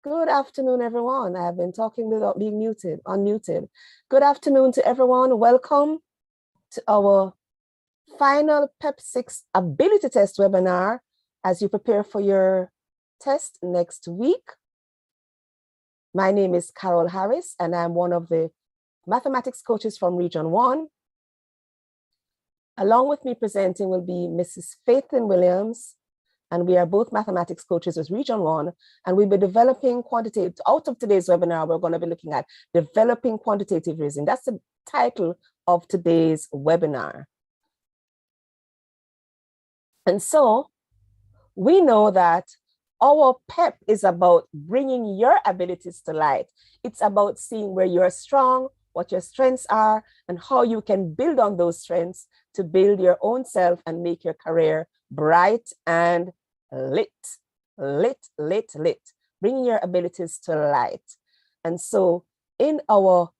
Good afternoon, everyone. I have been talking without being unmuted. Good afternoon to everyone. Welcome to our final PEP 6 ability test webinar as you prepare for your test next week. My name is Carol Harris, and I'm one of the mathematics coaches from Region 1. Along with me presenting will be Mrs. Faithlyn Williams, and we are both mathematics coaches with Region 1, and we'll be developing quantitative. Out of today's webinar, we're going to be looking at developing quantitative reasoning. That's the title of today's webinar. And so we know that our PEP is about bringing your abilities to light. It's about seeing where you're strong, what your strengths are, and how you can build on those strengths to build your own self and make your career bright and lit, bringing your abilities to light. And so in our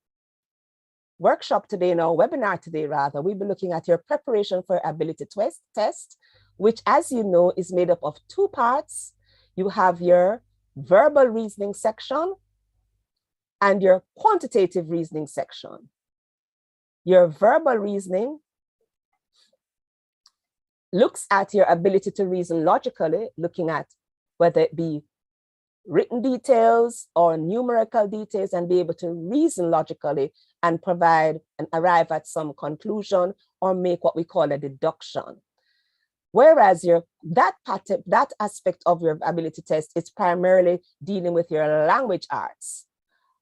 workshop today, in our webinar today, rather, we'll be looking at your preparation for ability test, which, as you know, is made up of two parts. You have your verbal reasoning section and your quantitative reasoning section. Your verbal reasoning looks at your ability to reason logically, looking at whether it be written details or numerical details, and be able to reason logically and provide and arrive at some conclusion or make what we call a deduction. Whereas that aspect of your ability test is primarily dealing with your language arts.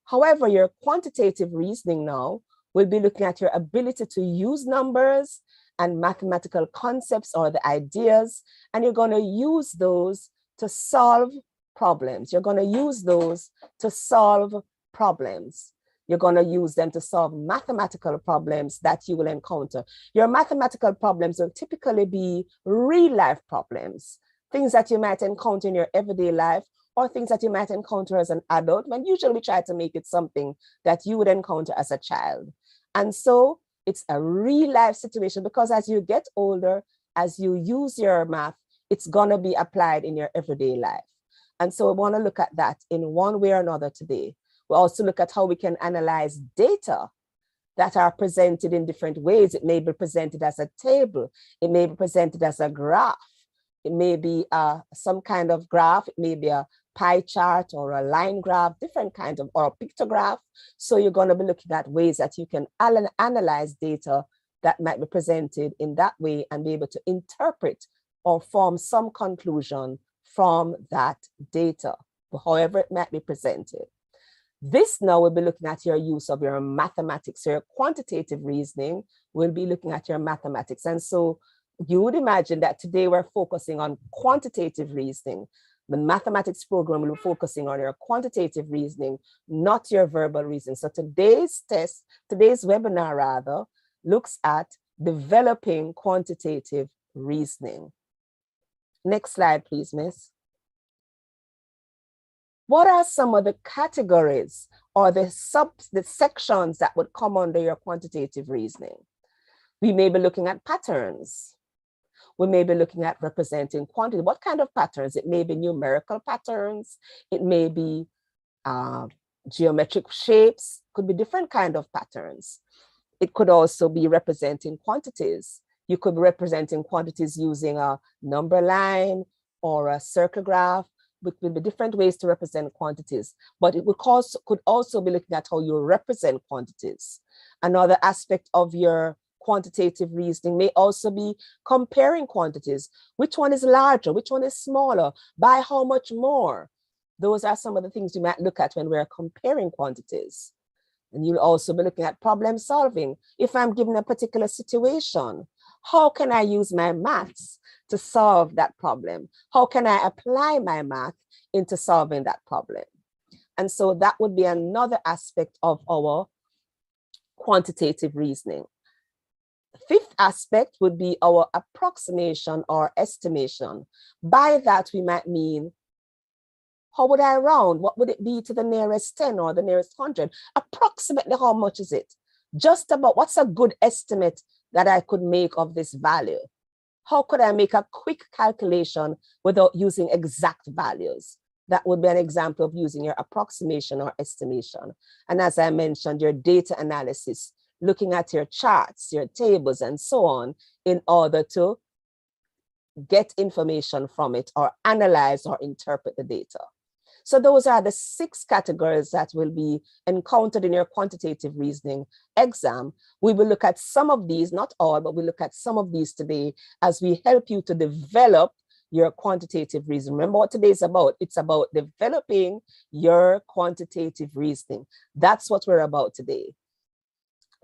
However, your quantitative reasoning now will be looking at your ability to use numbers and mathematical concepts or the ideas, and you're going to use those to solve problems. You're going to use those to solve problems. You're going to use them to solve mathematical problems that you will encounter. Your mathematical problems will typically be real life problems, things that you might encounter in your everyday life, or things that you might encounter as an adult. And usually we try to make it something that you would encounter as a child. And so it's a real life situation, because as you get older, as you use your math, it's going to be applied in your everyday life. And so we want to look at that in one way or another today. We'll also look at how we can analyze data that are presented in different ways. It may be presented as a table. It may be presented as a graph. It may be some kind of graph. It may be a pie chart or a line graph, different kinds of, or a pictograph. So you're going to be looking at ways that you can analyze data that might be presented in that way and be able to interpret or form some conclusion from that data, however it might be presented. This now will be looking at your use of your mathematics. So your quantitative reasoning will be looking at your mathematics. And so you would imagine that today we're focusing on quantitative reasoning. The mathematics program will be focusing on your quantitative reasoning, not your verbal reasoning. So today's webinar rather, looks at developing quantitative reasoning. Next slide, please, Miss. What are some of the categories or the sections that would come under your quantitative reasoning? We may be looking at patterns. We may be looking at representing quantity. What kind of patterns? It may be numerical patterns. It may be Geometric shapes could be different kind of patterns. It could also be representing quantities. You could be representing quantities using a number line or a circle graph, which will be different ways to represent quantities. But it could also be looking at how you represent quantities. Another aspect of your quantitative reasoning may also be comparing quantities. Which one is larger? Which one is smaller? By how much more? Those are some of the things you might look at when we're comparing quantities. And you'll also be looking at problem solving. If I'm given a particular situation, how can I use my maths to solve that problem? How can I apply my math into solving that problem? And so that would be another aspect of our quantitative reasoning. Fifth aspect would be our approximation or estimation. By that, we might mean, how would I round? What would it be to the nearest 10 or the nearest 100? Approximately how much is it? Just about, what's a good estimate that I could make of this value? How could I make a quick calculation without using exact values? That would be an example of using your approximation or estimation. And as I mentioned, your data analysis, looking at your charts, your tables, and so on, in order to get information from it or analyze or interpret the data. So those are the 6 categories that will be encountered in your quantitative reasoning exam. We will look at some of these, not all, but we'll look at some of these today as we help you to develop your quantitative reasoning. Remember what today is about. It's about developing your quantitative reasoning. That's what we're about today.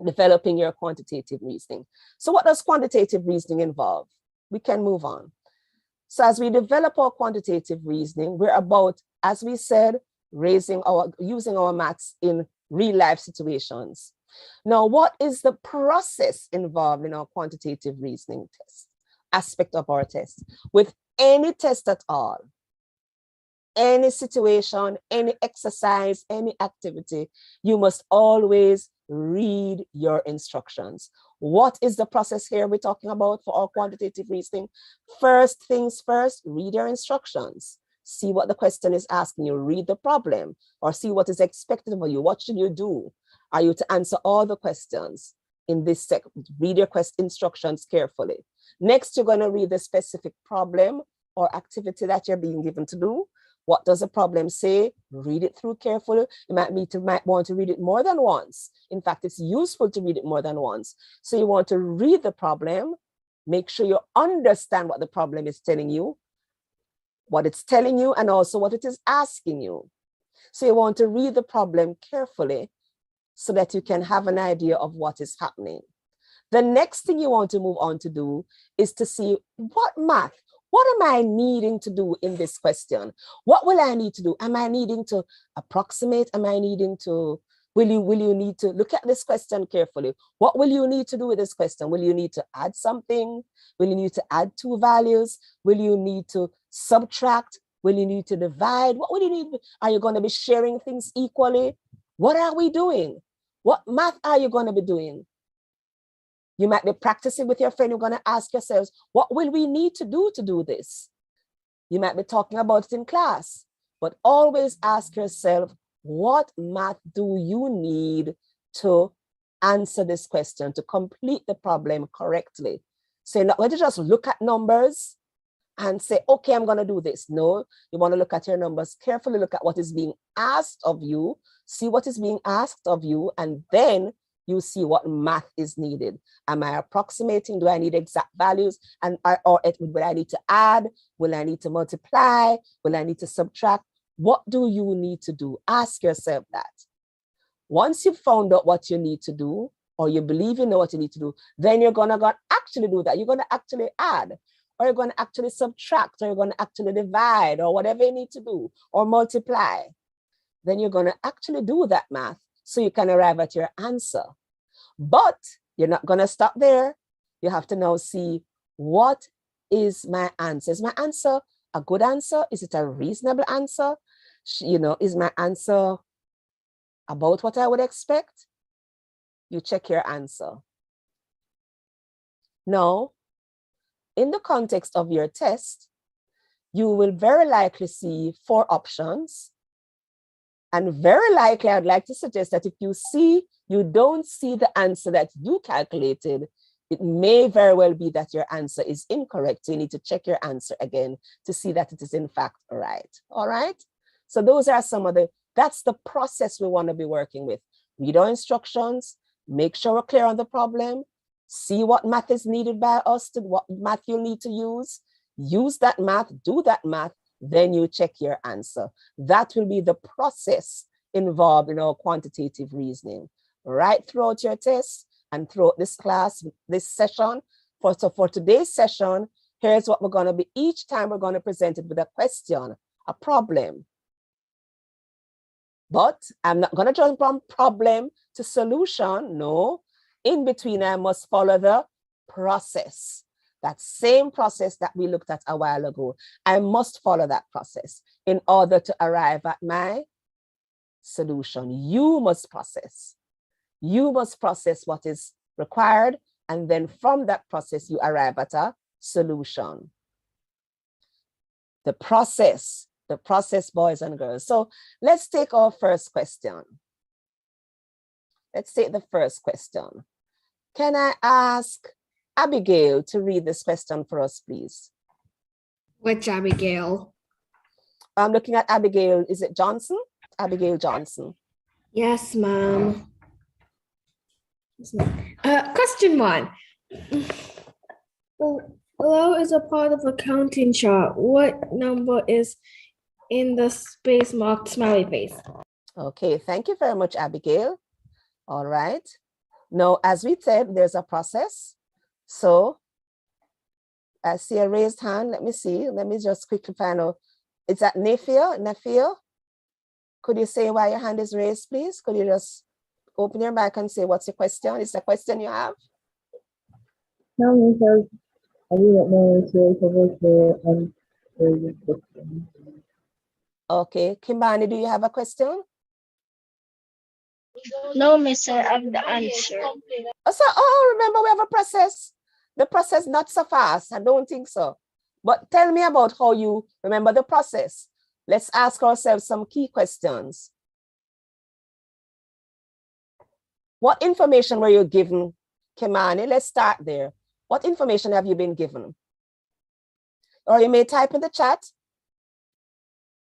Developing your quantitative reasoning. So what does quantitative reasoning involve? We can move on. So as we develop our quantitative reasoning, we're about, as we said, using our maths in real life situations. Now, what is the process involved in our quantitative reasoning test, aspect of our test? With any test at all, any situation, any exercise, any activity, you must always read your instructions. What is the process here we're talking about for our quantitative reasoning? First things first, read your instructions. See what the question is asking you, read the problem, or see what is expected of you. What should you do? Are you to answer all the questions in this section? Read your instructions carefully. Next, you're going to read the specific problem or activity that you're being given to do. What does the problem say? Read it through carefully. You might want to read it more than once. In fact, it's useful to read it more than once. So you want to read the problem, make sure you understand what the problem is telling you, what it's telling you, and also what it is asking you. So you want to read the problem carefully so that you can have an idea of what is happening. The next thing you want to move on to do is to see what math, what am I needing to do in this question? What will I need to do? Am I needing to approximate? Am I needing to, will you need to look at this question carefully? What will you need to do with this question? Will you need to add something? Will you need to add 2 values? Will you need to subtract? Will you need to divide? What will you need? Are you going to be sharing things equally? What are we doing? What math are you going to be doing? You might be practicing with your friend. You're going to ask yourselves, what will we need to do this? You might be talking about it in class, but always ask yourself, what math do you need to answer this question, to complete the problem correctly? So you're not going to just look at numbers and say, okay, I'm going to do this. No, you want to look at your numbers carefully, look at what is being asked of you, see what is being asked of you, and then you see what math is needed. Am I approximating? Do I need exact values? And will I need to add? Will I need to multiply? Will I need to subtract? What do you need to do? Ask yourself that. Once you've found out what you need to do, or you believe you know what you need to do, then you're going to actually do that. You're going to actually add, or you're going to actually subtract, or you're going to actually divide, or whatever you need to do, or multiply. Then you're going to actually do that math so you can arrive at your answer. But you're not going to stop there. You have to now see, what is my answer? Is my answer a good answer? Is it a reasonable answer? Is my answer about what I would expect? You check your answer. Now, in the context of your test, you will very likely see 4 options. And very likely, I'd like to suggest that if you don't see the answer that you calculated, it may very well be that your answer is incorrect. So you need to check your answer again to see that it is in fact right. All right. So those are that's the process we want to be working with. Read our instructions, make sure we're clear on the problem, see what math is needed by us, what math you'll need to use that math, do that math, then you check your answer. That will be the process involved in our quantitative reasoning. Right throughout your test and throughout this class, this session. So for today's session, here's what we're going to be. Each time we're going to present it with a question, a problem. But I'm not going to jump from problem to solution. No. In between, I must follow the process. That same process that we looked at a while ago. I must follow that process in order to arrive at my solution. You must process. You must process what is required, and then from that process, you arrive at a solution. The process, boys and girls. So let's take our first question. Let's take the first question. Can I ask Abigail to read this question for us, please? Which Abigail? I'm looking at Abigail. Is it Johnson? Abigail Johnson. Yes, ma'am. Question 1. Below is a part of a counting chart. What number is in the space marked smiley face? Okay, thank you very much, Abigail. All right. Now, as we said, there's a process. So I see a raised hand. Let me see. Let me just quickly find out. Is that Nafia? Nafia? Could you say why your hand is raised, please? Could you just open your mic and say what's your question? Is the question you have? No, because I didn't know if you're supposed to answer the question. Okay, Kimbani, do you have a question? No, Miss, I have the answer. Remember we have a process. The process not so fast. I don't think so. But tell me about how you remember the process. Let's ask ourselves some key questions. What information were you given, Kimani? Let's start there. What information have you been given? Or you may type in the chat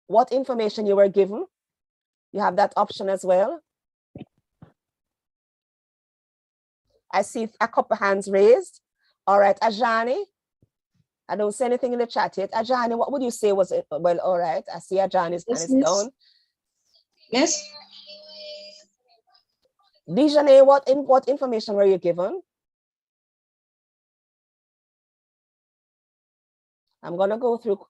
what information you were given. You have that option as well. I see a couple hands raised. All right, Ajani. I don't see anything in the chat yet. Ajani, what would you say was it? Well, all right. I see Ajani's hand is down. Yes. Dijane, what information were you given? I'm going to go through,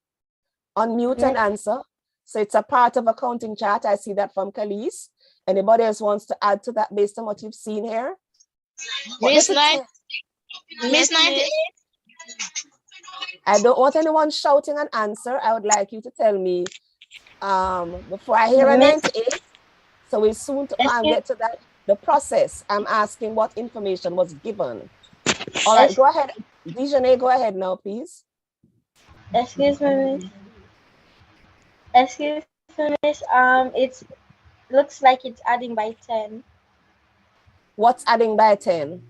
unmute and answer. So it's a part of a counting chart. I see that from Khalees. Anybody else wants to add to that based on what you've seen here? Miss 98. I don't want anyone shouting an answer. I would like you to tell me before I hear a 98. So we soon get to that. The process. I'm asking what information was given. All right, go ahead. Dijane, go ahead now, please. Excuse me, Miss. Excuse me, Miss. It looks like it's adding by 10. What's adding by 10?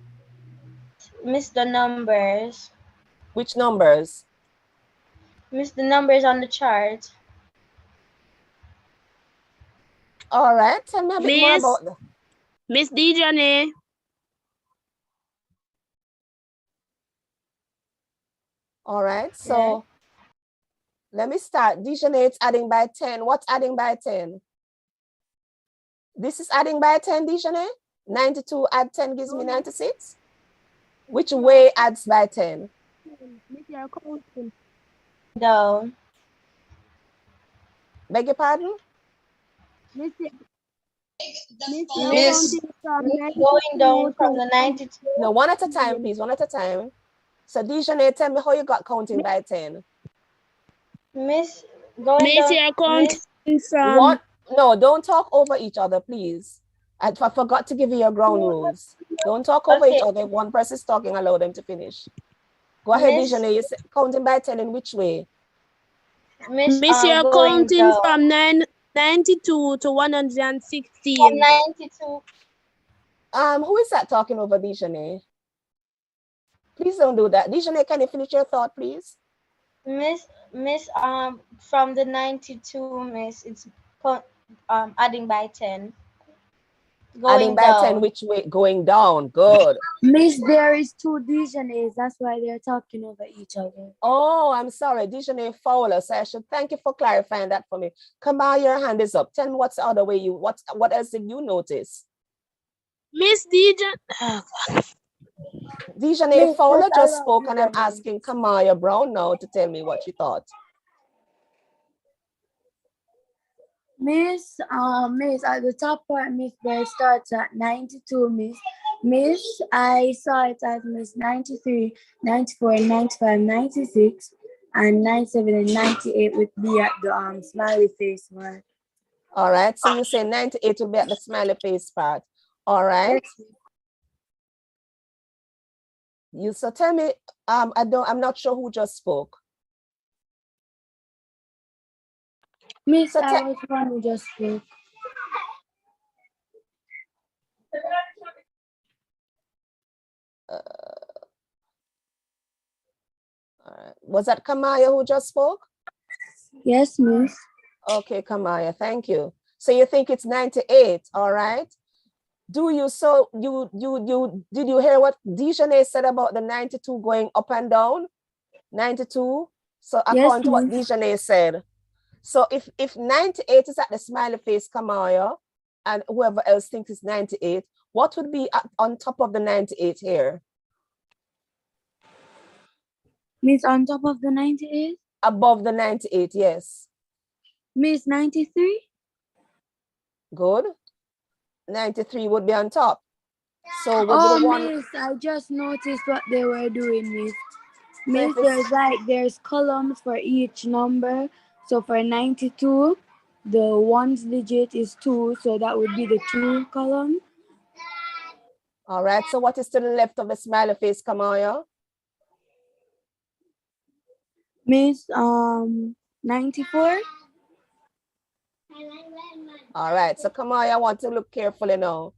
Miss, the numbers. Which numbers? Miss, the numbers on the chart. All right, tell me a bit more about that. Miss Dijane. All right, so let me start. Dijane, it's adding by 10. What's adding by 10? This is adding by 10, Dijane? 92 add 10 gives me 96? Which way adds by 10? Down. Beg your pardon? Miss, going down from the 92. No, one at a time, please, one at a time. So Dijane, tell me how you got counting by 10. Miss, going Miss, down. you're counting from... What? No, don't talk over each other, please. I forgot to give you your ground rules. Don't talk over each other. If one person is talking, allow them to finish. Go ahead, Dijane. You're counting by 10 in which way? Miss, you're counting from 92 to 116. 192. Who is that talking over Dijane? Please don't do that. Dijane, can you finish your thought, please? Miss, from the 92, Miss, it's adding by 10. Adding by 10, which way? Going down. Good. Miss, there is two Dijanes. That's why they're talking over each other. Oh, I'm sorry. Dijane Fowler. So I should thank you for clarifying that for me. Kamal, your hand is up. Tell me what's the other way you, what else did you notice? Miss Dijane. Dijane Fowler just spoke, and I'm asking Kamaya Brown now to tell me what she thought. Miss, Miss, at the top part, Miss, there starts at 92, Miss. Miss, I saw it as Miss 93, 94, 95, 96, and 97 and 98 would be at the smiley face one. All right, so you say 98 will be at the smiley face part. All right. Yes. You so tell me, I'm not sure who just spoke. Miss, So I was one who just spoke. All right. Was that Kamaya who just spoke? Yes, Miss. Okay, Kamaya, thank you. So you think it's 98, all right? Do you, so did you hear what Dijane said about the 92 going up and down? 92? So according to what Dijane said. So if 98 is at the smiley face, Kamaya, and whoever else thinks it's 98, what would be on top of the 98 here? Miss, on top of the 98? Above the 98, yes. Miss, 93? Good. 93 would be on top. So would Miss, I just noticed what they were doing, Miss. Miss, there's columns for each number. So for 92, the ones digit is 2, so that would be the 2 column. All right, so what is to the left of the smiley face, Kamaya? Miss, 94. All right, so Kamaya, I want to look carefully now.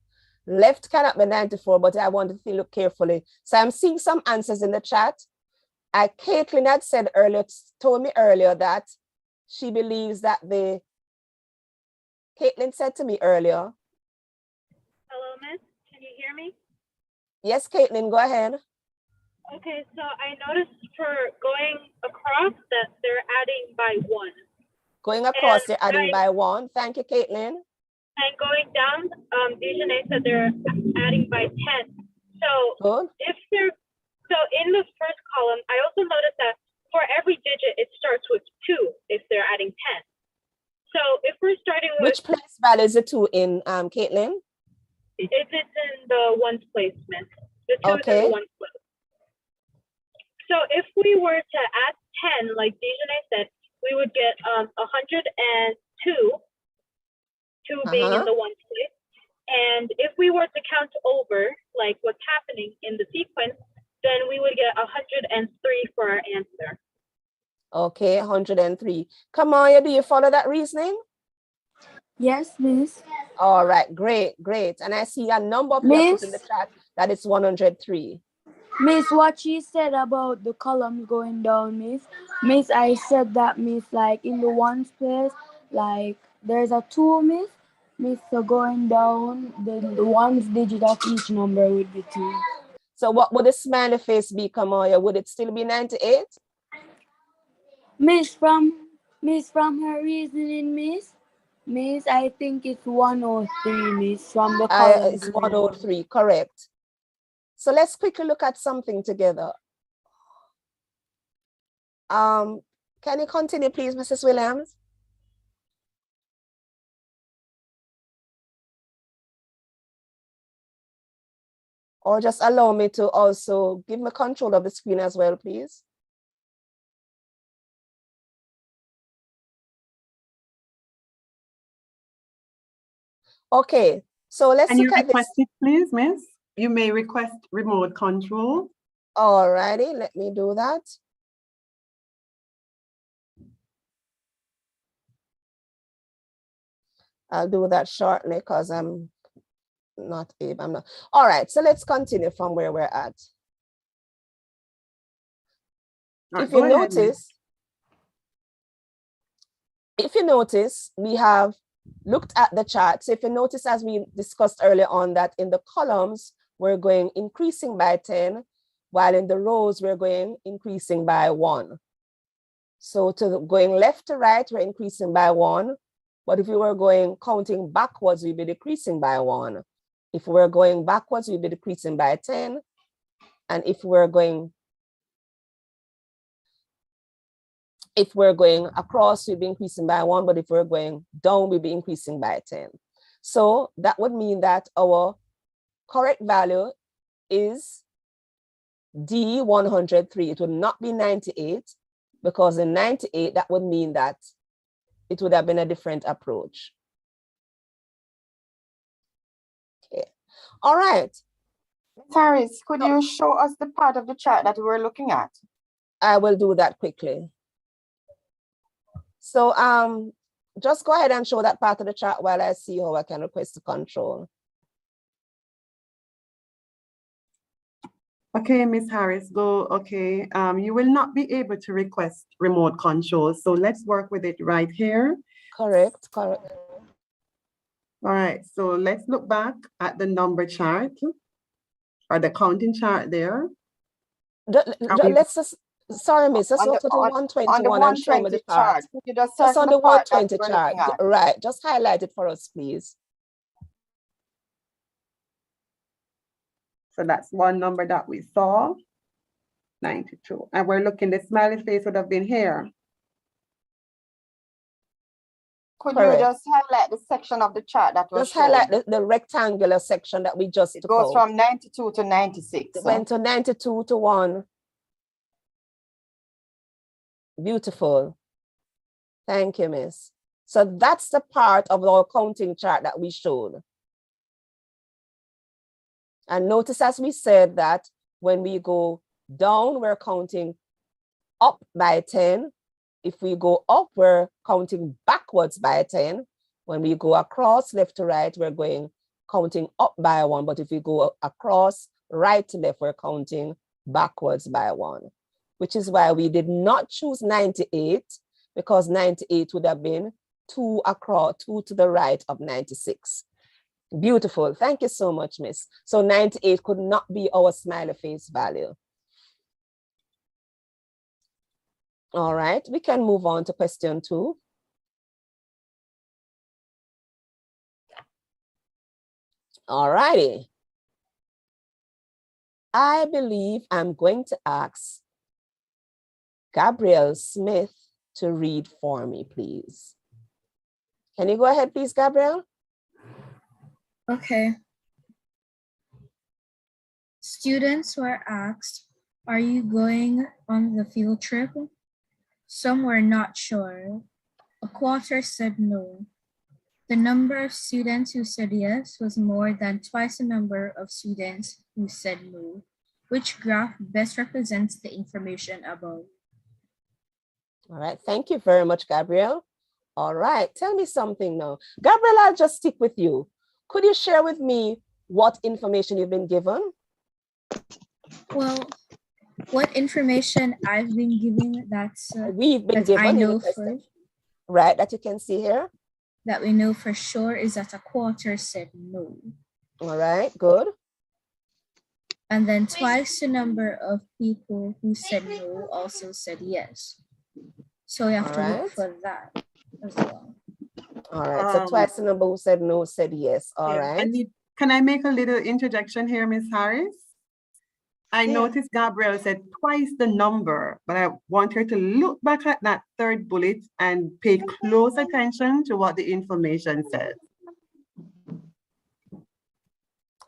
Left cannot be 94, but I want to look carefully. So I'm seeing some answers in the chat. Caitlin had said earlier, told me earlier that she believes that Caitlin said to me earlier. Hello, Miss. Can you hear me? Yes, Caitlin, go ahead. Okay, so I noticed for going across that they're adding by 1. Going across, they're adding by 1. Thank you, Caitlin. And going down, Dijane said they're adding by 10. So Good. So in the first column, I also noticed that for every digit, it starts with 2 if they're adding 10. So if we're starting with— Which place value is the 2 in, Caitlin? It's in the ones place, Miss. The 2 is in the ones place. So if we were to add 10, like Dijane said, we would get 102, 2 being in the ones place. And if we were to count over, like what's happening in the sequence, then we would get 103 for our answer. Okay, 103. Kamaya, do you follow that reasoning? Yes, Miss. All right, great. And I see a number of you put in the chat that it's 103. Miss, what she said about the columns going down, Miss. Miss, I said that, Miss, like in the ones place, like there's a 2, Miss. Miss, so going down, then the ones digit of each number would be 2. So what would the smiley face be, Kamaya? Would it still be 98? Miss, from her reasoning, Miss, I think it's 103, Miss, from the columns. It's 103, correct. So let's quickly look at something together. Can you continue, please, Mrs. Williams? Or just allow me to also give me control of the screen as well, please. Okay, so let's look at this. Request it, please, Miss? You may request remote control. All righty, let me do that. I'll do that shortly because I'm not able. All right, so let's continue from where we're at. Right, If you go ahead, Miss. notice, we have looked at the chart. So if you notice, as we discussed earlier on, that in the columns, we're going increasing by 10, while in the rows, we're going increasing by 1. So going left to right, we're increasing by 1. But if we were going counting backwards, we'd be decreasing by 1. If we're going backwards, we'd be decreasing by 10. And if we're going across, we'd be increasing by 1. But if we're going down, we'd be increasing by 10. So that would mean that our correct value is D103. It would not be 98, because in 98, that would mean that it would have been a different approach. Okay. All right. Harris, could you show us the part of the chart that we're looking at? I will do that quickly. So just go ahead and show that part of the chart while I see how I can request the control. Okay, Miss Harris, go. Okay, you will not be able to request remote control, so let's work with it right here. Correct. All right, so let's look back at the number chart or the counting chart there. Let's just, sorry, miss, let's go to the 121 and show me the chart. Just on the 120 chart. Right, just highlight it for us, please. So that's one number that we saw, 92. And we're looking, the smiley face would have been here. Could you just highlight the section of the chart that was shown? Highlight the rectangular section that we just took goes from 92 to 96. It went to 92 to 1. Beautiful. Thank you, miss. So that's the part of our counting chart that we showed. And notice, as we said, that when we go down, we're counting up by 10. If we go up, we're counting backwards by 10. When we go across left to right, we're counting up by 1. But if we go across right to left, we're counting backwards by 1, which is why we did not choose 98, because 98 would have been 2 across, 2 to the right of 96. Beautiful. Thank you so much, miss. So 98 could not be our smiley face value. All right, we can move on to question 2. All righty. I believe I'm going to ask Gabrielle Smith to read for me, please. Can you go ahead, please, Gabrielle? Okay. Students were asked, "Are you going on the field trip?" Some were not sure. A quarter said no. The number of students who said yes was more than twice the number of students who said no. Which graph best represents the information above? All right, thank you very much, Gabrielle. All right, tell me something now. Gabrielle, I'll just stick with you. Could you share with me what information you've been given? Well, what information I've been given we've been given, I know for, right, that you can see here? That we know for sure is that a quarter said no. All right, good. And then twice the number of people who said no also said yes. So you have to look for that as well. All right, so twice the number who said no said yes. All right. Can I make a little interjection here, Ms. Harris? I noticed Gabrielle said twice the number, but I want her to look back at that third bullet and pay close attention to what the information says.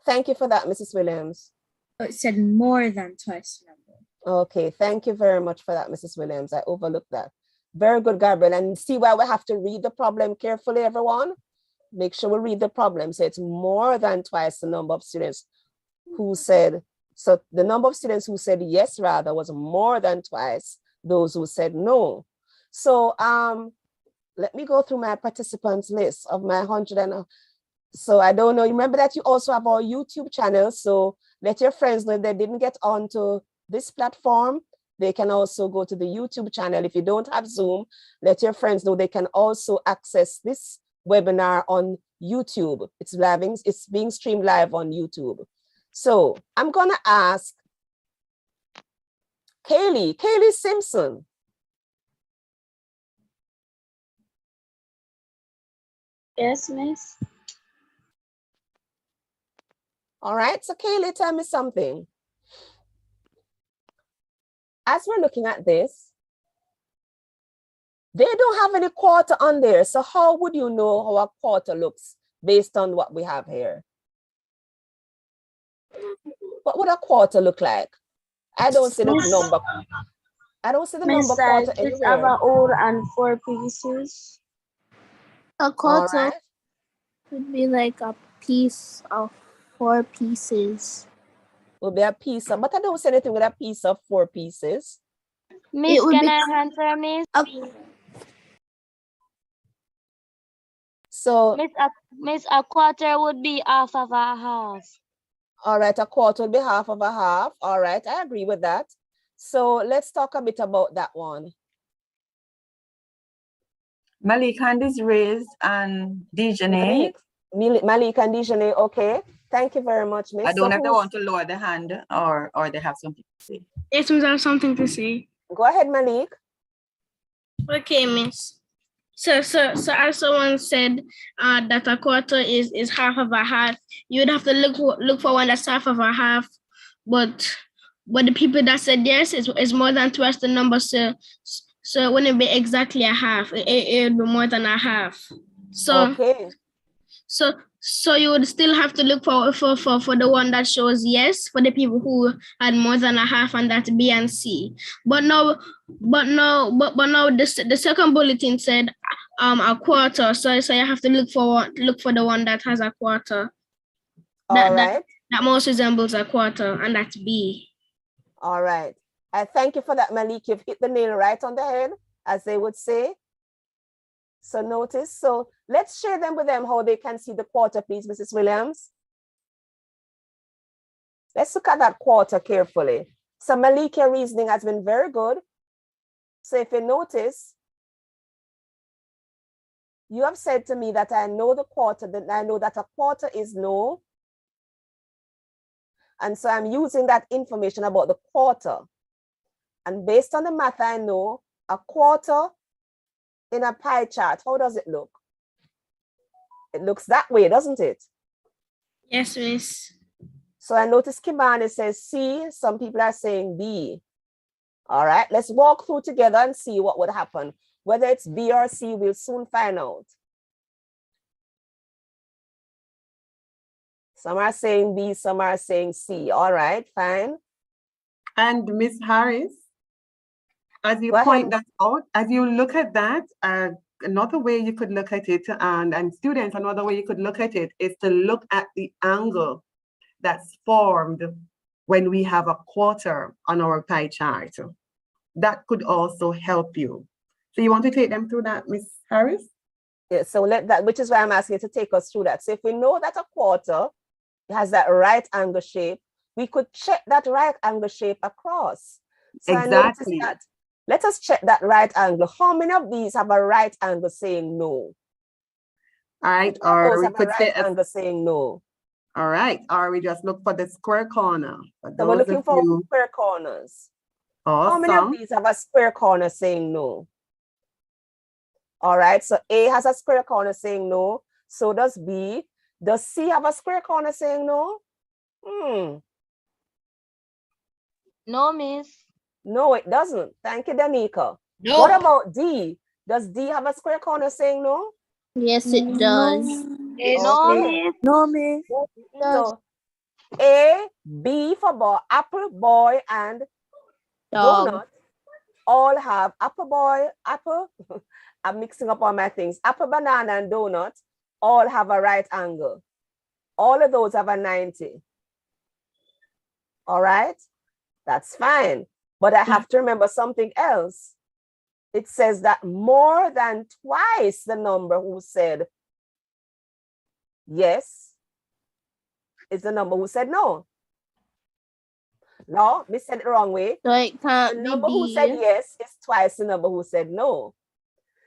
Thank you for that, Mrs. Williams. It said more than twice the number. Okay, thank you very much for that, Mrs. Williams. I overlooked that. Very good, Gabrielle. And see why we have to read the problem carefully, everyone? Make sure we read the problem. So it's more than twice the number of students who said, so the number of students who said yes, rather, was more than twice those who said no. So let me go through my participants list of my 100 and so I don't know. Remember that you also have our YouTube channel. So let your friends know if they didn't get onto this platform, they can also go to the YouTube channel. If you don't have Zoom, let your friends know they can also access this webinar on YouTube. It's being streamed live on YouTube. So I'm gonna ask Kaylee Simpson. Yes, Miss. All right, so Kaylee, tell me something. As we're looking at this, they don't have any quarter on there. So how would you know how a quarter looks based on what we have here? What would a quarter look like? I don't see the number. I don't see the number quarter It's have anywhere. a whole and 4 pieces. A All quarter right. would be like a piece of 4 pieces. Will be a piece of, but I don't see anything with a piece of 4 pieces. Miss, would can be- I answer, Miss? So, Miss, a quarter would be half of a half. all right, a quarter would be half of a half. All right, I agree with that. So let's talk a bit about that one. Malik, hand is raised and Dejanay. Malik and Dejanay, okay. Thank you very much, Miss. I don't know if they who's- want to lower the hand or they have something to say. Yes, Miss, I have something to say. Go ahead, Malik. Okay, Miss. So as someone said, that a quarter is half of a half. You would have to look for one that's half of a half, but the people that said yes is more than twice the number. So it wouldn't be exactly a half. It would be more than a half. So Okay. So you would still have to look for the one that shows yes for the people who had more than a half, and that's B and C. But now the second bulletin said a quarter. So you have to look for the one that has a quarter. That most resembles a quarter, and that's B. All right. I thank you for that, Malik. You've hit the nail right on the head, as they would say. So notice, so let's share them with them how they can see the quarter, please, Mrs. Williams. Let's look at that quarter carefully. So Malik, your reasoning has been very good. So if you notice, you have said to me that I know the quarter, that I know that a quarter is no. And so I'm using that information about the quarter. And based on the math I know, a quarter in a pie chart, how does it look? It looks that way, doesn't it? Yes, Miss. So I notice Kimani says C, some people are saying B. All right, let's walk through together and see what would happen. Whether it's B or C, we'll soon find out. Some are saying B, some are saying C. All right, fine. And Miss Harris, as you point that out, as you look at that, another way you could look at it, and students, another way you could look at it is to look at the angle that's formed when we have a quarter on our pie chart. That could also help you. So you want to take them through that, Miss Harris? Yeah, so let that, which is why I'm asking you to take us through that. So if we know that a quarter has that right angle shape, we could check that right angle shape across. So exactly. I noticed that. Let us check that right angle. How many of these have a right angle saying no? All right, or we could say angle saying no. All right, or we just look for the square corner. So we're looking for square corners. Awesome. How many of these have a square corner saying no? All right, so A has a square corner saying no. So does B. Does C have a square corner saying no? No, Miss. No, it doesn't. Thank you, Danica. No. What about D? Does D have a square corner saying no? Yes, it does. No, Miss. No, Miss. So A, B for boy, apple, boy, and donut all have apple, boy, apple. I'm mixing up all my things. Apple, banana, and donut all have a right angle. All of those have a 90. All right, that's fine. But I have to remember something else. it says that more than twice the number who said yes is the number who said no. No, we said it the wrong way. So it The can't number who be said B. yes is twice the number who said no.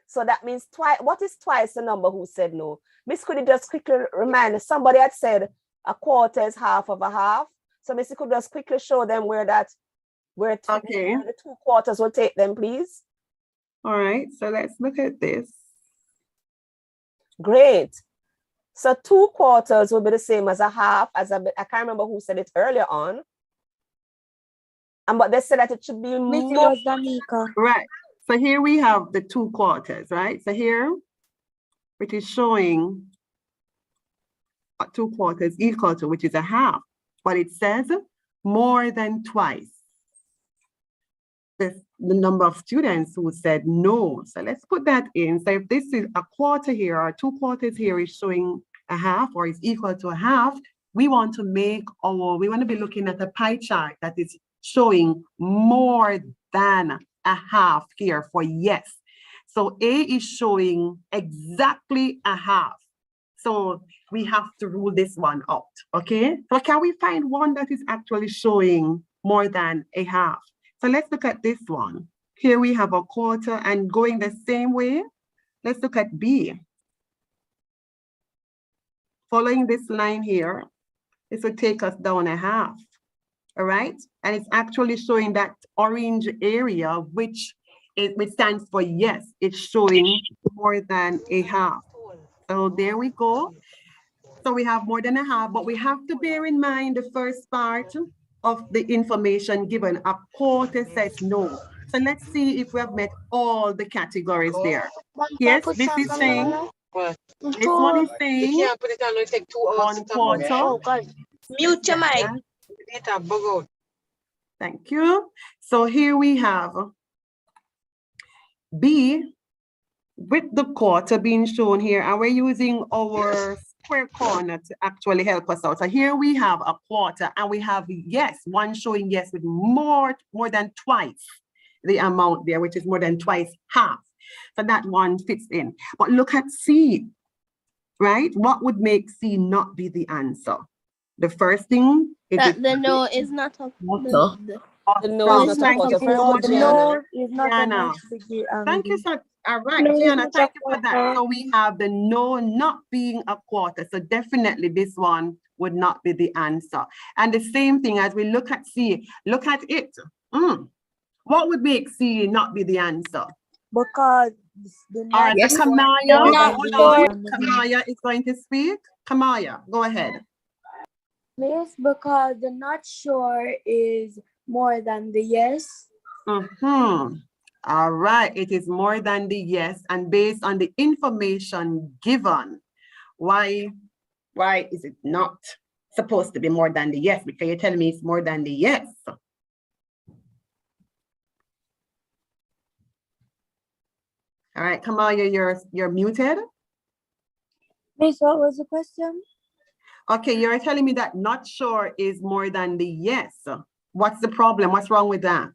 So that means twice. What is twice the number who said no? Miss, could you just quickly remind us? Somebody had said a quarter is half of a half. So Miss, could just quickly show them where that, where the 2 quarters will take them, please. All right, so let's look at this. Great. So 2 quarters will be the same as a half, I can't remember who said it earlier on. But they said that it should be Miss, it more. was Danica. Right. So here we have the 2 quarters, right? So here it is showing 2 quarters equal to, which is a half, but it says more than twice the number of students who said no. So let's put that in. So if this is a quarter here or 2 quarters here is showing a half or is equal to a half, we want to be looking at a pie chart that is showing more than a half here for yes. So A is showing exactly a half. So we have to rule this one out, okay? So can we find one that is actually showing more than a half? So let's look at this one. Here we have a quarter, and going the same way, let's look at B. Following this line here, this will take us down a half, all right? And it's actually showing that orange area, which stands for yes. It's showing more than a half. So there we go. So we have more than a half, but we have to bear in mind the first part of the information given. A quarter says no. So let's see if we have met all the categories there. Yes, this is saying, this one is saying 1 quarter. Mute your mic. Thank you. So here we have B with the quarter being shown here, and we're using our square corner to actually help us out. So here we have a quarter, and we have yes, one showing yes with more than twice the amount there, which is more than twice half. So that one fits in. But look at C, right? What would make C not be the answer? The first thing is that the no is not a The no is not a quarter. Very good, No is not Gianna. Thank you, sir. All right, No, it's Gianna, not thank a you for that. quarter. So we have the no not being a quarter. So definitely this one would not be the answer. And the same thing as we look at C, look at it. What would make C not be the answer? Because the All right, next one Kamaya, more than hold the on. yes and the no. Kamaya is going to speak. Kamaya, go ahead. Miss, because the not sure is more than the yes. All right, it is more than the yes, and based on the information given, why is it not supposed to be more than the yes? Because you're telling me it's more than the yes. All right, Kamaya, you're muted. Miss, what was the question? Okay, you're telling me that not sure is more than the yes. What's the problem? What's wrong with that?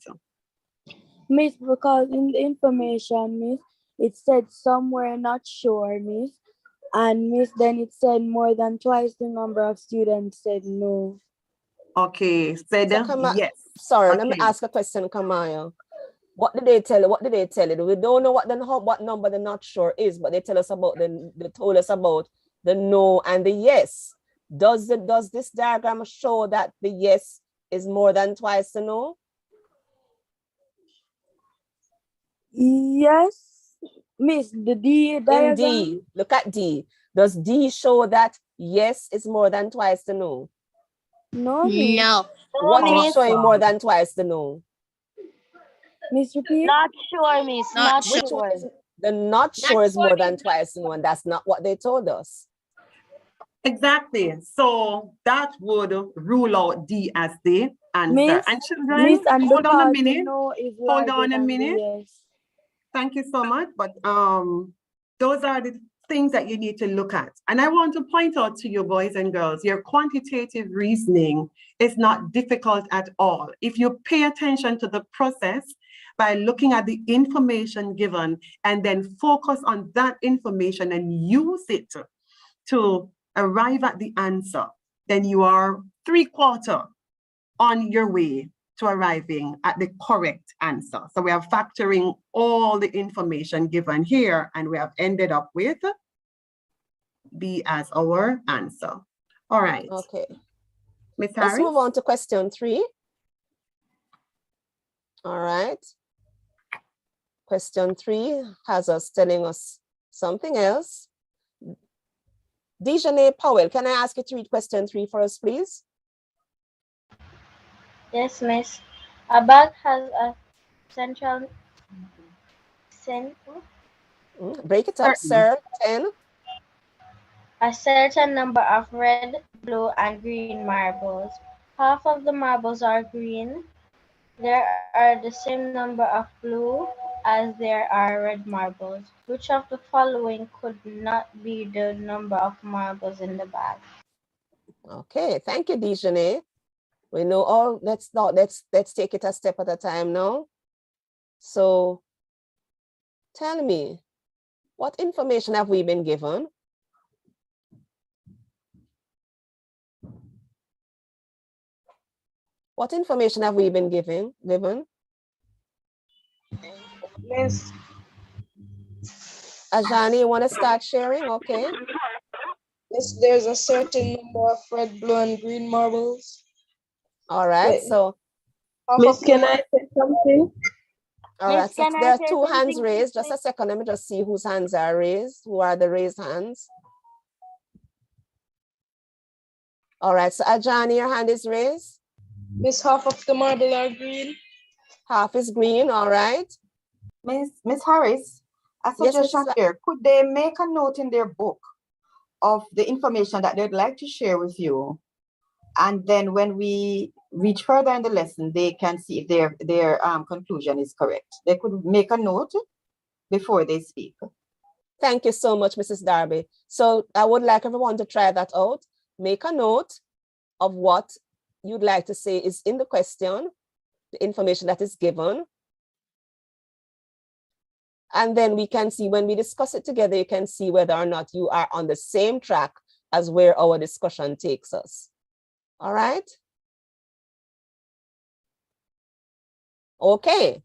Miss, because in the information, Miss, it said somewhere not sure, Miss. And Miss, then it said more than twice the number of students said no. Okay, said yes. Sorry, okay. Let me ask a question, Kamaya. What did they tell you? What did they tell you? We don't know what number the not sure is, but they tell us about they told us about the no and the yes. Does this diagram show that the yes is more than twice the no? Yes, Miss, the D diagram. In D, look at D. Does D show that yes is more than twice the no? No, Miss. No. What is showing more than twice the no? Miss, repeat. Not sure, Miss. Not Which sure. one is the not sure is more than twice the no, and that's not what they told us. Exactly. So that would rule out D as the answer. Miss, and children, Miss, and hold on a because the minute. no is Hold larger on a than the minute. yes. Thank you so much. But those are the things that you need to look at. And I want to point out to you, boys and girls, your quantitative reasoning is not difficult at all. If you pay attention to the process by looking at the information given and then focus on that information and use it to arrive at the answer, then you are 3/4 on your way to arriving at the correct answer. So we are factoring all the information given here, and we have ended up with B as our answer. All right. Okay. Ms. Let's Harris? move on to question 3. All right. Question 3 has us telling us something else. Dejanay Powell, can I ask you to read question 3 for us, please? Yes, miss. A bag has a central Break it up, sir. 10. A certain number of red, blue, and green marbles. Half of the marbles are green. There are the same number of blue as there are red marbles. Which of the following could not be the number of marbles in the bag? Okay, thank you, Dejanay. We know all. Let's take it a step at a time now. So tell me, what information have we been given? What information have we been given? Miss. Ajani, you want to start sharing? Okay. Yes, there's a certain number of red, blue, and green marbles. All right. So, Miss, can I say something? All right. So there are 2 hands raised. Just a second. Let me just see whose hands are raised. Who are the raised hands? All right. So Ajani, your hand is raised. Miss, half of the marble are green. Half is green. All right. Miss Harris, a suggestion here. Could they make a note in their book of the information that they'd like to share with you? And then when we reach further in the lesson, they can see if their conclusion is correct. They could make a note before they speak. Thank you so much, Mrs. Darby. So I would like everyone to try that out. Make a note of what you'd like to say is in the question, the information that is given. And then we can see when we discuss it together, you can see whether or not you are on the same track as where our discussion takes us. All right. Okay.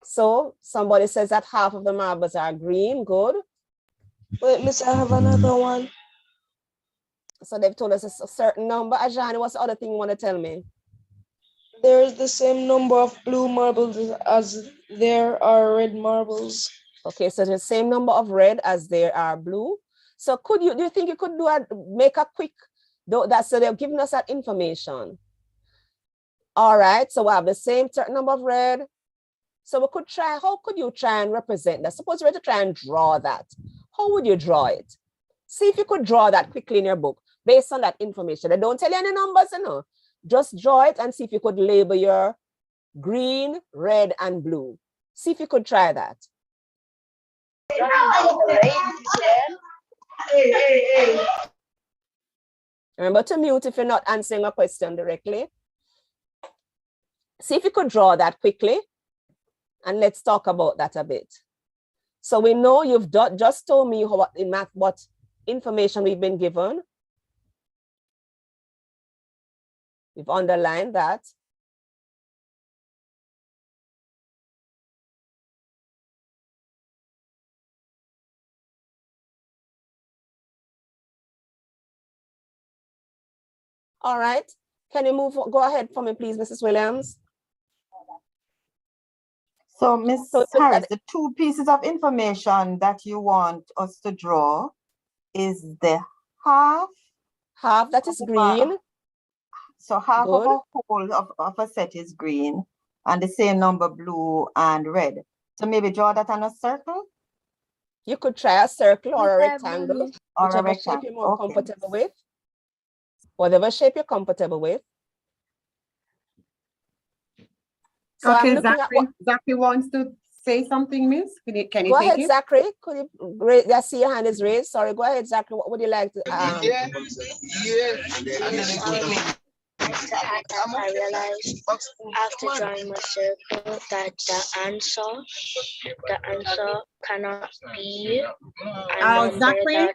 So somebody says that half of the marbles are green. Good. Wait, Miss, I have another one. So they've told us a certain number. Ajani, what's the other thing you want to tell me? There is the same number of blue marbles as there are red marbles. Okay, so the same number of red as there are blue. So do you think you could make a quick, so they're giving us that information. All right, so we have the same certain number of red. So we could try, how could you try and represent that? Suppose you were to try and draw that. How would you draw it? See if you could draw that quickly in your book based on that information. They don't tell you any numbers, you know. Just draw it and see if you could label your green, red, and blue. See if you could try that. Remember to mute if you're not answering a question directly. See if you could draw that quickly, and let's talk about that a bit. So we know you've just told me what information we've been given. We've underlined that. All right. Can you go ahead for me, please, Mrs. Williams? So, Ms. Harris, the 2 pieces of information that you want us to draw is the half. Half, that is green. So half of a whole of a set is green and the same number blue and red. So maybe draw that on a circle? You could try a circle or a rectangle, or whichever shape you're more comfortable with. Whatever shape you're comfortable with. So okay, Zachary wants to say something, Miss. Can you go ahead, Zachary. Could you I see your hand is raised. Sorry, go ahead, Zachary. What would you like to I realized after drawing my circle that the answer cannot be a number Zachary, that.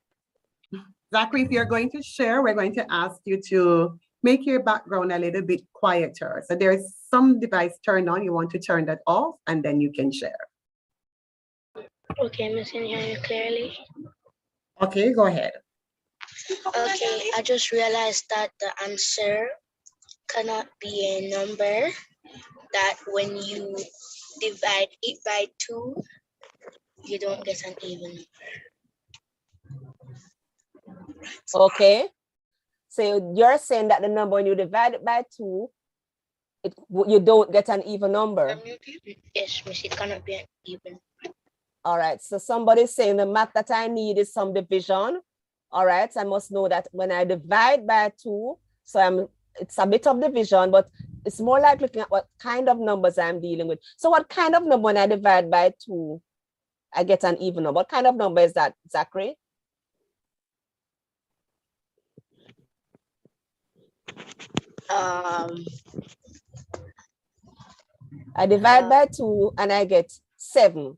Zachary, if you're going to share, we're going to ask you to make your background a little bit quieter. So there's some device turned on, you want to turn that off, and then you can share. Okay, Miss, can you hear me clearly? Okay, go ahead. Okay, I just realized that the answer cannot be a number that when you divide it by 2, you don't get an even number. Okay. So you're saying that the number when you divide it by 2, you don't get an even number. Yes, Miss, it cannot be an even. All right. So somebody's saying the math that I need is some division. All right. So I must know that when I divide by 2, so it's a bit of division, but it's more like looking at what kind of numbers I'm dealing with. So what kind of number when I divide by 2, I get an even number? What kind of number is that, Zachary? I divide by 2 and I get 7.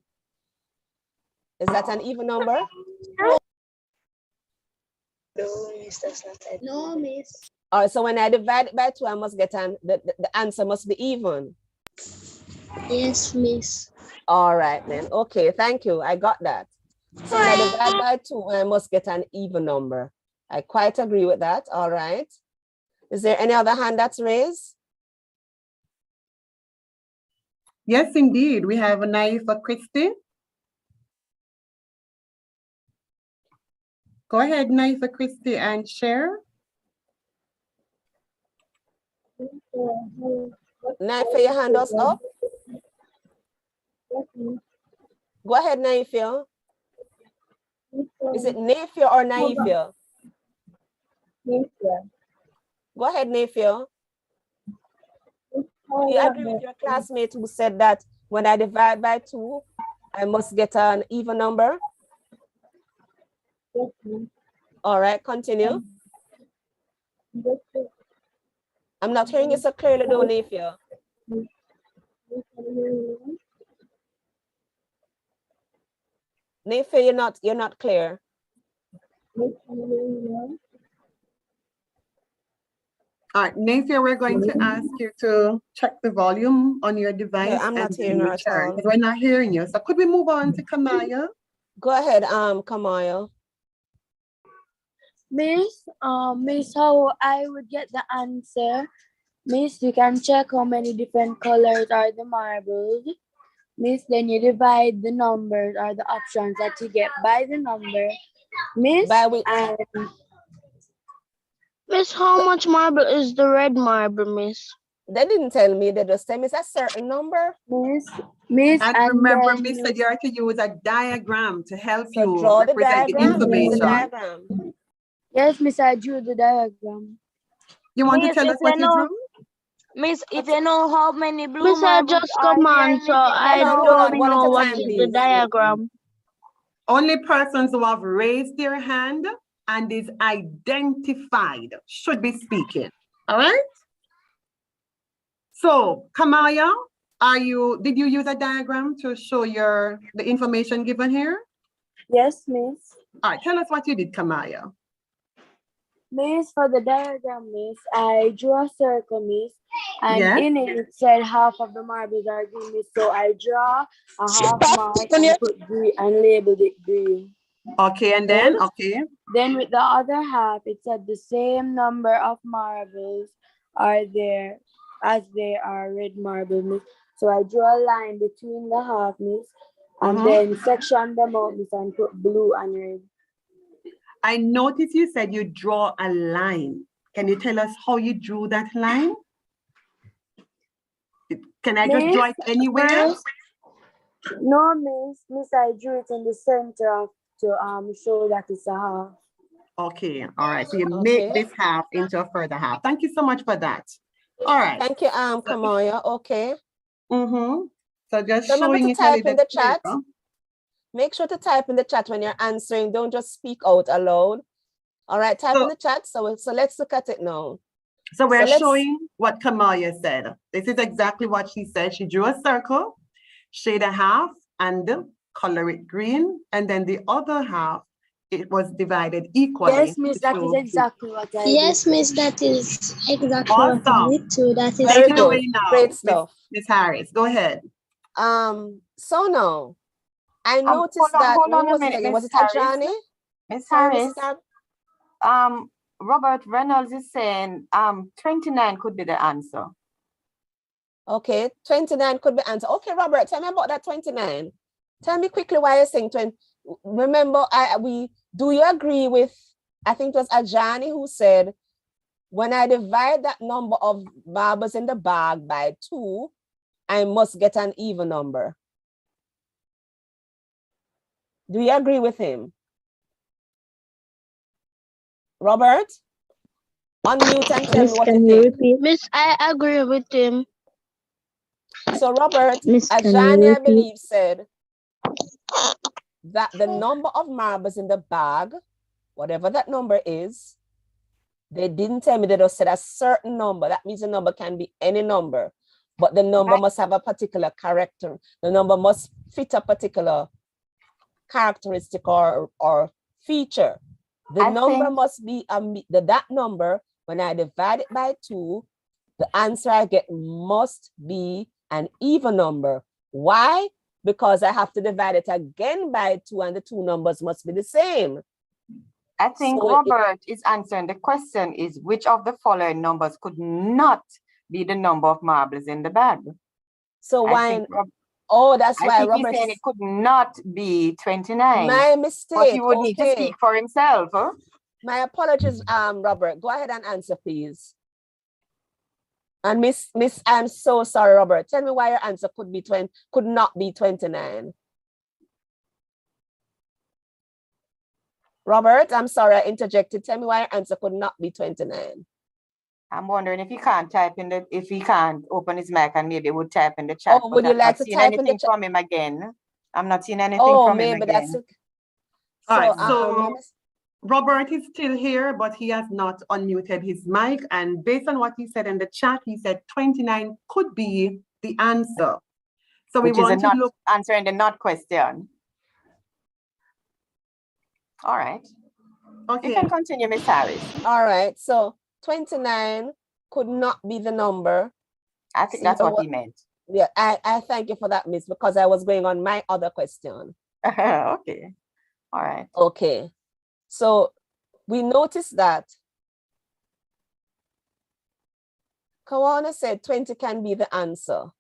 Is that an even number? No, Miss, that's not it. No, Miss. All right, so when I divide it by 2, I must get the answer must be even. Yes, Miss. All right then. Okay, thank you. I got that. So when I divide by 2, I must get an even number. I quite agree with that. All right. Is there any other hand that's raised? Yes, indeed. We have a Naifa Christie. Go ahead, Naifa Christie, and share. Naifa, your hand is up. Go ahead, Naifia. Is it Naifia or Naifia? Go ahead, Naifia. Do you agree with your classmate who said that when I divide by 2, I must get an even number? All right, continue. I'm not hearing you so clearly, though, Naifia. Naifia, you're not clear. All right, Naifia, we're going to ask you to check the volume on your device. Yeah, I'm not hearing her at all. We're not hearing you. So could we move on to Kamaya? Go ahead, Kamaya. Miss, how I would get the answer? Miss, you can check how many different colors are the marbles. Miss, then you divide the numbers or the options that you get by the number. Miss, Miss, how much marble is the red marble, Miss? They didn't tell me. They just tell me it's a certain number. Miss, and remember, Miss said you are to use a diagram to help you draw represent the information. Yes, Miss, I drew the diagram. You want to tell us what you drew? Miss, if you know how many blue Miss, I just come on, so I don't know what is the diagram. Only persons who have raised their hand and is identified should be speaking. All right? So, Kamaya, did you use a diagram to show the information given here? Yes, Miss. All right, tell us what you did, Kamaya. Miss, for the diagram, Miss, I drew a circle, Miss, and in it said half of the marbles are green, Miss. So I draw a half mark and put green and labeled it green. Okay, and then, okay. Then with the other half, it said the same number of marbles are there as they are red marble, Miss. So I draw a line between the half, Miss, and then section them out, Miss, and put blue and red. I noticed you said you draw a line. Can you tell us how you drew that line? Can I just draw it anywhere? No, Miss, I drew it in the center to show that it's a half. Okay, all right. So you make this half into a further half. Thank you so much for that. All right. Thank you, Kamaya. Okay. So just remember showing to it type in the chat. Later. Make sure to type in the chat when you're answering. Don't just speak out aloud. All right, type in the chat. So let's look at it now. So we're showing what Kamaya said. This is exactly what she said. She drew a circle, shade a half, and color it green. And then the other half, it was divided equally. Yes, Miss, that is exactly what I did. Yes, Miss, that is exactly what I did too. That is Take it away now. Great stuff. Miss Harris, go ahead. So now, I noticed hold on a minute, was it Harris. Tajani? Miss Sorry, Harris. Mrs. Gab? Robert Reynolds is saying 29 could be the answer. Okay, 29 could be answer. Okay, Robert, tell me about that 29. Tell me quickly why you're saying 20. Remember, do you agree with, I think it was Ajani who said, when I divide that number of marbles in the bag by 2, I must get an even number. Do you agree with him? Robert? Unmute and tell me what you think. Miss, I agree with him. So Robert, Miss, Ajani, I believe, said that the number of marbles in the bag, whatever that number is, they didn't tell me, they just said a certain number. That means the number can be any number, but the number must have a particular character. The number must fit a particular characteristic or feature. The number must be, that number, when I divide it by 2, the answer I get must be an even number. Why? Because I have to divide it again by 2 and the 2 numbers must be the same. I think so Robert is answering the question is which of the following numbers could not be the number of marbles in the bag? So why? Oh, that's why Robert is saying it could not be 29. My mistake. But he would need to speak for himself. Huh? My apologies, Robert. Go ahead and answer, please. And Miss, I'm so sorry, Robert. Tell me why your answer could not be 29. Robert, I'm sorry I interjected. Tell me why your answer could not be 29. I'm wondering if he can't type in if he can't open his mic and maybe would type in the chat. Oh, would you like to type in the chat? From him again? I'm not seeing anything from him again. That's okay. All right, so Robert is still here, but he has not unmuted his mic. And based on what he said in the chat, he said 29 could be the answer. So we want to look answering the not question. All right. Okay. You can continue, Miss Harris. All right. So 29 could not be the number. I think that's what he meant. Yeah, I thank you for that, Miss, because I was going on my other question. Okay. All right. Okay. So we noticed that Kawana said 20 can be the answer.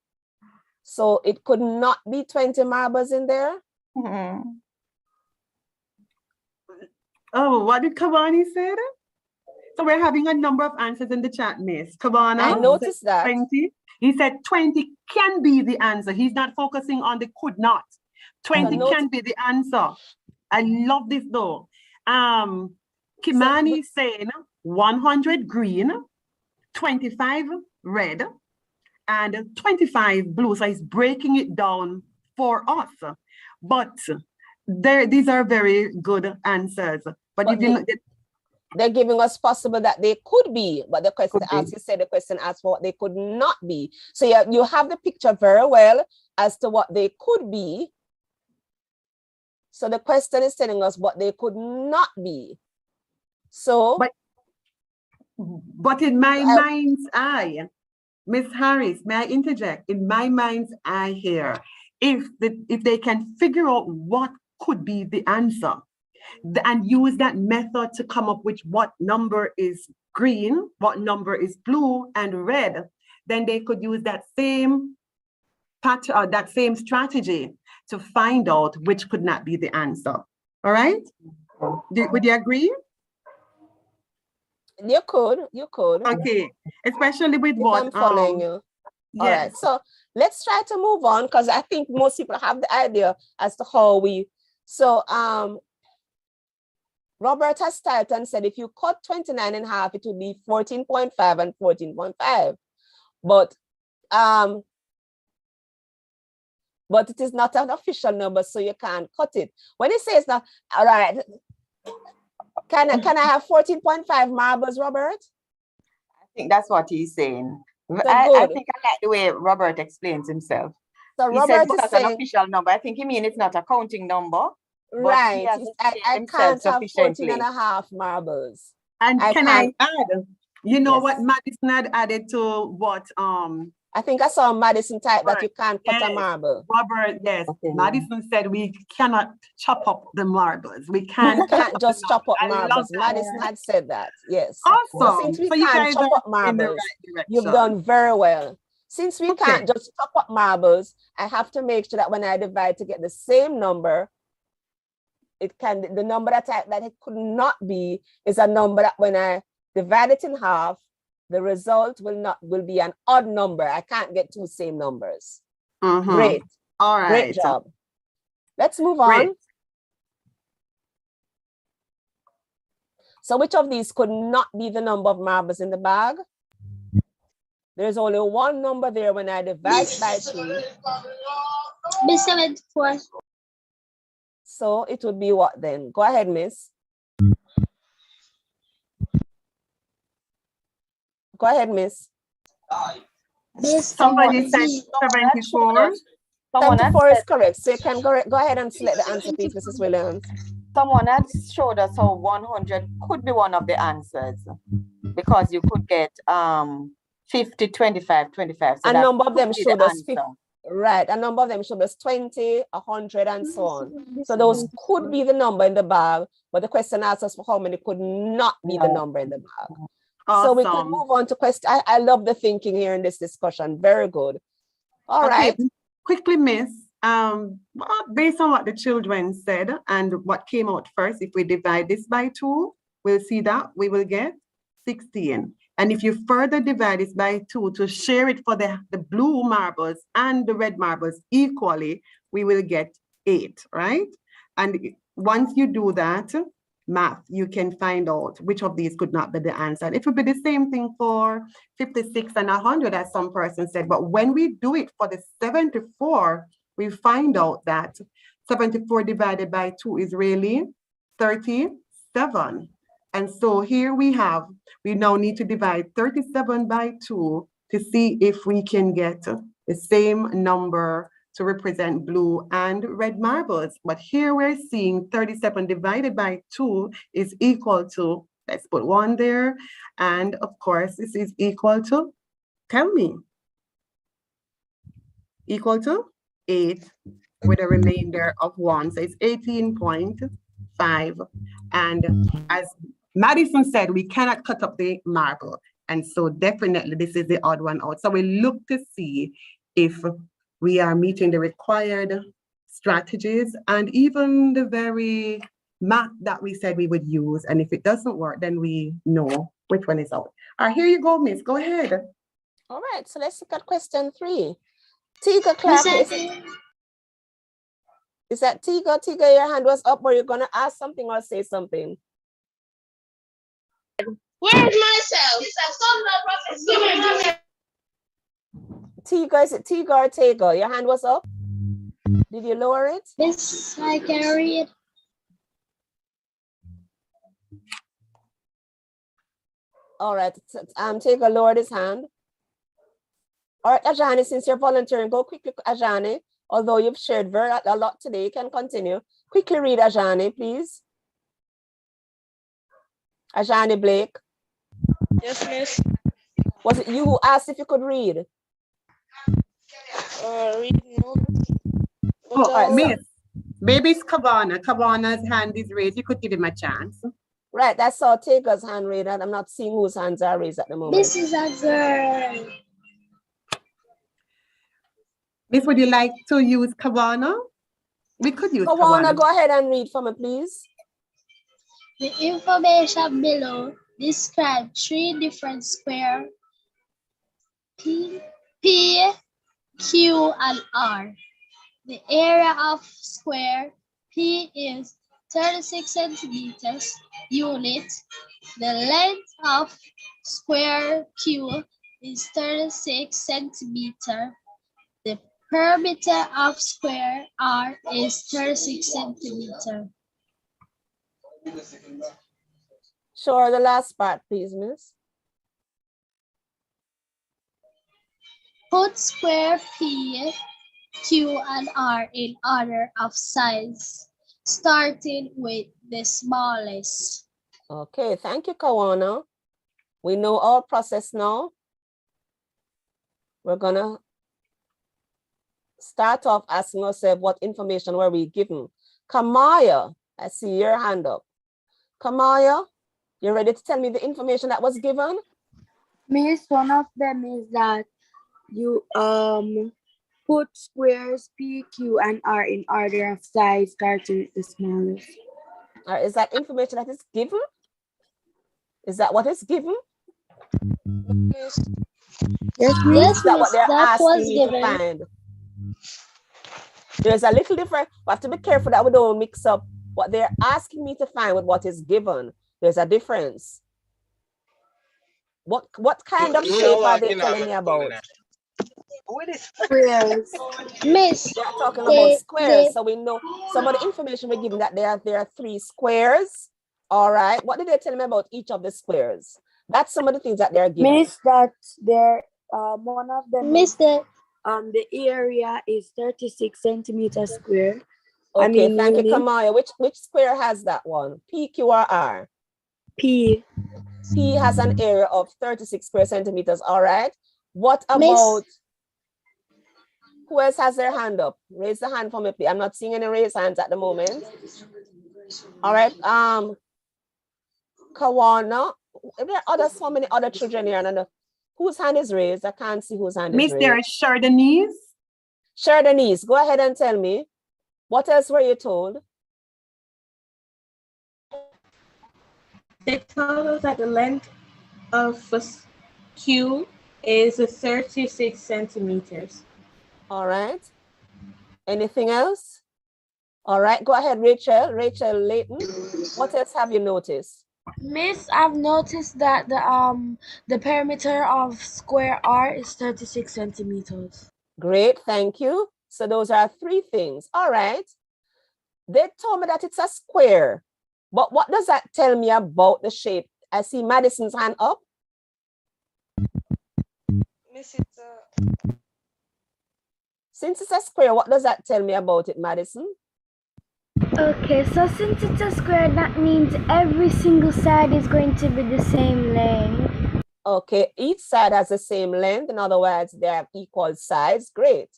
So it could not be 20 marbles in there. Mm-hmm. Oh, what did Kawani say? So we're having a number of answers in the chat, Miss. Kawana, I noticed that. 20. He said 20 can be the answer. He's not focusing on the could not. 20 can be the answer. I love this though. Kimani saying 100 green, 25 red, and 25 blue. So he's breaking it down for us. But these are very good answers. But they're giving us possible that they could be, but the question asked, you said the question asked for what they could not be. So you have the picture very well as to what they could be. So the question is telling us what they could not be. So, but in my mind's eye, Miss Harris, may I interject? In my mind's eye here, if they can figure out what could be the answer and use that method to come up with what number is green, what number is blue and red, then they could use that same pattern, that same strategy to find out which could not be the answer. All right? Would you agree? You could. Okay, especially with what I'm following you. Yes. All right, so let's try to move on because I think most people have the idea as to how we. So Robert has typed and said if you cut 29 in half, it would be 14.5 and 14.5. But it is not an official number, so you can't cut it. When it says that, all right, can I have 14.5 marbles, Robert? I think that's what he's saying. So I good. think I like the way Robert explains himself. So He said Robert put is as an saying, official number. I think he means it's not a counting number. But he right, hasn't I explained himself can't have 14 sufficiently. and a half marbles. And I can can't. I add? You know Yes. what Madison had added to what I think I saw Madison type that you can't cut a yes, marble. Robert, yes. Okay. Madison said we cannot chop up the marbles. We You can't can't just chop up I love marbles. that. Madison had said that. Yes. So Awesome. since we So you can't guys chop are up in the marbles, right you've direction. done very well. Since we Okay. can't just chop up marbles, I have to make sure that when I divide to get the same number, the number that it could not be is a number that when I divide it in half, the result will be an odd number. I can't get two same numbers. Mhm. Great. All right. Great job. Let's move on. Great. So which of these could not be the number of marbles in the bag? There's only one number there when I divide by 2. B74. So it would be what then? Go ahead, miss. Go ahead, miss. Somebody said 74. 74 is correct. So you can go ahead and select the answer, please, Mrs. Williams. Someone had showed us how 100 could be one of the answers because you could get 50, 25, 25. So a number of them showed us 50. answer. Right, a number of them showed us 20, 100, and so on. So those could be the number in the bag, but the question asks us for how many could not be the number in the bag. Awesome. So we can move on to question. I love the thinking here in this discussion. Very good. All right. Quickly, miss, based on what the children said and what came out first, if we divide this by 2, we'll see that we will get 16. And if you further divide this by 2 to share it for the blue marbles and the red marbles equally, we will get 8, right? And once you do that math, you can find out which of these could not be the answer. It would be the same thing for 56 and 100, as some person said. But when we do it for the 74, we find out that 74 divided by 2 is really 37. And so here we now need to divide 37 by 2 to see if we can get the same number to represent blue and red marbles. But here we're seeing 37 divided by 2 is equal to, let's put 1 there. And of course, this is equal to, tell me, equal to 8 with a remainder of 1. So it's 18.5. And as Madison said, we cannot cut up the marble. And so definitely this is the odd one out. So we look to see if we are meeting the required strategies and even the very math that we said we would use. And if it doesn't work, then we know which one is out. All right, here you go, miss. Go ahead. All right, so let's look at question 3. Tiga Clark, is that Tiga? Tiga, your hand was up, or you're gonna ask something or say something? Where's myself? Tiga, is it Tiga or Tiga? Your hand was up. Did you lower it? Yes, I can read. All right, Tiga lowered his hand. All right, Ajani, since you're volunteering, go quickly, Ajani. Although you've shared a lot today, you can continue. Quickly read, Ajani, please. Ajani Blake. Yes, miss. Was it you who asked if you could read? Read no. Miss, maybe it's Kavana. Kavana's hand is raised. You could give him a chance. Right, that's all Tiga's hand raised, and I'm not seeing whose hands are raised at the moment. This is a girl. Miss, would you like to use Kawana? We could use Kawana. Kawana. Go ahead and read for me, please. The information below describe 3 different squares P, Q, and R. The area of square P is 36 centimeters unit. The length of square Q is 36 centimeters. The perimeter of square R is 36 centimeters. Sure, the last part, please, miss. Put square P, Q, and R in order of size, starting with the smallest. Okay, thank you, Kawana. We know our process now. We're gonna start off asking ourselves what information were we given. Kamaya, I see your hand up. Kamaya, you ready to tell me the information that was given? Miss, one of them is that you put squares P, Q, and R in order of size, starting with the smallest. Is that information that is given? Is that what is given? Yes, Is that what they're asking me to find? There's a little different. We have to be careful that we don't mix up what they're asking me to find with what is given. There's a difference. What kind of shape are they telling me about? Squares. Miss, they're talking about squares, so we know some of the information we're given that there are 3 squares. All right, what did they tell me about each of the squares? That's some of the things that they're giving. Miss, that there one of them. Miss, the area is 36 centimeters square. Okay, thank you, Kamaya. Which square has that one? P, Q, or R? P. P has an area of 36 square centimeters. All right. What about? Miss, who else has their hand up? Raise the hand for me, please. I'm not seeing any raised hands at the moment. All right. Kawana. There are so many other children here. And whose hand is raised? I can't see whose hand is raised. Miss, there is Chardonnay. Chardonnay, go ahead and tell me. What else were you told? They told us that the length of Q is 36 centimeters. All right. Anything else? All right, go ahead, Rachel. Rachel Layton. What else have you noticed? Miss, I've noticed that the perimeter of square R is 36 centimeters. Great, thank you. So those are 3 things. All right. They told me that it's a square. But what does that tell me about the shape? I see Madison's hand up. Miss, since it's a square, what does that tell me about it, Madison? Okay, so since it's a square, that means every single side is going to be the same length. Okay, each side has the same length. In other words, they have equal sides. Great.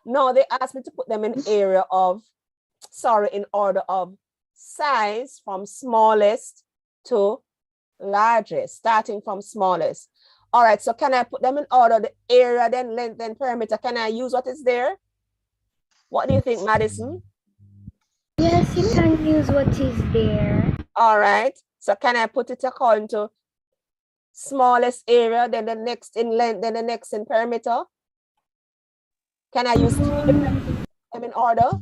Now they asked me to put them in in order of size from smallest to largest, starting from smallest. All right, so can I put them in order, the area, then length, then perimeter? Can I use what is there? What do you think, Madison? Yes, you can use what is there. All right, so can I put it according to smallest area, then the next in length, then the next in perimeter? Can I use 3 different them in order?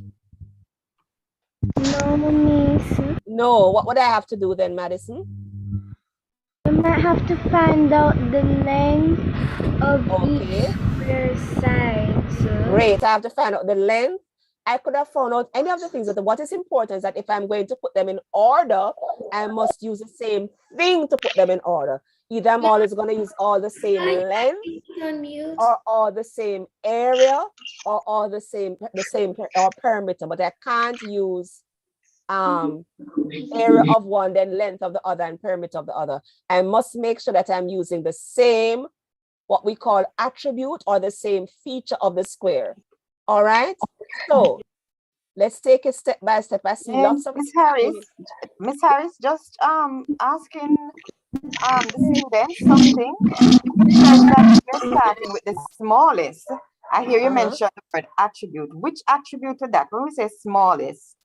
No, Miss. No, what would I have to do then, Madison? You might have to find out the length of each square side. Great, I have to find out the length. I could have found out any of the things, but what is important is that if I'm going to put them in order, I must use the same thing to put them in order. Either I'm always going to use all the same length, or all the same area, or all the same or perimeter, but I can't use area of one, then length of the other, and perimeter of the other. I must make sure that I'm using the same, what we call attribute, or the same feature of the square. All right, so let's take it step by step. I see lots of Miss Harris, just asking the students something. You said that you're starting with the smallest. I hear you mention the word attribute. Which attribute is that? When we say smallest,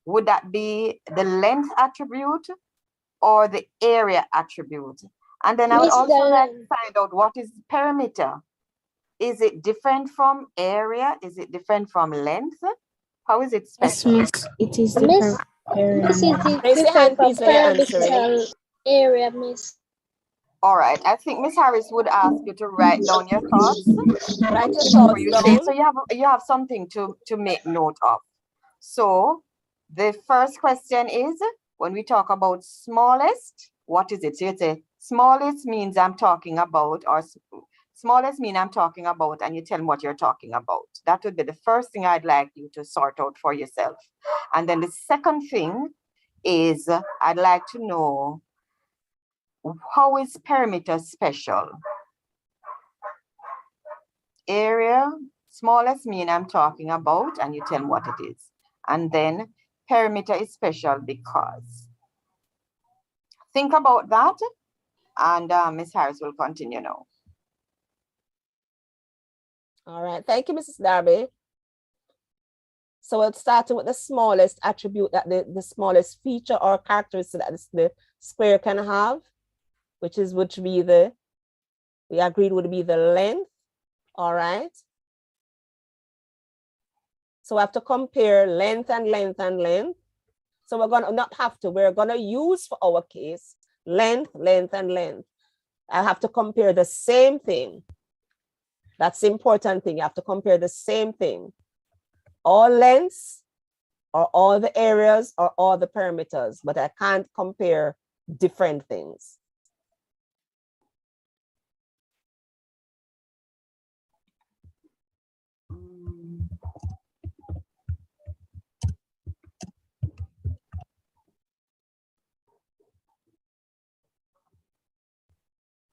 would that be the length attribute or the area attribute? And then I would also like to find out what is perimeter. Is it different from area? Is it different from length? How is it special? Yes, Miss, it is different. This is different from perimeter area, Miss. All right, I think Miss Harris would ask you to write down your thoughts. Write your thoughts down. So you have something to make note of. So the first question is, when we talk about smallest, what is it? So you say smallest means I'm talking about, or smallest mean I'm talking about, and you tell me what you're talking about. That would be the first thing I'd like you to sort out for yourself. And then the second thing is I'd like to know, how is perimeter special? Area, smallest mean I'm talking about, and you tell me what it is. And then perimeter is special because. Think about that, and Ms. Harris will continue now. All right, thank you, Mrs. Darby. So we'll start with the smallest attribute, that the smallest feature or characteristic that the square can have, which would be the, we agreed would be the length. All right. So we have to compare length and length and length. So we're going to not have to, we're going to use for our case, length, length, and length. I have to compare the same thing. That's the important thing. You have to compare the same thing. All lengths or all the areas or all the perimeters, but I can't compare different things.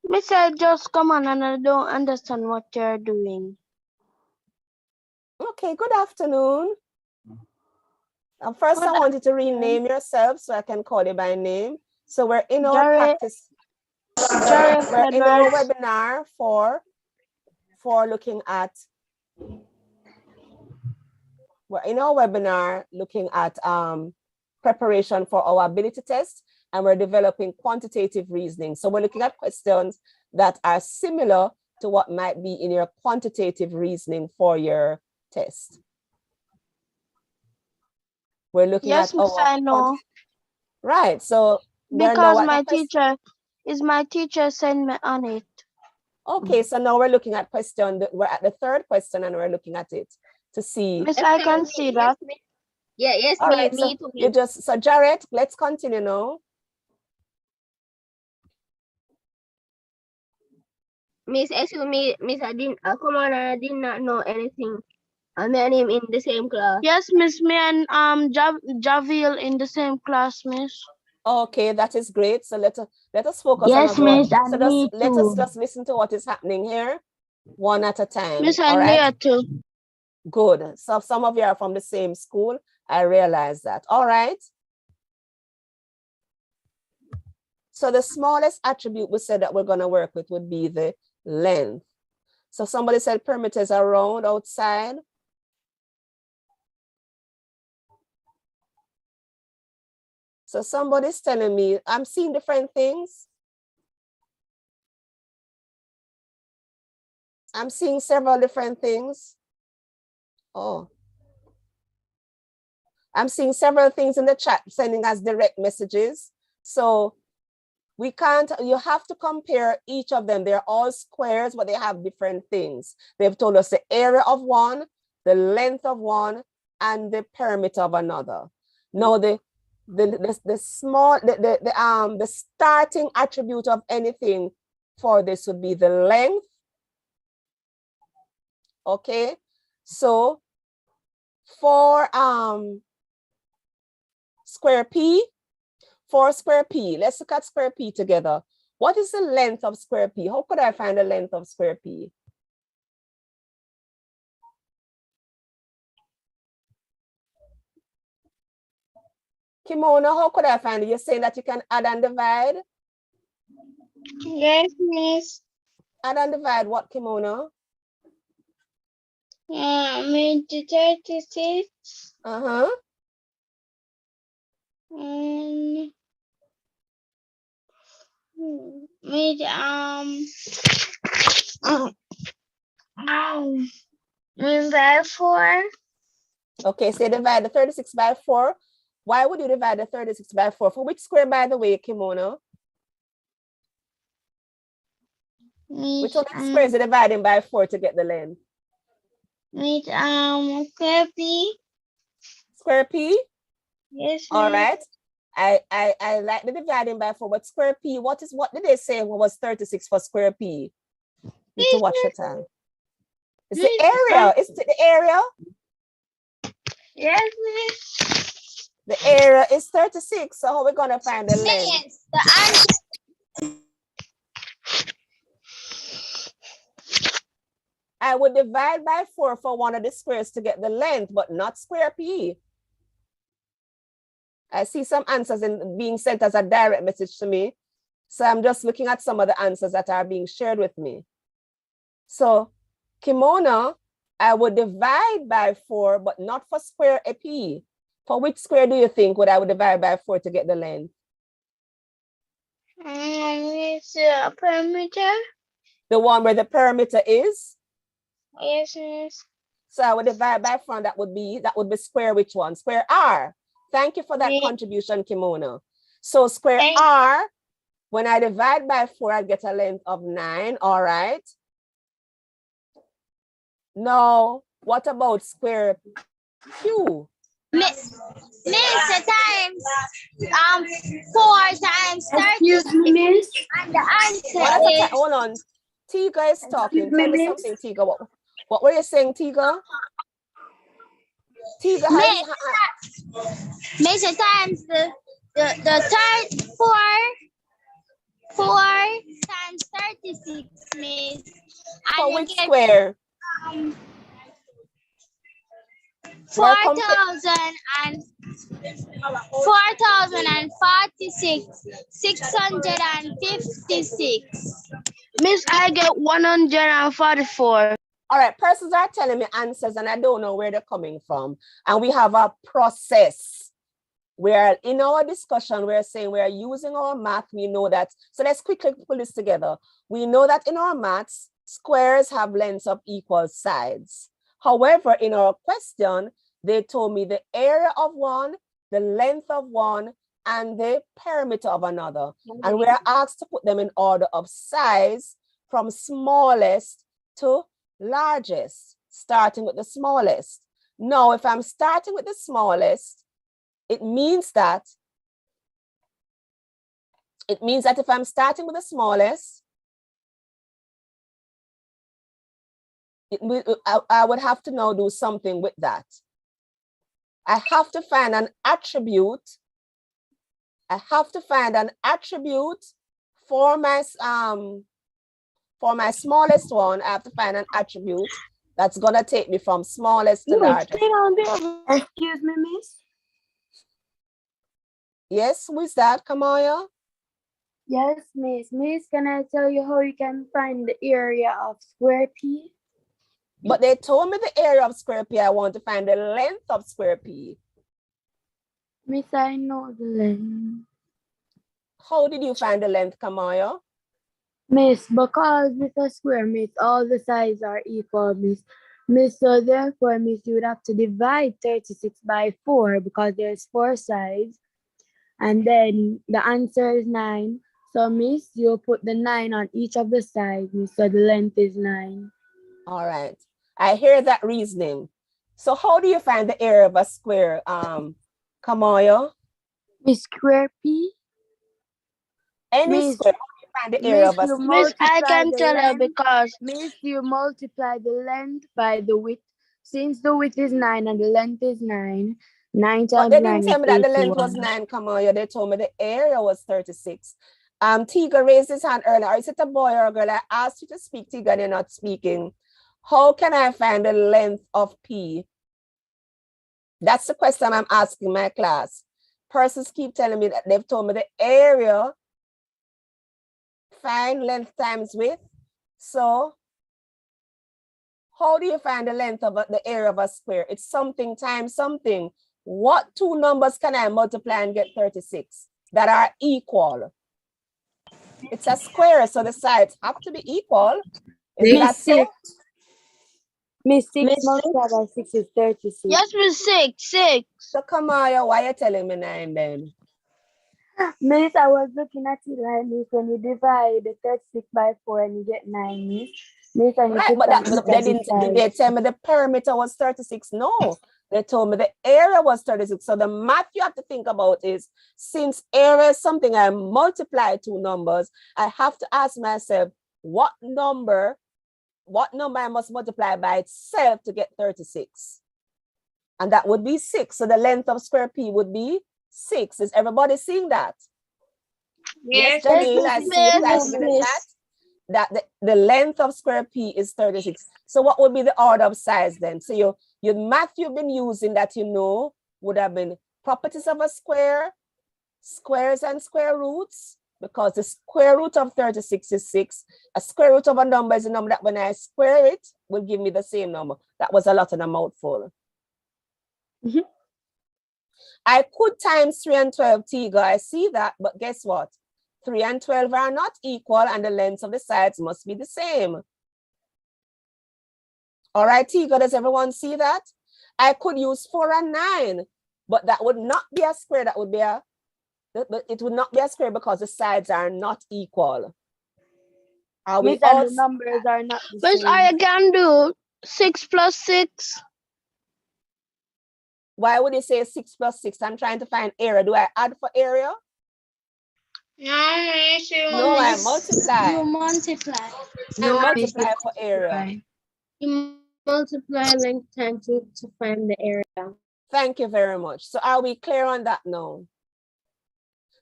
Miss, I just come on and I don't understand what you're doing. Okay, good afternoon. First, I want you to rename yourself so I can call you by name. So we're in our practice. We're in our webinar for looking at. We're in our webinar looking at preparation for our ability test, and we're developing quantitative reasoning. So we're looking at questions that are similar to what might be in your quantitative reasoning for your test. We're looking at I know. Right. So because my teacher sent me on it. Okay, so now we're looking at question. We're at the third question, and we're looking at it to see. Miss, I can see that. Yeah, yes, All right, so you just, so Jared, let's continue now. Miss, excuse me, Miss, I did not know anything. I met him in the same class. Yes, Miss, me and Javil in the same class, Miss. Okay, that is great. So let us focus yes, on Miss, so let us just listen to what is happening here, one at a time. Miss, I'm here too. Good. So some of you are from the same school. I realize that. All right. So the smallest attribute we said that we're going to work with would be the length. So somebody said perimeters are round outside. So somebody's telling me, I'm seeing different things. I'm seeing several different things. Oh. I'm seeing several things in the chat sending us direct messages. So we can't, you have to compare each of them. They're all squares, but they have different things. They've told us the area of one, the length of one, and the perimeter of another. Now the starting attribute of anything for this would be the length. Okay, so for square P, let's look at square P together. What is the length of square P? How could I find the length of square P? Kimona, how could I find it? You're saying that you can add and divide? Yes, Miss. Add and divide what, Kimona? 36. Uh-huh. With by 4. Okay, so divide the 36 by 4. Why would you divide the 36 by 4? For which square, by the way, Kimona? Which one square is it dividing by 4 to get the length? With square P. Square P? Yes. All right. I like the dividing by 4, but square P, what did they say was 36 for square P? Need to watch the time. It's the area. It's the area. Yes, Miss. The area is 36. So how are we gonna find the length? Miss, the answer. I would divide by 4 for one of the squares to get the length, but not square P. I see some answers being sent as a direct message to me. So I'm just looking at some of the answers that are being shared with me. So Kimona, I would divide by 4, but not for square AP. For which square do you think would I would divide by 4 to get the length? It's a perimeter. The one where the perimeter is? Yes, Miss. So I would divide by 4, that would be square which one? Square R. Thank you for that contribution, Kimona. So square R, when I divide by 4, I get a length of 9, all right? Now, what about square Q? Miss, the times 4 times 30. Excuse me, Miss. And the answer is. Hold on. Tiga is talking. Tell me something, Tiga. What were you saying, Tiga? Tiga, Miss, the times the third 4 times 36, Miss. For which square? 4,046, 656. Miss, I get 144. All right, persons are telling me answers and I don't know where they're coming from. And we have a process where in our discussion, we're saying we're using our math. We know that. So let's quickly pull this together. We know that in our maths, squares have lengths of equal sides. However, in our question, they told me the area of one, the length of one, and the perimeter of another. And we are asked to put them in order of size from smallest to largest, starting with the smallest. Now, if I'm starting with the smallest, it means that if I'm starting with the smallest, I would have to now do something with that. I have to find an attribute. I have to find an attribute for my smallest one. I have to find an attribute that's gonna take me from smallest to largest. Excuse me, Miss. Yes, who is that, Kamaya? Yes, Miss. Miss, can I tell you how you can find the area of square P? But they told me the area of square P. I want to find the length of square P. Miss, I know the length. How did you find the length, Kamaya? Miss, because with a square, Miss, all the sides are equal, Miss. Miss, so therefore, Miss, you would have to divide 36 by 4 because there's 4 sides. And then the answer is 9. So, Miss, you put the 9 on each of the sides, Miss, so the length is 9. All right. I hear that reasoning. So how do you find the area of a square, Kamaya? Miss, square P? Any square, how do you find the area of a square? Miss, I can tell her because Miss, you multiply the length by the width. Since the width is 9 and the length is 9, 9 times 9 is 81. But they didn't tell me that the length was 9, Kamaya. They told me the area was 36. Tiga raised his hand earlier. Is it a boy or a girl? I asked you to speak, Tiga, and you're not speaking. How can I find the length of P? That's the question I'm asking my class. Persons keep telling me that they've told me the area, find length times width. So how do you find the length of the area of a square? It's something times something. What two numbers can I multiply and get 36 that are equal? It's a square, so the sides have to be equal. Is that it? Miss, 6 multiplied by 6 is 36. Yes, Miss, 6. So Kamaya, why are you telling me 9 then? Miss, I was looking at it like Miss, when you divide the 36 by 4 and you get 9, Miss. Miss, and you Right, put but that did they tell me the perimeter was 36? No, they told me the area was 36. So the math you have to think about is, since area is something I multiply two numbers, I have to ask myself, what number what number I must multiply by itself to get 36? And that would be 6. So the length of square P would be 6. Is everybody seeing that? Yes, Jamil, I see it typing in the chat that the length of square P is 36. So what would be the order of size then? So your math you've been using that you know would have been properties of a square, squares and square roots, because the square root of 36 is 6. A square root of a number is a number that when I square it will give me the same number. That was a lot in a mouthful. I could times 3 and 12, Tiga, I see that, but guess what? 3 and 12 are not equal and the lengths of the sides must be the same. All right, Tiga, does everyone see that? I could use 4 and 9, but that would not be a square, that would be it would not be a square because the sides are not equal. Are we all the numbers are not the Miss, same. I can do 6 plus 6. Why would you say 6 plus 6? I'm trying to find area. Do I add for area? No, I multiply. You multiply. I multiply for area. You multiply length times width to find the area. Thank you very much. So are we clear on that now?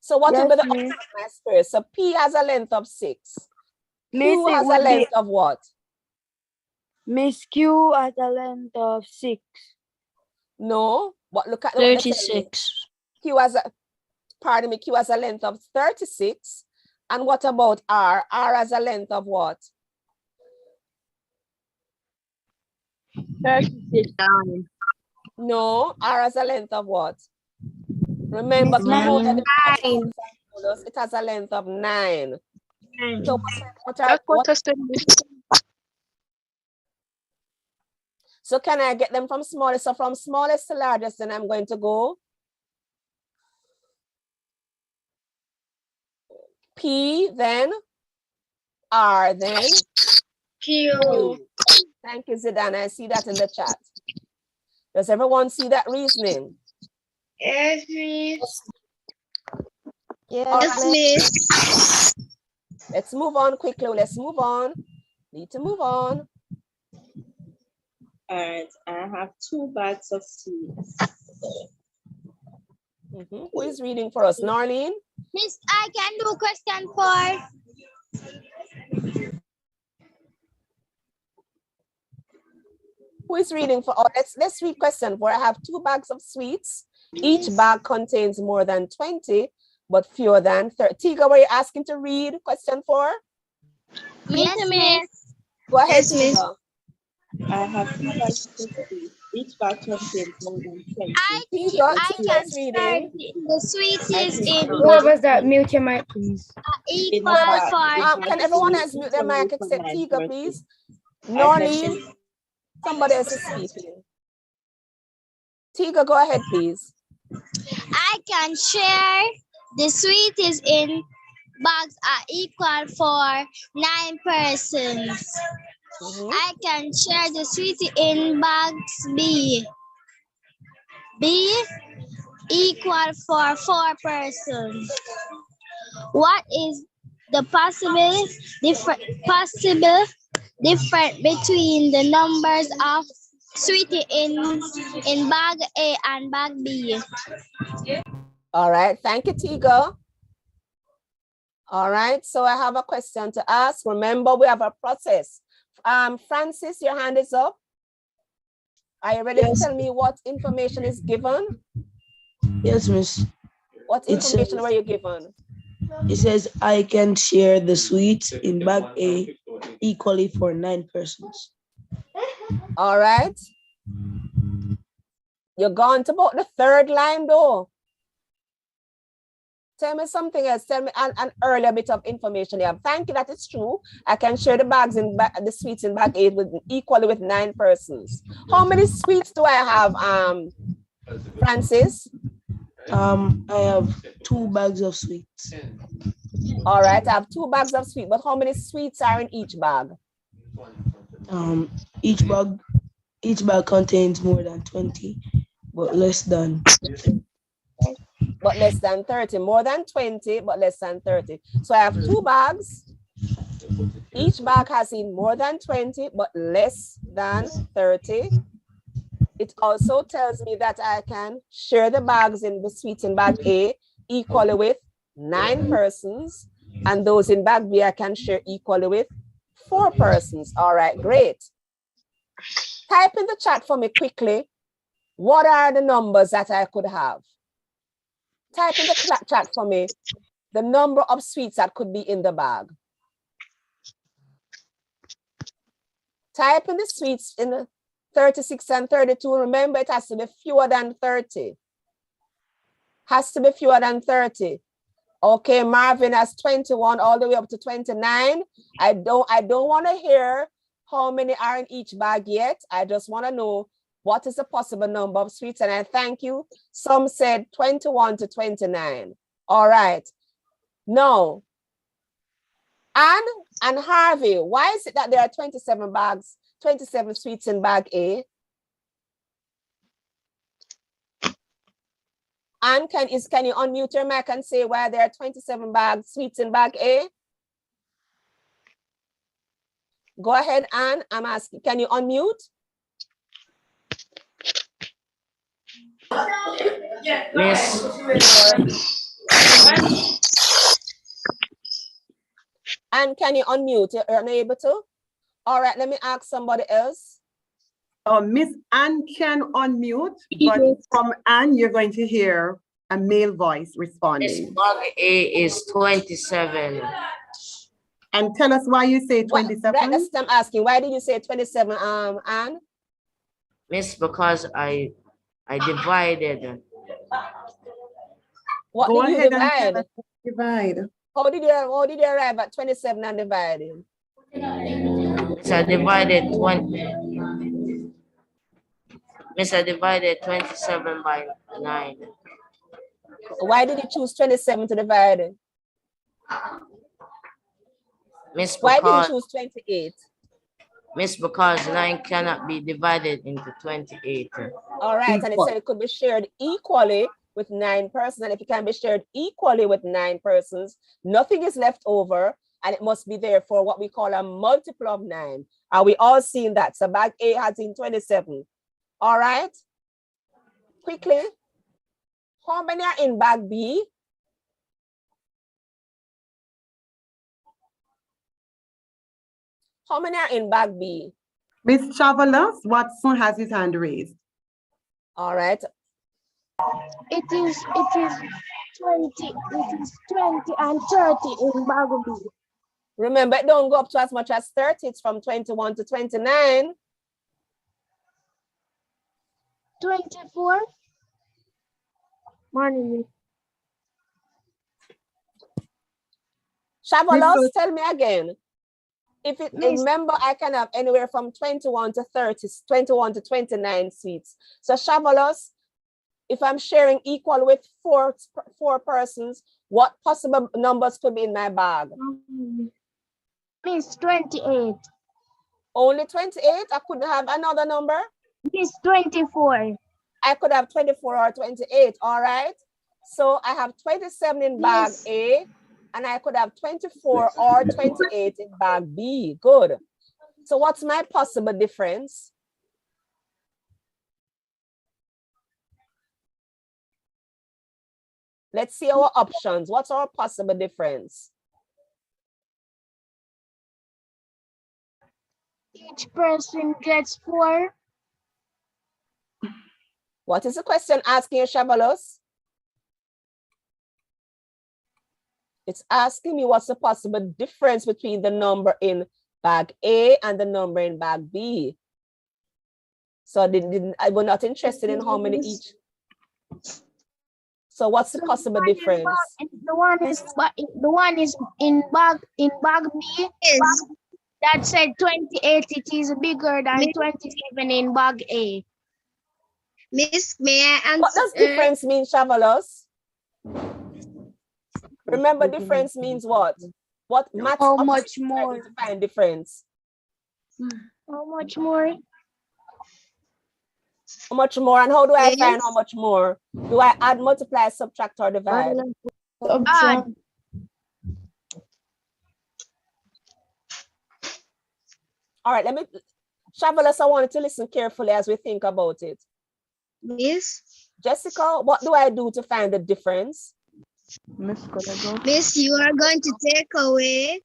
So what will be the order of my square? So P has a length of 6. Q has a length of what? Miss Q has a length of 6. No, but look at 36. Q has a, pardon me, Q has a length of 36. And what about R? R has a length of what? 36. No, R has a length of what? Remember, it has a length of 9. So so can I get them from smallest? So from smallest to largest, then I'm going to go P, then R, then Q. Thank you, Zidane. I see that in the chat. Does everyone see that reasoning? Yes, miss. Yes, miss. Let's move on quickly. Let's move on. Need to move on. All right, I have 2 bags of sweets. Who is reading for us? Narlene? Miss, I can do question 4. Who is reading for? Oh, let's read question 4. I have 2 bags of sweets. Each bag contains more than 20, but fewer than 30. Tiga, were you asking to read question 4? Yes, miss. Go ahead, Yes, miss. Tiga. I have 2 bags of sweets. Each bag contains more than 20. I can start the sweet is in Whoever's that, mute your mic, please. equal for. Can everyone else mute their mic except Tiga, please? Norlene, somebody else is speaking. Tiga, go ahead, please. I can share the sweet is in bags are equal for 9 persons. I can share the sweet in bags B. B equal for 4 persons. What is the possible difference between the numbers of sweetie in bag A and bag B? All right, thank you, Tiga. All right, so I have a question to ask. Remember, we have a process. Francis, your hand is up. Are you ready to tell me what information is given? Yes, miss. What information were you given? It says I can share the sweets in bag A equally for 9 persons. All right. You're gone to about the 3rd line though. Tell me something else. Tell me an earlier bit of information here. Thank you, that is true. I can share the bags in the sweets in bag 8 with equally with 9 persons. How many sweets do I have, Francis? I have 2 bags of sweets. All right, I have 2 bags of sweets, but how many sweets are in each bag? Each bag contains more than 20, but less than. But less than 30. More than 20, but less than 30. So I have 2 bags. Each bag has in more than 20, but less than 30. It also tells me that I can share the bags in the sweets in bag A equally with 9 persons, and those in bag B I can share equally with 4 persons. All right, great. Type in the chat for me quickly. What are the numbers that I could have? Type in the chat for me the number of sweets that could be in the bag. Type in the sweets in the 36 and 32. Remember, it has to be fewer than 30. Has to be fewer than 30. Okay, Marvin has 21 all the way up to 29. I don't want to hear how many are in each bag yet. I just want to know what is the possible number of sweets, and I thank you. Some said 21 to 29. All right. Now, Anne and Harvey, why is it that there are 27 bags, 27 sweets in bag A? Anne, can you unmute your mic and say why there are 27 bags sweets in bag A? Go ahead, Anne. I'm asking, can you unmute? Miss. Anne, can you unmute? You're unable to? All right, let me ask somebody else. Miss Anne can unmute, but from Anne, you're going to hear a male voice responding. Miss bag A is 27. And tell us why you say 27. That's what I'm asking. Why did you say 27, Anne? Miss, because I divided. What Go did you ahead divide? and divide. How did you arrive at 27 and dividing? Miss, I divided 20. Miss, I divided 27 by 9. Why did you choose 27 to divide? Miss, why did you choose 28? Miss, because 9 cannot be divided into 28. All right, and it said it could be shared equally with 9 persons, and if it can be shared equally with 9 persons, nothing is left over, and it must be there for what we call a multiple of 9. Are we all seeing that? So bag A has in 27. All right, quickly, how many are in bag B? How many are in bag B? Miss Chavalas, Watson has his hand raised. All right. It is 20 and 30 in bag B. Remember, it don't go up to as much as 30. It's from 21 to 29. 24. Morning. Chavalos, tell me again. If it, remember, I can have anywhere from 21 to 30, 21 to 29 seats. So Chavalos, if I'm sharing equal with four persons, what possible numbers could be in my bag? Miss 28. Only 28? I couldn't have another number? Miss 24. I could have 24 or 28, all right? So I have 27 in bag A, and I could have 24 or 28 in bag B. Good. So what's my possible difference? Let's see our options. What's our possible difference? Each person gets 4. What is the question asking you, Chavalos? It's asking me what's the possible difference between the number in bag A and the number in bag B. So I was not interested in how many each. So what's the possible difference? The one is in bag B. That said 28. It is bigger than 27 in bag A. Miss, may I answer? What does difference mean, Chavalos? Remember, difference means what? What match? How much more? To find difference. How much more? How much more? And how do I find how much more? Do I add, multiply, subtract, or divide? Add. All right, Travelers, I wanted to listen carefully as we think about it. Miss? Jessica, what do I do to find the difference? Miss, you are going to take away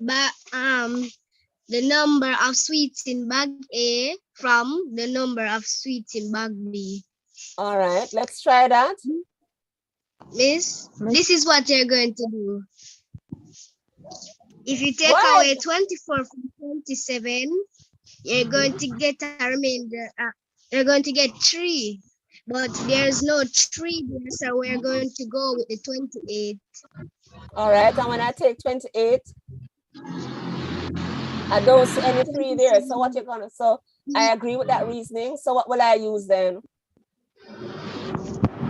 the number of sweets in bag A from the number of sweets in bag B. All right, let's try that. Miss, this is what you're going to do. If you take What? away 24 from 27, you're going to get a remainder. You're going to get 3, but there's no 3 there, so we're going to go with the 28. All right, and when I take 28, I don't see any 3 there. So what you're gonna? So I agree with that reasoning. So what will I use then?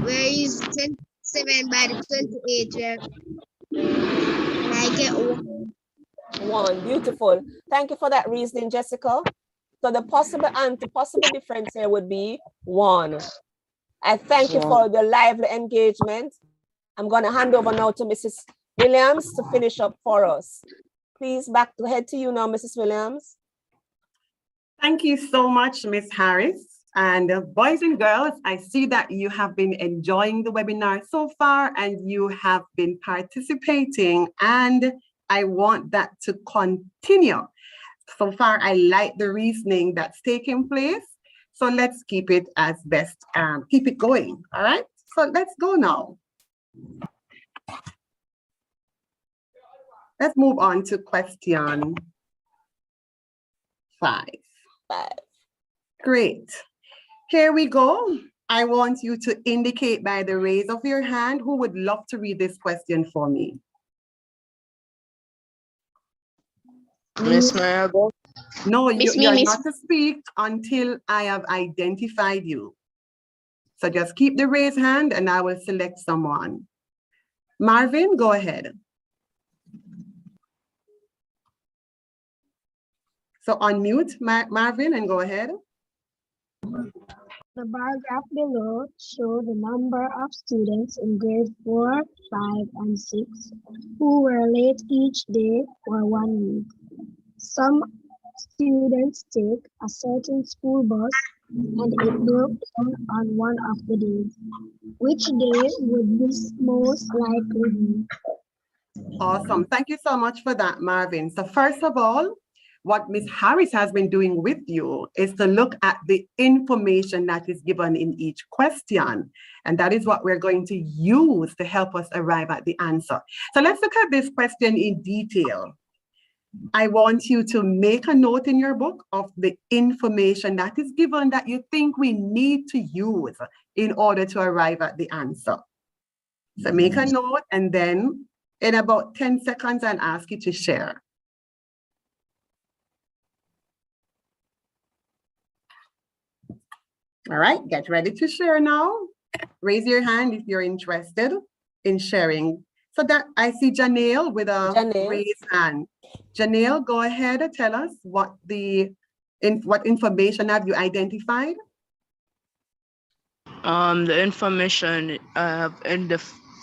We're using 27 by the 28. And I get 1. 1, beautiful. Thank you for that reasoning, Jessica. So the possible difference here would be 1. I thank you for the lively engagement. I'm going to hand over now to Mrs. Williams to finish up for us. Please, head to you now, Mrs. Williams. Thank you so much, Ms. Harris. And boys and girls, I see that you have been enjoying the webinar so far and you have been participating, and I want that to continue. So far, I like the reasoning that's taking place. So let's keep it as best, keep it going. All right, so let's go now. Let's move on to question 5. Great. Here we go. I want you to indicate by the raise of your hand who would love to read this question for me. Miss Marable? No, Miss you're Miss. not to speak until I have identified you. So just keep the raised hand and I will select someone. Marvin, go ahead. So unmute Marvin and go ahead. The bar graph below shows the number of students in grade 4, 5, and 6 who were late each day for 1 week. Some students take a certain school bus and it broke down on one of the days. Which day would this most likely be? Awesome. Thank you so much for that, Marvin. So first of all, what Ms. Harris has been doing with you is to look at the information that is given in each question. And that is what we're going to use to help us arrive at the answer. So let's look at this question in detail. I want you to make a note in your book of the information that is given that you think we need to use in order to arrive at the answer. So make a note, and then in about 10 seconds, I'll ask you to share. All right, get ready to share now. Raise your hand if you're interested in sharing. So that I see Janelle with a raised hand. Janelle, go ahead and tell us what what information have you identified? The information I have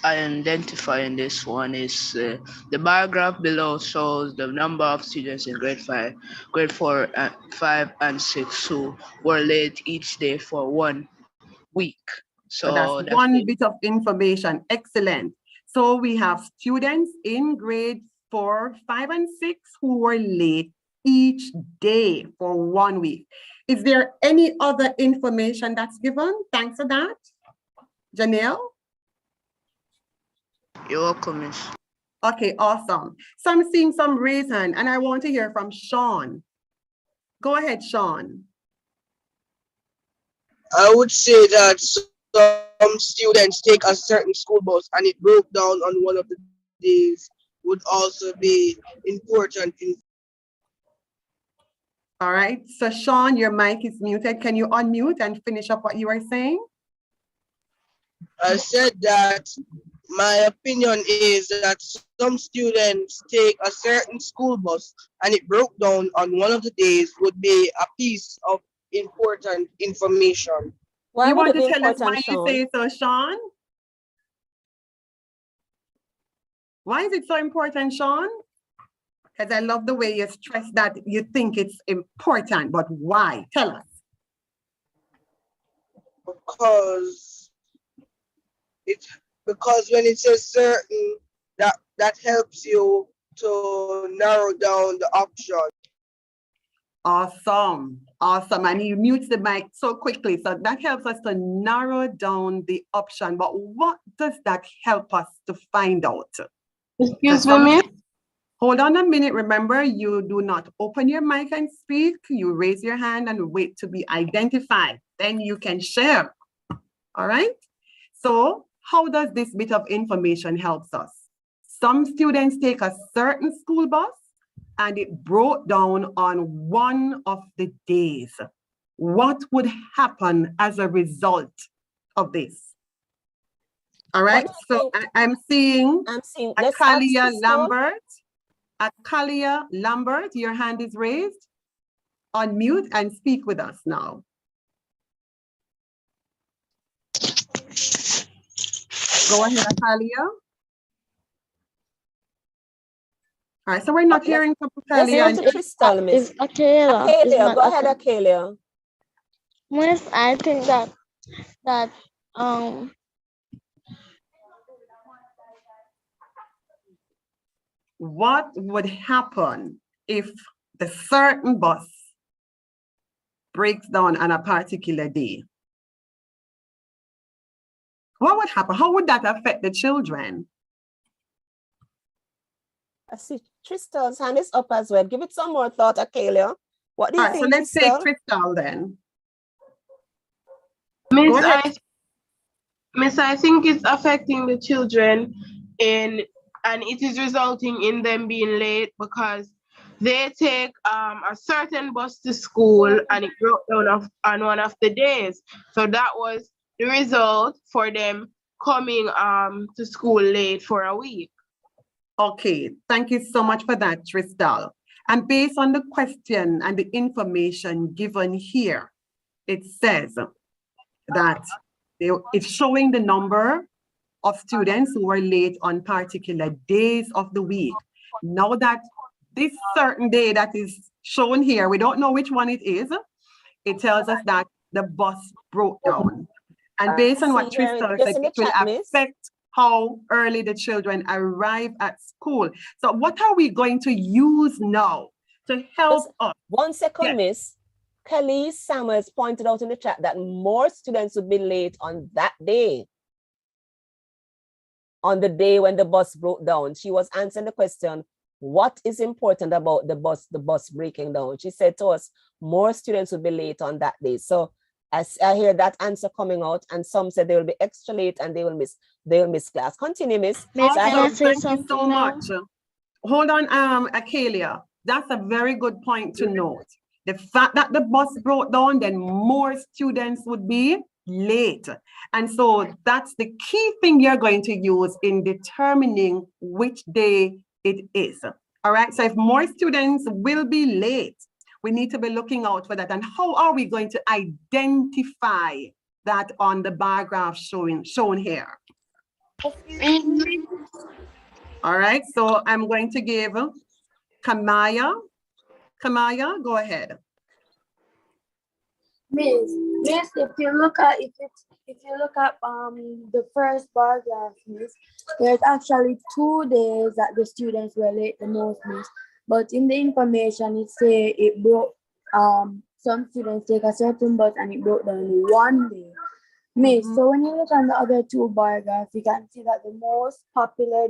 identified in this one is the bar graph below shows the number of students in grade 4, 5, and 6 who were late each day for 1 week. So that's one bit of information. Excellent. So we have students in grade 4, 5, and 6 who were late each day for 1 week. Is there any other information that's given? Thanks for that. Janelle? You're welcome, Miss. Okay, awesome. So I'm seeing some raised hand, and I want to hear from Sean. Go ahead, Sean. I would say that some students take a certain school bus and it broke down on one of the days would also be important. All right, so Sean, your mic is muted. Can you unmute and finish up what you were saying? I said that my opinion is that some students take a certain school bus and it broke down on one of the days would be a piece of important information. Why you want to tell us why you say so, Sean? Why is it so important, Sean? Because I love the way you stress that you think it's important, but why? Tell us. Because when it says certain, that helps you to narrow down the option. Awesome. Awesome. And he mutes the mic so quickly. So that helps us to narrow down the option. But what does that help us to find out? Excuse me, miss? Hold on a minute. Remember, you do not open your mic and speak. You raise your hand and wait to be identified. Then you can share. All right? So how does this bit of information help us? Some students take a certain school bus and it broke down on one of the days. What would happen as a result of this? All right, so I'm seeing Akalia Lambert. Akalia Lambert, your hand is raised. Unmute and speak with us now. Go ahead, Akalia. All right, so we're not hearing from Akalia. Let's go to Crystal, Miss. Akalia. Akalia, go ahead, Akalia. Miss, I think that what would happen if the certain bus breaks down on a particular day? What would happen? How would that affect the children? I see Crystal's hand is up as well. Give it some more thought, Akalia. What do you think, So let's Crystal? take Crystal then. Miss, I think it's affecting the children and it is resulting in them being late because they take a certain bus to school and it broke down on one of the days. So that was the result for them coming to school late for a week. Okay, thank you so much for that, Crystal. And based on the question and the information given here, it says that it's showing the number of students who were late on particular days of the week. Now that this certain day that is shown here, we don't know which one it is, it tells us that the bus broke down. And based on what Crystal said, it will affect how early the children arrive at school. So what are we going to use now to help us? 1 second, Miss. Kelly Samuels pointed out in the chat that more students would be late on that day. On the day when the bus broke down. She was answering the question, what is important about the bus breaking down? She said to us, more students would be late on that day. So as I hear that answer coming out, and some said they will be extra late and they will miss class. Continue, Miss. Thank you so much. Hold on, Akalia. That's a very good point to note. The fact that the bus broke down, then more students would be late. And so that's the key thing you're going to use in determining which day it is. All right, so if more students will be late, we need to be looking out for that. And how are we going to identify that on the bar graph shown here? All right, so I'm going to give Kamaya. Kamaya, go ahead. Miss, if you look at the first bar graph, Miss, there's actually 2 days that the students were late the most, Miss. But in the information, it say it broke. Some students take a certain bus and it broke down 1 day. Miss, so when you look on the other 2 bar graphs, you can see that the most popular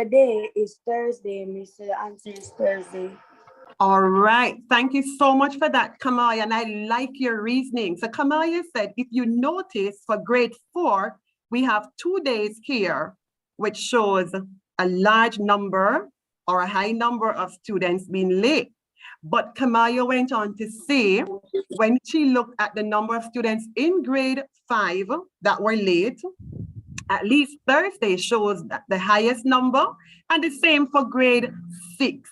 day is Thursday, Miss. So the answer is Thursday. All right, thank you so much for that, Kamaya, and I like your reasoning. So Kamaya said, if you notice for grade 4, we have 2 days here, which shows a large number or a high number of students being late. But Kamaya went on to say, when she looked at the number of students in grade 5 that were late, at least Thursday shows that the highest number, and the same for grade 6.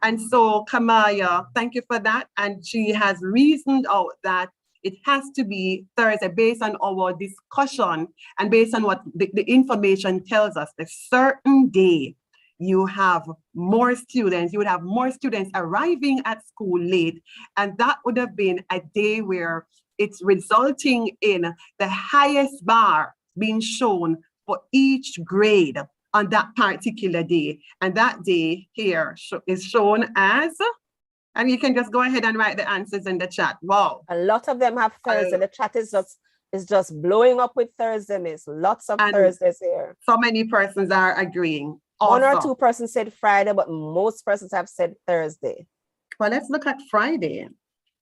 And so Kamaya, thank you for that. And she has reasoned out that it has to be Thursday based on our discussion and based on what the information tells us, the certain day you have more students, you would have more students arriving at school late, and that would have been a day where it's resulting in the highest bar being shown for each grade on that particular day. And that day here is shown as, and you can just go ahead and write the answers in the chat. Wow. A lot of them have Thursday. The chat is just blowing up with Thursday, miss. Lots of Thursdays here. So many persons are agreeing. Awesome. 1 or 2 persons said Friday, but most persons have said Thursday. Well, let's look at Friday.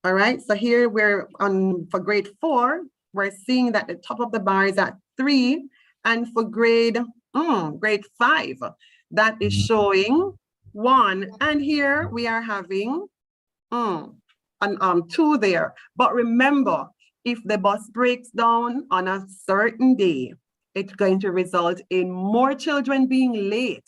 All right, so here we're on for grade 4, we're seeing that the top of the bar is at 3, and for grade 5, that is showing 1, and here we are having 2 there. But remember, if the bus breaks down on a certain day, it's going to result in more children being late.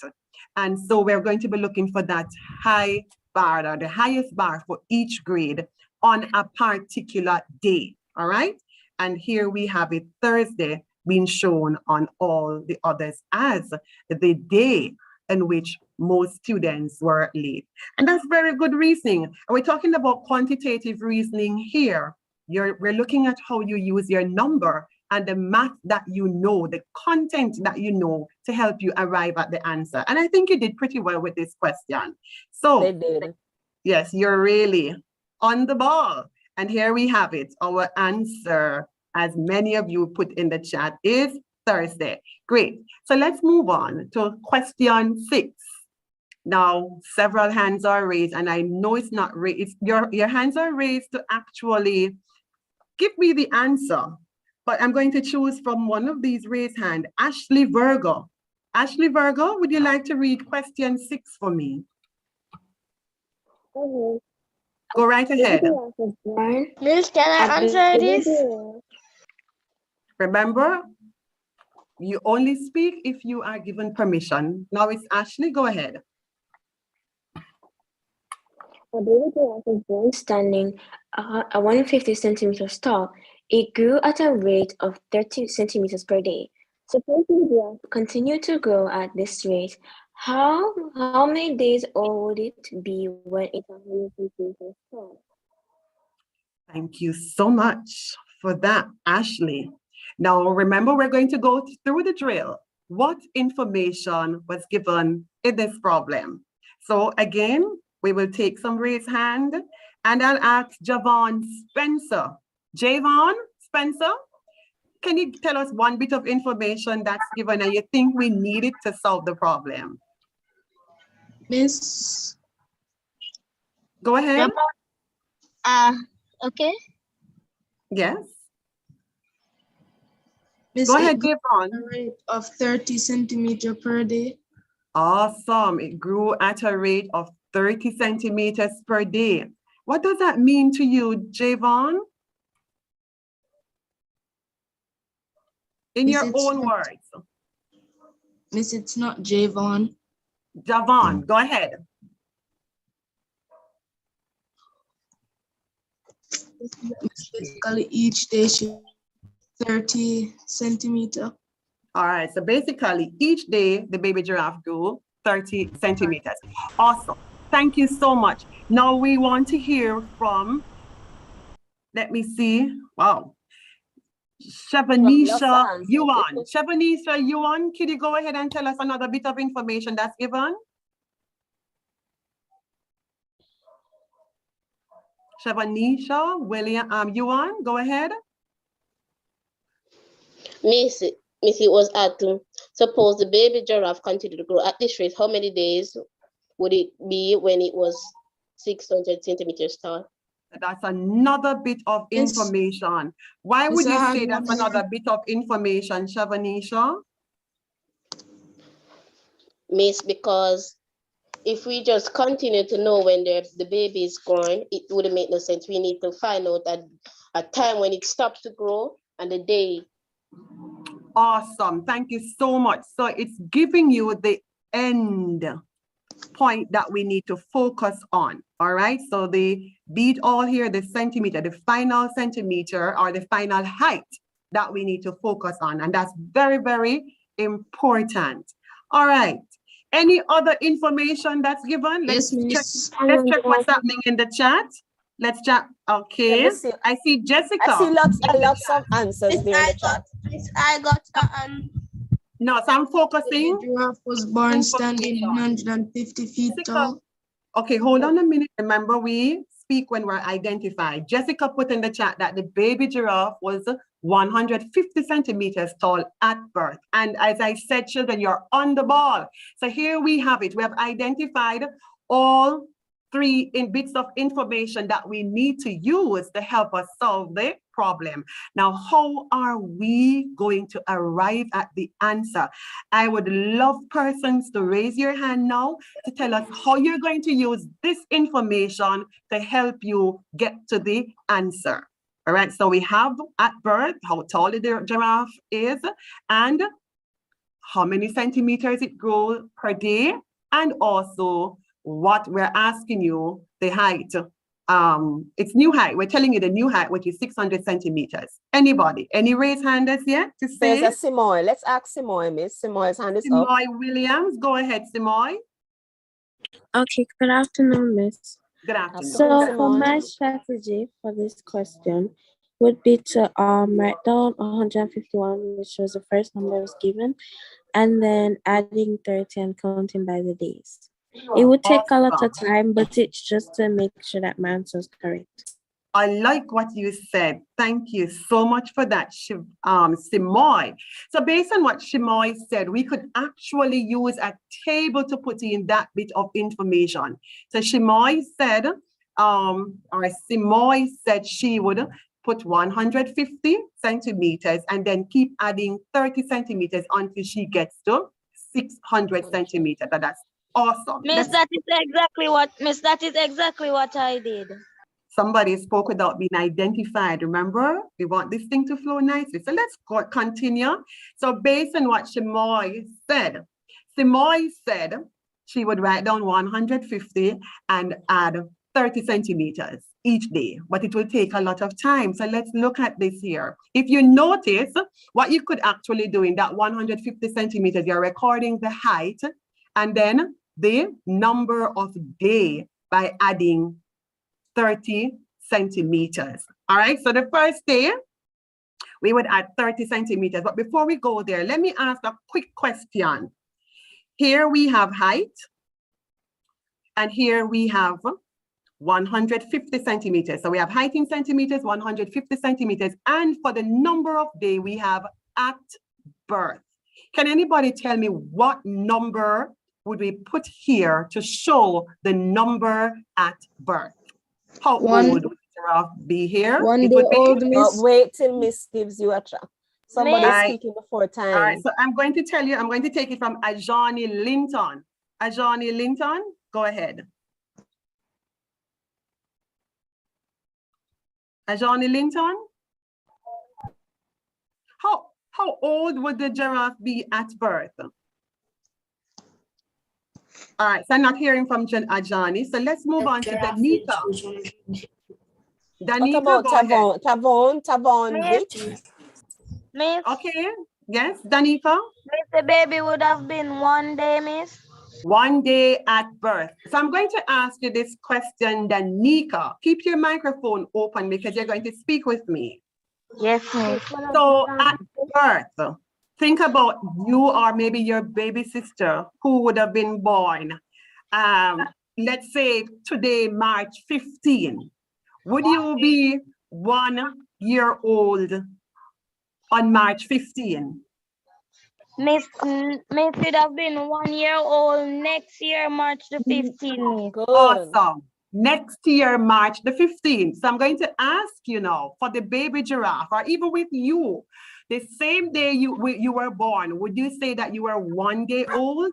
And so we're going to be looking for that high bar, or the highest bar for each grade on a particular day, all right? And here we have it Thursday being shown on all the others as the day in which most students were late. And that's very good reasoning. And we're talking about quantitative reasoning here. We're looking at how you use your number and the math that you know, the content that you know, to help you arrive at the answer. And I think you did pretty well with this question. So, they did. Yes, you're really on the ball. And here we have it. Our answer, as many of you put in the chat, is Thursday. Great. So let's move on to question 6. Now, several hands are raised, and I know it's not raised. Your hands are raised to actually give me the answer. But I'm going to choose from one of these raised hands. Ashley Virgo. Ashley Virgo, would you like to read question 6 for me? Go right ahead. Miss, can I answer this? Remember, you only speak if you are given permission. Now it's Ashley, go ahead. A baby giraffe was born standing 150 centimeters tall. It grew at a rate of 30 centimeters per day. Suppose the giraffe continued to grow at this rate. How many days old would it be when it's 150 centimeters tall? Thank you so much for that, Ashley. Now, remember, we're going to go through the drill. What information was given in this problem? So again, we will take some raised hand, and I'll ask Javon Spencer. Javon Spencer, can you tell us one bit of information that's given and you think we need it to solve the problem? Miss. Go ahead. Okay. Yes. Miss, go ahead, Javon. A rate of 30 centimeters per day. Awesome. It grew at a rate of 30 centimeters per day. What does that mean to you, Javon? In your own words. Miss, it's not Javon. Javon, go ahead. Basically, each day should 30 centimeters. All right, so basically each day the baby giraffe grew 30 centimeters. Awesome. Thank you so much. Now we want to hear from, let me see. Wow. Shabanisha Yuan. Shabanisha Yuan, can you go ahead and tell us another bit of information that's given? Shabanisha Yuan, go ahead. Miss, it was at, suppose the baby giraffe continued to grow at this rate, how many days would it be when it was 600 centimeters tall? That's another bit of information. Why would you say that's another bit of information, Shavanisha? Miss, because if we just continue to know when the baby is born, it wouldn't make no sense. We need to find out a time when it stops to grow and the day. Awesome. Thank you so much. So it's giving you the end point that we need to focus on. All right. So the beat all here, the centimeter, the final centimeter or the final height that we need to focus on. And that's very, very important. All right. Any other information that's given? Let's check what's happening in the chat. Let's chat. Okay. I see Jessica. I see lots of answers there in the chat. I got No, so I'm focusing. The giraffe was born standing 150 feet tall. Okay, hold on a minute. Remember, we speak when we're identified. Jessica put in the chat that the baby giraffe was 150 centimeters tall at birth. And as I said, children, you're on the ball. So here we have it. We have identified all three bits of information that we need to use to help us solve the problem. Now, how are we going to arrive at the answer? I would love persons to raise your hand now to tell us how you're going to use this information to help you get to the answer. All right, so we have at birth how tall the giraffe is and how many centimeters it grows per day, and also what we're asking you, the height. It's new height. We're telling you the new height, which is 600 centimeters. Anybody? Any raised handers yet to say? There's a Simoy. Let's ask Simoy, Miss. Simoy's hand is up. Simoy Williams. Go ahead, Simoy. Okay, good afternoon, Miss. Good afternoon. So for my strategy for this question would be to write down 151, which was the first number I was given, and then adding 30 and counting by the days. It would take a lot of time, but it's just to make sure that my answer is correct. I like what you said. Thank you so much for that, Simoy. So based on what Simoy said, we could actually use a table to put in that bit of information. So Simoy said, Simoy said she would put 150 centimeters and then keep adding 30 centimeters until she gets to 600 centimeters. That's awesome. Miss, that is exactly what I did. Somebody spoke without being identified. Remember, we want this thing to flow nicely. So let's continue. So based on what Simoy said she would write down 150 and add 30 centimeters each day, but it will take a lot of time. So let's look at this here. If you notice, what you could actually do in that 150 centimeters, you're recording the height and then the number of day by adding 30 centimeters. All right, so the first day, we would add 30 centimeters. But before we go there, let me ask a quick question. Here we have height, and here we have 150 centimeters. So we have height in centimeters, 150 centimeters, and for the number of day, we have at birth. Can anybody tell me what number would we put here to show the number at birth? How old would the giraffe be here? One day old, Miss. Wait till Miss gives you a chance. Somebody speaking before time. All right, so I'm going to tell you, I'm going to take it from Ajani Linton. Ajani Linton, go ahead. Ajani Linton? How old would the giraffe be at birth? All right, so I'm not hearing from Ajani, so let's move on to Danica. Danica, what about Tavon? Miss? Okay, yes, Danica? Miss, the baby would have been 1 day, Miss. 1 day at birth. So I'm going to ask you this question, Danica. Keep your microphone open because you're going to speak with me. Yes, Miss. So at birth, think about you or maybe your baby sister who would have been born, let's say today, March 15. Would you be 1 year old on March 15? Miss would have been 1 year old next year, March the 15th. Awesome. Next year, March the 15th. So I'm going to ask you now for the baby giraffe, or even with you, the same day you were born, would you say that you were 1 day old?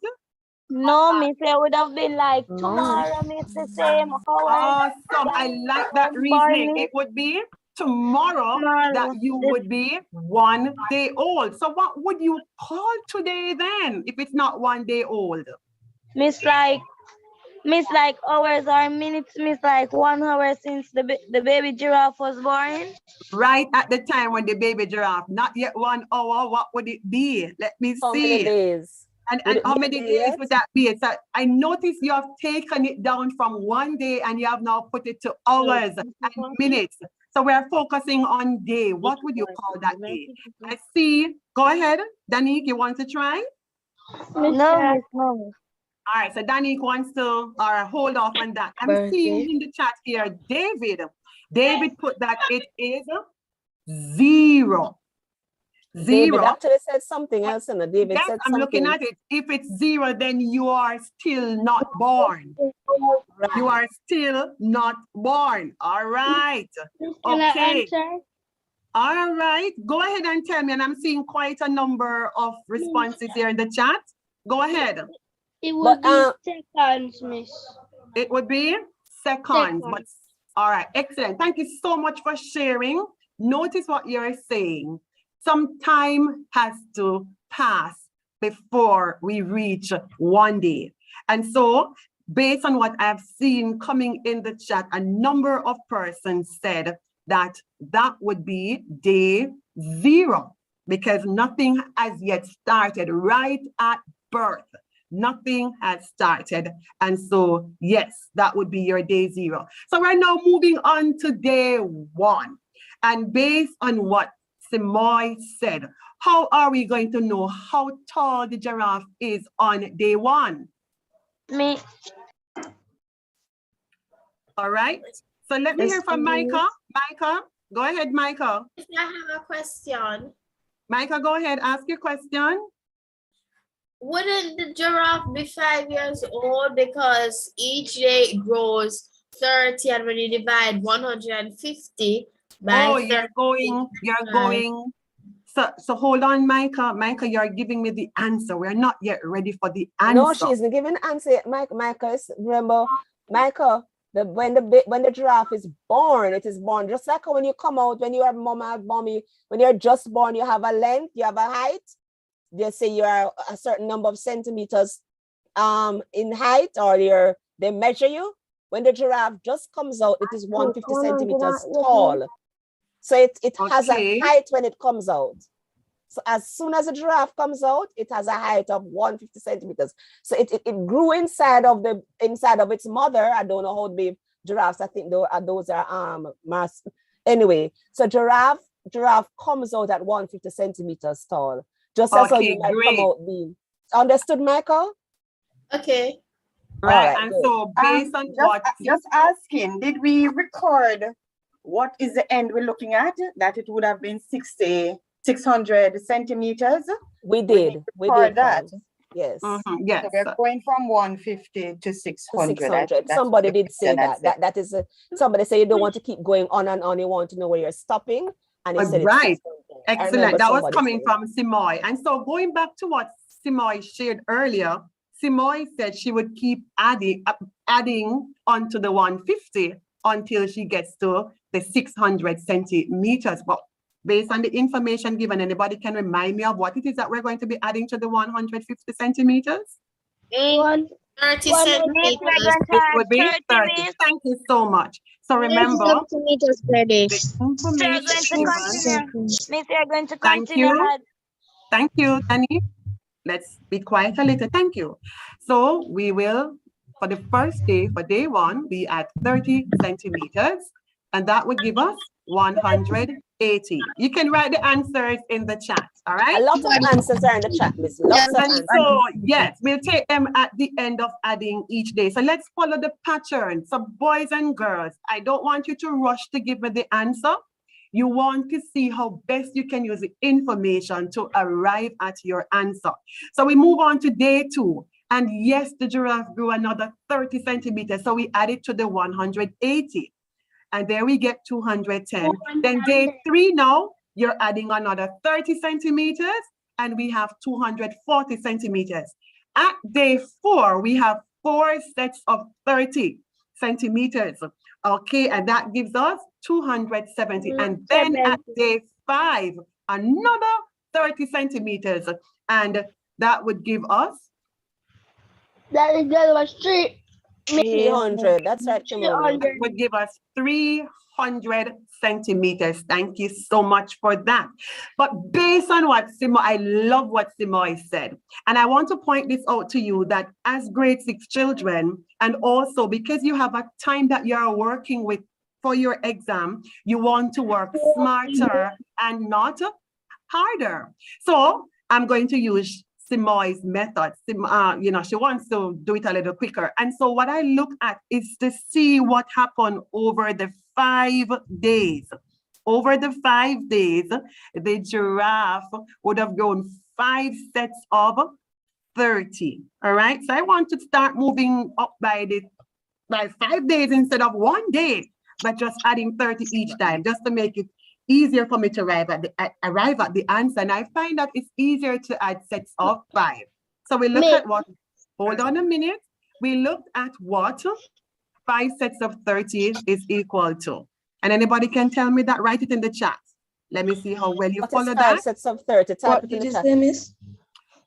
No, Miss, it would have been like tomorrow, Miss, the same. Awesome. I like that reasoning. It would be tomorrow that you would be 1 day old. So what would you call today then, if it's not 1 day old? Miss, like hours or minutes, Miss, like 1 hour since the baby giraffe was born. Right at the time when the baby giraffe, not yet 1 hour, what would it be? Let me see. How many days? And how many days would that be? So I notice you have taken it down from 1 day and you have now put it to hours and minutes. So we're focusing on day. What would you call that day? I see. Go ahead. Danique, you want to try? No. All right, so Danique wants to hold off on that. I'm seeing in the chat here, David. David put that it is 0. David actually said something else, and David Yes, said I'm something. looking at it. If it's 0, then you are still not born. Right. You are still not born. All right. Can I Okay. answer? All right. Go ahead and tell me. And I'm seeing quite a number of responses here in the chat. Go ahead. It would be seconds, miss. It would be seconds. But all right. Excellent. Thank you so much for sharing. Notice what you're saying. Some time has to pass before we reach 1 day. And so, based on what I've seen coming in the chat, a number of persons said that that would be day 0 because nothing has yet started right at birth. Nothing has started. And so, yes, that would be your day 0. So we're now moving on to day 1. And based on what Simoy said, how are we going to know how tall the giraffe is on day 1? Me. All right. So let me hear from Micah. Micah, go ahead, Micah. I have a question. Micah, go ahead. Ask your question. Wouldn't the giraffe be 5 years old because each day grows 30, and when you divide 150 by 30, you're going. So hold on, Micah. Micah, you're giving me the answer. We're not yet ready for the answer. No, she isn't giving the answer yet, Micah. Remember, Micah, when the giraffe is born, it is born just like when you come out, when you are mama, mommy, when you're just born, you have a length, you have a height. They say you are a certain number of centimeters in height, or they measure you. When the giraffe just comes out, it is 150 centimeters tall. So it has a height when it comes out. So as soon as a giraffe comes out, it has a height of 150 centimeters. So it grew inside of its mother. I don't know how big giraffes. I think those are mass. Anyway, so giraffe comes out at 150 centimeters tall. Just as how you might come out being. Understood, Michael? Okay. Right. And so based on what just asking, did we record what is the end we're looking at? That it would have been 600 centimeters. We did. We did that. Yes. Yes. So we're going from 150 to 600. Somebody did say that. That is somebody say you don't want to keep going on and on. You want to know where you're stopping. And it said right. Excellent. That was coming from Simoy. And so going back to what Simoy shared earlier, Simoy said she would keep adding onto the 150 until she gets to the 600 centimeters. But based on the information given, anybody can remind me of what it is that we're going to be adding to the 150 centimeters? 30 centimeters. It would be 30. Thank you so much. So remember, centimeters per day. Thank you. Thank you, Danny. Let's be quiet a little. Thank you. So we will, for the first day, for day 1, be at 30 centimeters, and that would give us 180. You can write the answers in the chat, all right? A lot of answers are in the chat, Miss. So yes, we'll take them at the end of adding each day. So let's follow the pattern. So boys and girls, I don't want you to rush to give me the answer. You want to see how best you can use the information to arrive at your answer. So we move on to day 2. And yes, the giraffe grew another 30 centimeters. So we add it to the 180. And there we get 210. Then day 3 now, you're adding another 30 centimeters, and we have 240 centimeters. At day 4, we have 4 sets of 30 centimeters. Okay, and that gives us 270. And then at day 5, another 30 centimeters. And that would give us? That was 300. That's right, Would give us 300 400 centimeters. Thank you so much for that. But based on what I love what Simoy said. And I want to point this out to you that as grade 6 children, and also because you have a time that you are working with for your exam, you want to work smarter and not harder. So I'm going to use Simoy's method. She wants to do it a little quicker. And so what I look at is to see what happened over the 5 days. Over the 5 days, the giraffe would have grown 5 sets of 30. All right. So I want to start moving up by 5 days instead of 1 day, but just adding 30 each time, just to make it easier for me to arrive at the answer. And I find that it's easier to add sets of 5. So we look at what, hold on a minute. We looked at what 5 sets of 30 is equal to. And anybody can tell me that, write it in the chat. Let me see how well you follow that. 5 sets of 30, type it in the chat.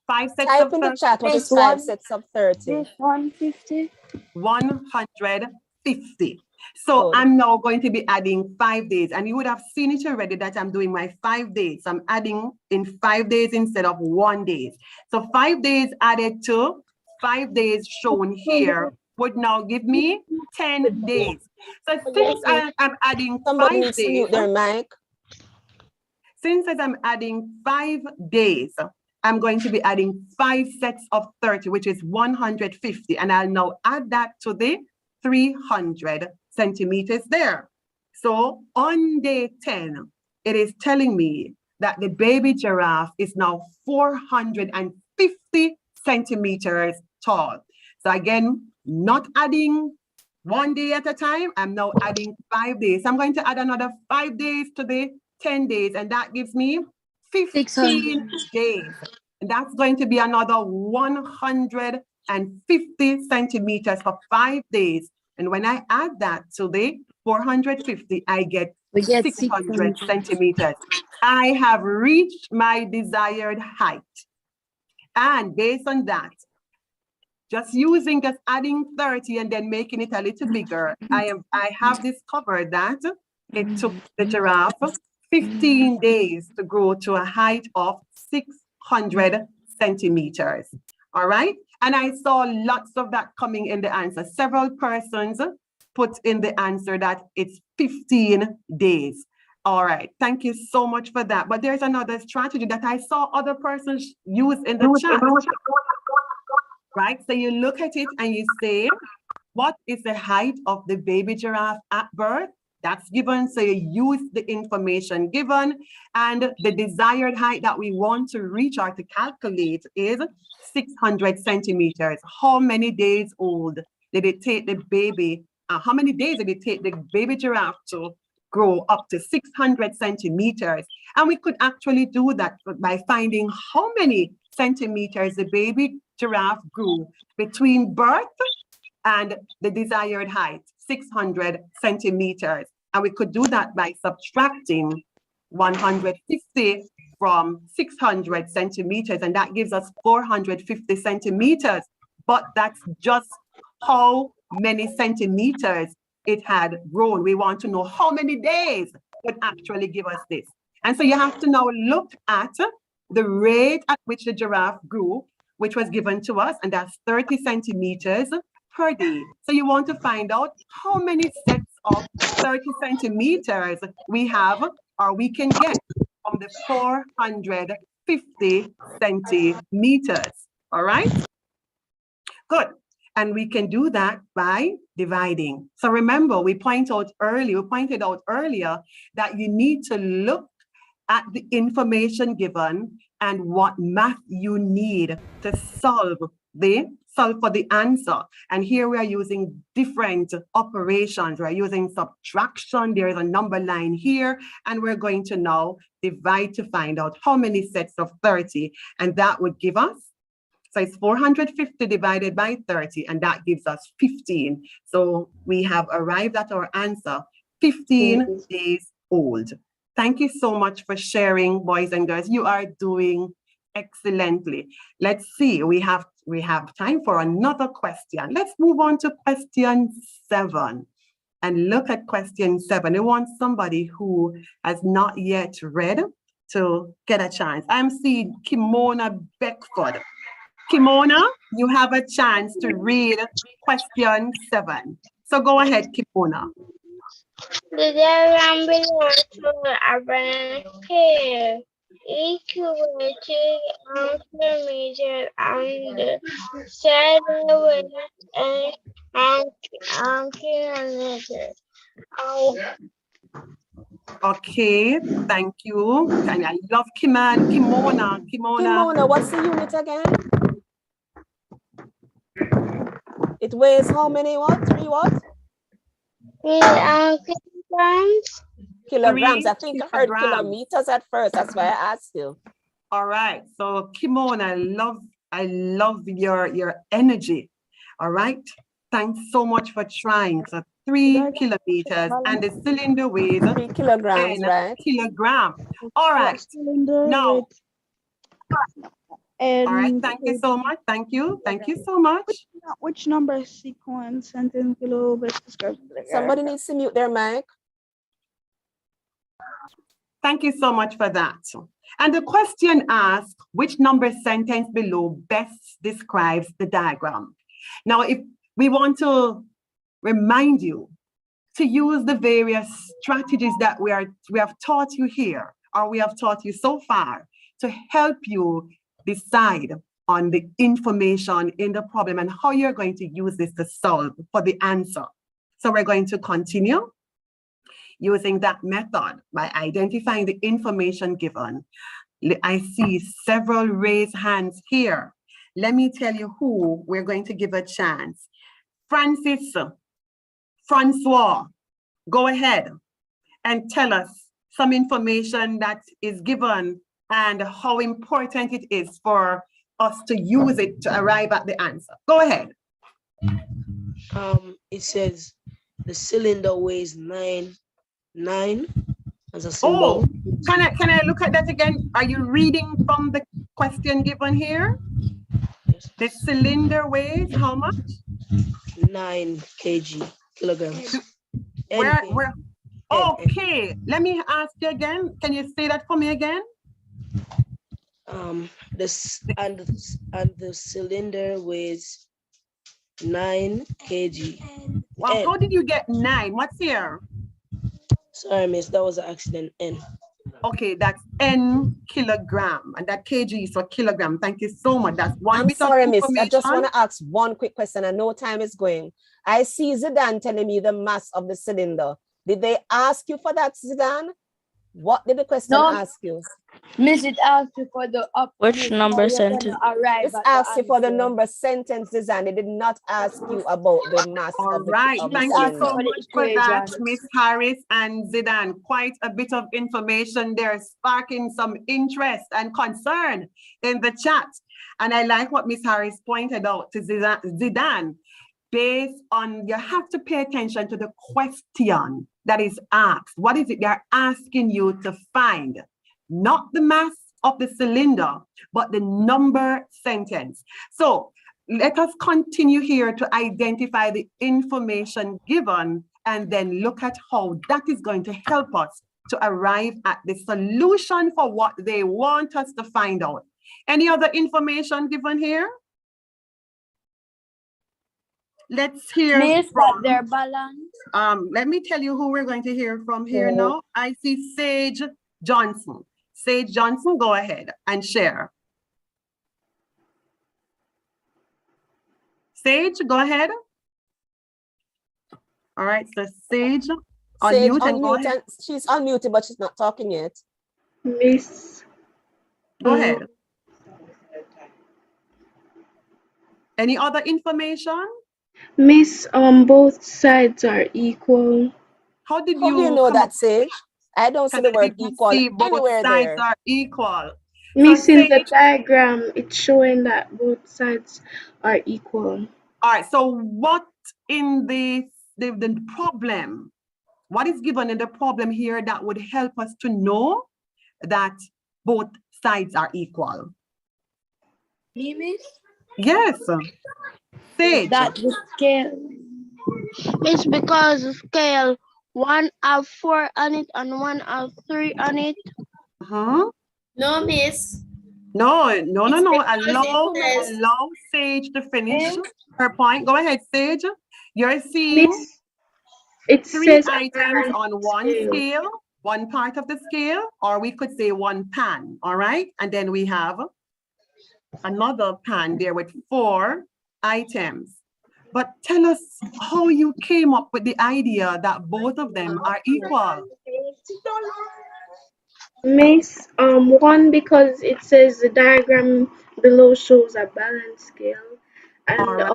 5 sets type of in 30. the chat, what is 5 sets of 30? 150. 150. So I'm now going to be adding 5 days, and you would have seen it already that I'm doing my 5 days. I'm adding in 5 days instead of 1 day. So 5 days added to 5 days shown here would now give me 10 days. So since I'm adding 5 days, their mic. Since I'm adding 5 days, I'm going to be adding 5 sets of 30, which is 150, and I'll now add that to the 300 centimeters there. So on day 10, it is telling me that the baby giraffe is now 450 centimeters tall. So again, not adding 1 day at a time, I'm now adding 5 days. I'm going to add another 5 days to the 10 days, and that gives me 15 days. And that's going to be another 150 centimeters for 5 days. And when I add that to the 450, I get 600 centimeters. I have reached my desired height. And based on that, just adding 30 and then making it a little bigger, I have discovered that it took the giraffe 15 days to grow to a height of 600 centimeters. All right. And I saw lots of that coming in the answer. Several persons put in the answer that it's 15 days. All right. Thank you so much for that. But there's another strategy that I saw other persons use in the chat. Right. So you look at it and you say, what is the height of the baby giraffe at birth? That's given. So you use the information given, and the desired height that we want to reach or to calculate is 600 centimeters. How many days old did it take the baby? How many days did it take the baby giraffe to grow up to 600 centimeters? And we could actually do that by finding how many centimeters the baby giraffe grew between birth and the desired height, 600 centimeters. And we could do that by subtracting 150 from 600 centimeters, and that gives us 450 centimeters. But that's just how many centimeters it had grown. We want to know how many days would actually give us this. And so you have to now look at the rate at which the giraffe grew, which was given to us, and that's 30 centimeters per day. So you want to find out how many sets of 30 centimeters we have or we can get from the 450 centimeters. All right? Good. And we can do that by dividing. So remember, we pointed out earlier that you need to look at the information given and what math you need to solve for the answer. And here we are using different operations. We're using subtraction. There is a number line here, and we're going to now divide to find out how many sets of 30, and that would give us, so it's 450 divided by 30, and that gives us 15. So we have arrived at our answer, 15 days old. Thank you so much for sharing, boys and girls. You are doing excellently. Let's see, we have time for another question. Let's move on to question 7. and look at question 7. I want somebody who has not yet read to get a chance. I'm seeing Kimona Beckford. Kimona, you have a chance to read question 7. So go ahead, Kimona. The diagram belongs to a branch here. Equated kilometer on the satellite and kilometer. Oh, Okay, thank you. And I love Kimona. Kimona, what's the unit again? It weighs how many what? 3 what? kilograms. Kilograms. I think I heard kilograms. kilometers at first. That's why I asked you. All right. So Kimona, I love your energy. All right. Thanks so much for trying. So 3 kilometers and the cylinder weighs 3 kilograms, 10 right? kilograms. All right. Now. All right. Thank you so much. Thank you. Thank you so much. Which number sequence sentence below best describes the Somebody needs to mute their mic. Thank you so much for that. And the question asks, which number sentence below best describes the diagram? Now, if we want to remind you to use the various strategies that we have taught you here, or we have taught you so far, to help you decide on the information in the problem and how you're going to use this to solve for the answer. So we're going to continue using that method by identifying the information given. I see several raised hands here. Let me tell you who we're going to give a chance. Francois, go ahead and tell us some information that is given and how important it is for us to use it to arrive at the answer. Go ahead. It says the cylinder weighs 9 as a symbol. Oh, can I look at that again? Are you reading from the question given here? Yes. The cylinder weighs how much? 9 kilograms. Where? Okay, let me ask you again. Can you say that for me again? The cylinder weighs 9 kg. Wow, how did you get 9? What's here? Sorry, miss, that was an accident. N. Okay, that's N kilogram, and that kg is for kilogram. Thank you so much. That's one. I'm sorry, miss. I just want to ask one quick question. I know time is going. I see Zidane telling me the mass of the cylinder. Did they ask you for that, Zidane? What did the question ask you? Miss, it asked you for the which number sentence? It asked you for the number sentence design. It did not ask you about the mass of the Right, of the thank you cylinder. so much for that, Miss Harris and Zidane. Quite a bit of information there, sparking some interest and concern in the chat. And I like what Miss Harris pointed out to Zidane. Based on, you have to pay attention to the question that is asked. What is it they're asking you to find? Not the mass of the cylinder, but the number sentence. So let us continue here to identify the information given and then look at how that is going to help us to arrive at the solution for what they want us to find out. Any other information given here? Let's hear from their balance. Let me tell you who we're going to hear from here now. I see Sage Johnson. Sage Johnson, go ahead and share. Sage, go ahead. All right, so Sage, unmute and go ahead. She's unmuted, but she's not talking yet. Miss. Go ahead. Any other information? Miss, both sides are equal. How did How do you know that, Sage? I don't see the word equal anywhere sides there. are equal. Miss, in the diagram, it's showing that both sides are equal. All right, so what in the problem, what is given in the problem here that would help us to know that both sides are equal? Me, Miss? Yes. Sage. That the scale. Miss, because the scale one have 4 on it and one have 3 on it. No, miss. No. because Allow Sage to finish her point. Go ahead, Sage. You're seeing Miss, it three says items on one scale, one part of the scale, or we could say one pan, all right? And then we have another pan there with 4 items. But tell us how you came up with the idea that both of them are equal. Miss, one, because it says the diagram below shows a balance scale. And all right.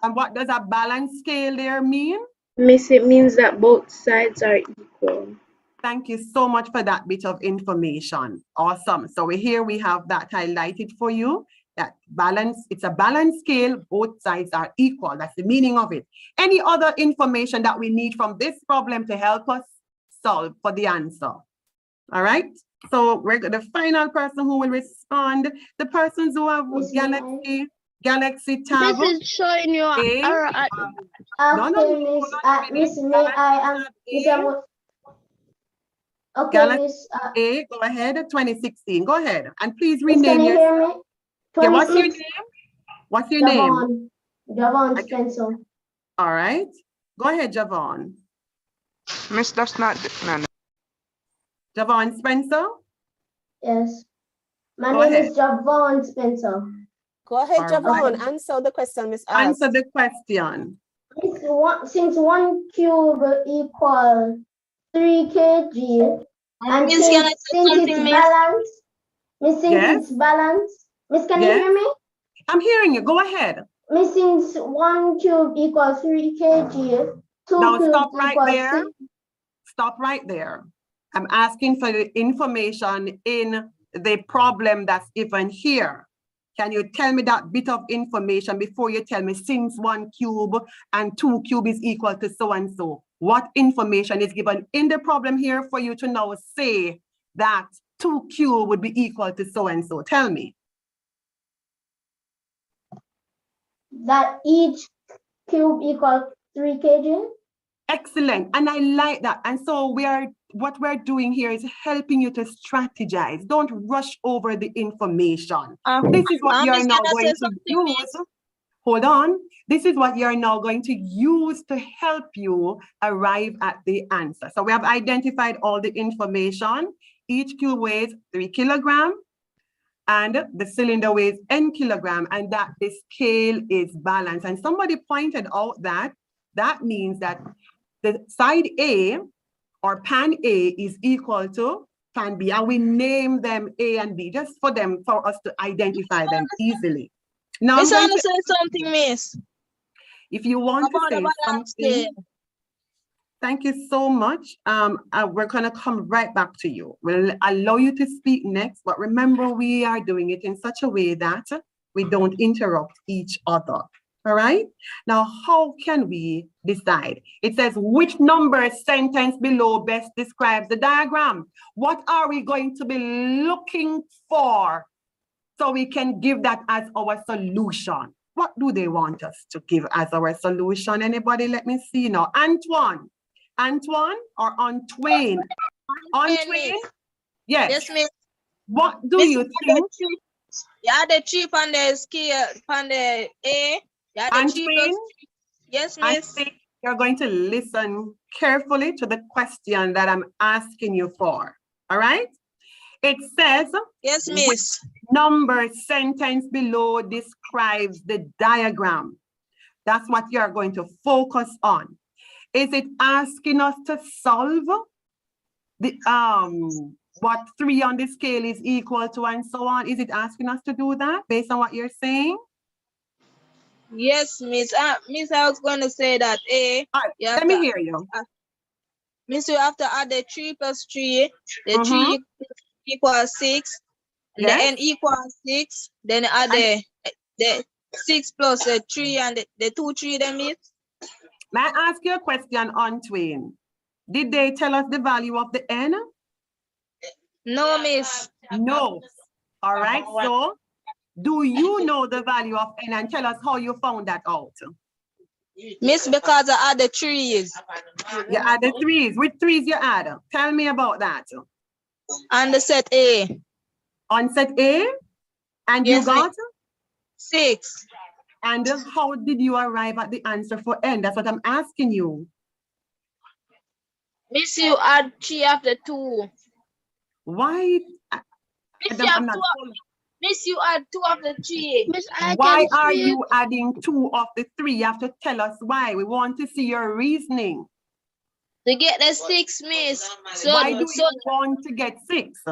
And what does a balance scale there mean? Miss, it means that both sides are equal. Thank you so much for that bit of information. Awesome. So here we have that highlighted for you. That balance, it's a balance scale, both sides are equal. That's the meaning of it. Any other information that we need from this problem to help us solve for the answer? All right. So we're the final person who will respond. The persons who have Galaxy Tab. This is showing you error at Miss, may I okay, Galaxy Miss. A, go ahead, 2016. Go ahead. And please Miss, rename can you hear me? Yeah, what's your name? What's your name? Javon Spencer. All right. Go ahead, Javon. Miss, that's not Javon Spencer? Yes. My Go name ahead. is Javon Spencer. Go ahead, All Javon. right. Answer the question, Miss. Answer the question. Since 1 cube equal 3 kg, and Miss, can I say since something, it's Miss? balanced, Miss, since Yes. it's balanced, Miss, can you Yes. hear me? I'm hearing you. Go ahead. Miss, since 1 cube equals 3 kg, 2 Now cubes stop right equals there. 6. Stop right there. I'm asking for the information in the problem that's given here. Can you tell me that bit of information before you tell me since 1 cube and 2 cube is equal to so and so? What information is given in the problem here for you to now say that 2 cube would be equal to so and so? Tell me. That each cube equals 3 kg. Excellent. And I like that. And so what we're doing here is helping you to strategize. Don't rush over the information. This is what you're now going to use. Hold on. This is what you're now going to use to help you arrive at the answer. So we have identified all the information. Each cube weighs 3 kilograms. And the cylinder weighs n kilogram, and that the scale is balanced. And somebody pointed out that that means that the side A or pan A is equal to pan B, and we name them A and B just for us to identify them easily. Now, Miss, I want to say something, Miss. If you want to say something, thank you so much. We're going to come right back to you. We'll allow you to speak next, but remember, we are doing it in such a way that we don't interrupt each other. All right? Now, how can we decide? It says, which number sentence below best describes the diagram? What are we going to be looking for so we can give that as our solution? What do they want us to give as our solution? Anybody? Let me see now. Antoine or Antwain? Antwain? Yes. Yes, Miss. What do you think? Yeah, the 3 on the scale, on the A. Yeah, the 3 plus 3. Yes, Miss. I think you're going to listen carefully to the question that I'm asking you for. All right? It says, yes, Miss. Number sentence below describes the diagram. That's what you're going to focus on. Is it asking us to solve the what 3 on the scale is equal to and so on? Is it asking us to do that based on what you're saying? Yes, Miss. Miss, I was going to say that A. Let me hear you. Miss, you have to add the 3 plus 3. The 3 equals 6. Yes. The n equals 6. Then add the 6 plus the 3 and the 2, 3 then, Miss. May I ask you a question, Antwain? Did they tell us the value of the n? No, Miss. No. All right. So, do you know the value of n and tell us how you found that out? Miss, because I add the trees. You add the threes. Which threes you add? Tell me about that. On the set A. On set A? And Yes, you got? 6. And how did you arrive at the answer for N? That's what I'm asking you. Miss, you add 3 after 2. Why? Miss, you add 2 after 3. Miss, Why are you adding 2 of the 3? You have to tell us why. We want to see your reasoning. To get the 6, Miss. Why do you want to get 6?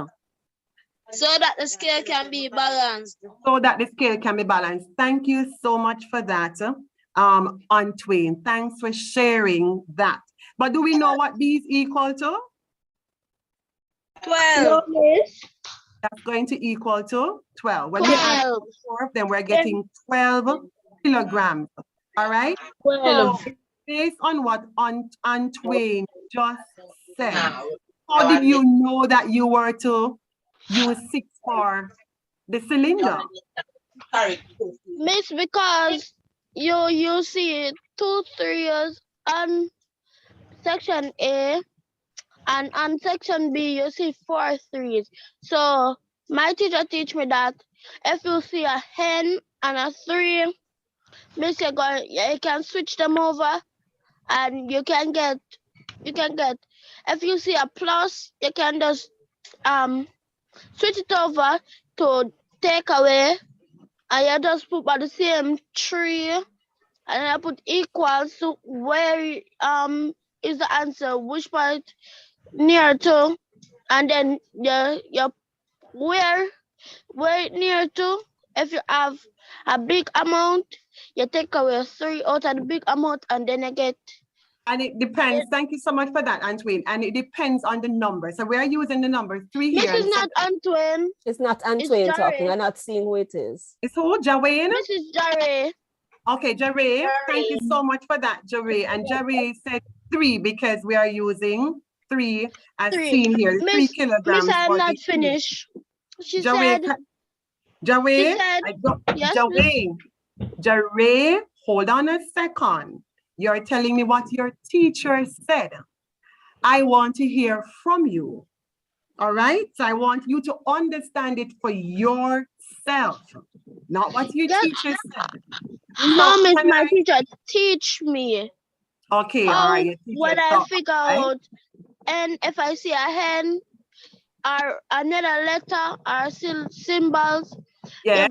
So that the scale can be balanced. So that the scale can be balanced. Thank you so much for that, Antwain. Thanks for sharing that. But do we know what B is equal to? 12. No, Miss. That's going to equal to 12. When 12. we add 4, then we're getting 12 kilograms. All right? 12. So based on what Antwain just said, how did you know that you were to use 6 for the cylinder? Miss, because you see 2 3s on section A, and on section B you see 4 3s. So my teacher teach me that if you see a hen and a 3, Miss, you can switch them over, and you can get if you see a plus, you can just switch it over to take away, and you just put by the same 3, and I put equals to where is the answer, which part near to, and then you where near to. If you have a big amount, you take away 3 out of the big amount, and then you get. And it depends. Thank you so much for that, Antwain. And it depends on the number. So we are using the number 3 here. This is not Antwain. It's not Antwain talking. I'm not seeing who it is. It's who? Jawain? This is Jerry. Okay, Jerry. Thank you so much for that, Jerry. And Jerry said 3 because we are using 3 as seen here. 3 kilograms. Miss, I'm not finished. She said. Jerry, yes, Jerry, hold on a second. You're telling me what your teacher said. I want to hear from you. All right? So I want you to understand it for yourself, not what your teacher said. No, Miss, my teacher teach me. Okay, all right. When I figure out, and if I see a hen or another letter or symbols, yeah,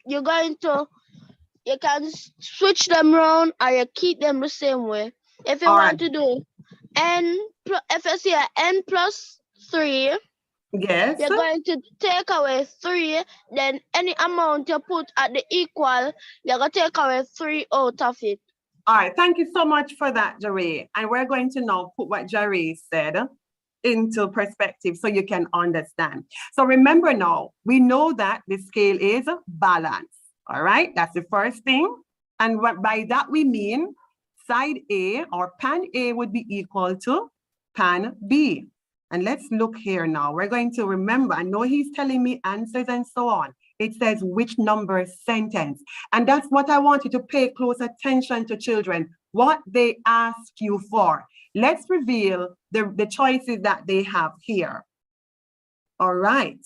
you can switch them around, or you keep them the same way. If you want to do n, if you see an n plus 3, yes, you're going to take away 3. Then any amount you put at the equal, you're going to take away 3 out of it. All right, thank you so much for that, Jerry. And we're going to now put what Jerry said into perspective so you can understand. So remember now, we know that the scale is balanced. All right, that's the first thing. And what by that we mean side A or pan A would be equal to pan B. And let's look here now. We're going to remember, I know he's telling me answers and so on. It says which number sentence. And that's what I want you to pay close attention to, children, what they ask you for. Let's reveal the choices that they have here. All right,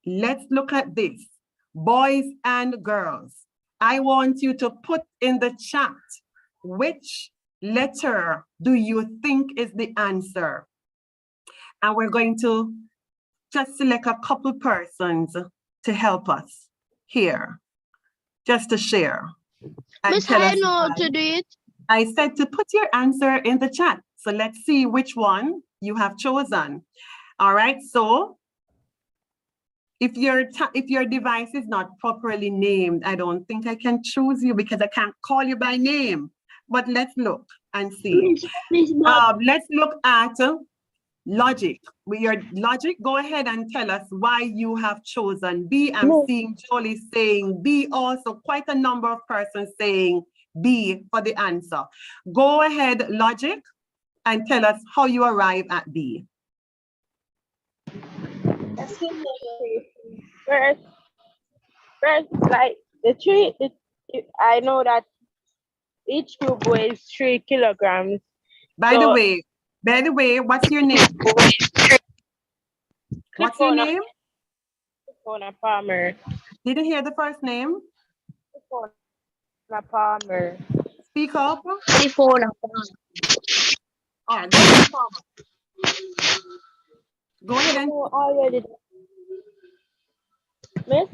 let's look at this. Boys and girls, I want you to put in the chat, which letter do you think is the answer? And we're going to just select a couple persons to help us here, just to share. Miss, I know how to do it. I said to put your answer in the chat. So let's see which one you have chosen. All right, so if your device is not properly named, I don't think I can choose you because I can't call you by name. But let's look and see. Let's look at Logic. With your Logic, go ahead and tell us why you have chosen B. I'm seeing Jolie saying B also, quite a number of persons saying B for the answer. Go ahead, Logic, and tell us how you arrive at B. First, like the tree, I know that each cube weighs 3 kilograms. By the way, what's your name? What's your name? Clifona Palmer. Didn't hear the first name. Clifona Palmer. Speak up. Clifona All right, go ahead, Palmer. Go ahead and. Already. Miss?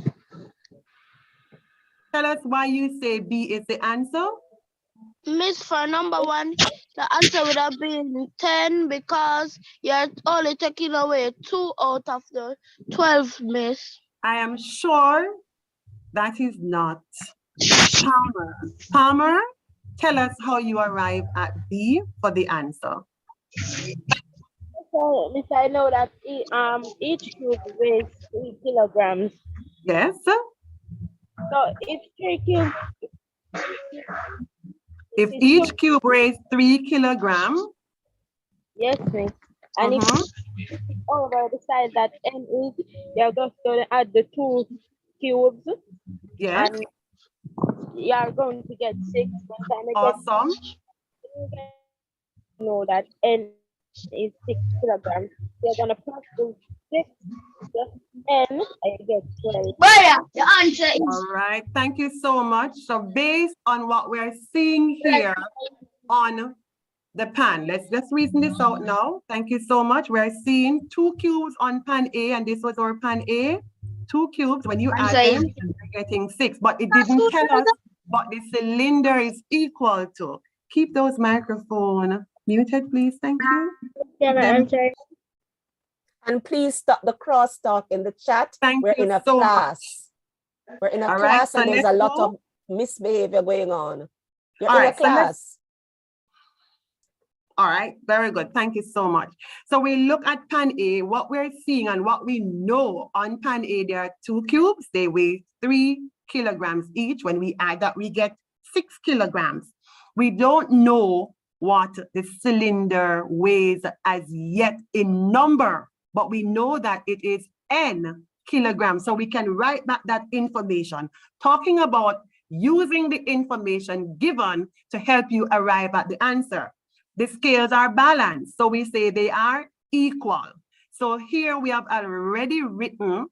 Tell us why you say B is the answer. Miss, for number 1, the answer would have been 10 because you're only taking away 2 out of the 12, Miss. I am sure that is not Palmer. Palmer, tell us how you arrive at B for the answer. So, Miss, I know that each cube weighs 3 kilograms. Yes. So if 3 cubes. If each cube weighs 3 kilograms. Yes, Miss. And if over the side that N is, you're just going to add the 2 cubes. Yes. And you're going to get 6. Awesome. You know that N is 6 kilograms. You're going to plus the 6 plus N and you get 12. The answer is. All right. Thank you so much. So based on what we're seeing here on the pan, let's just reason this out now. Thank you so much. We're seeing 2 cubes on pan A, and this was our pan A. 2 cubes. When you add them, you're getting 6, but it didn't tell us what the cylinder is equal to. Keep those microphones muted, please. Thank you. And please stop the crosstalk in the chat. We're in a class. We're in a class and there's a lot of misbehavior going on. You're in a class. All right, very good. Thank you so much. So we look at pan A, what we're seeing and what we know on pan A, there are 2 cubes. They weigh 3 kilograms each. When we add that, we get 6 kilograms. We don't know what the cylinder weighs as yet in number, but we know that it is N kilograms. So we can write back that information, talking about using the information given to help you arrive at the answer. The scales are balanced, so we say they are equal. So here we have already written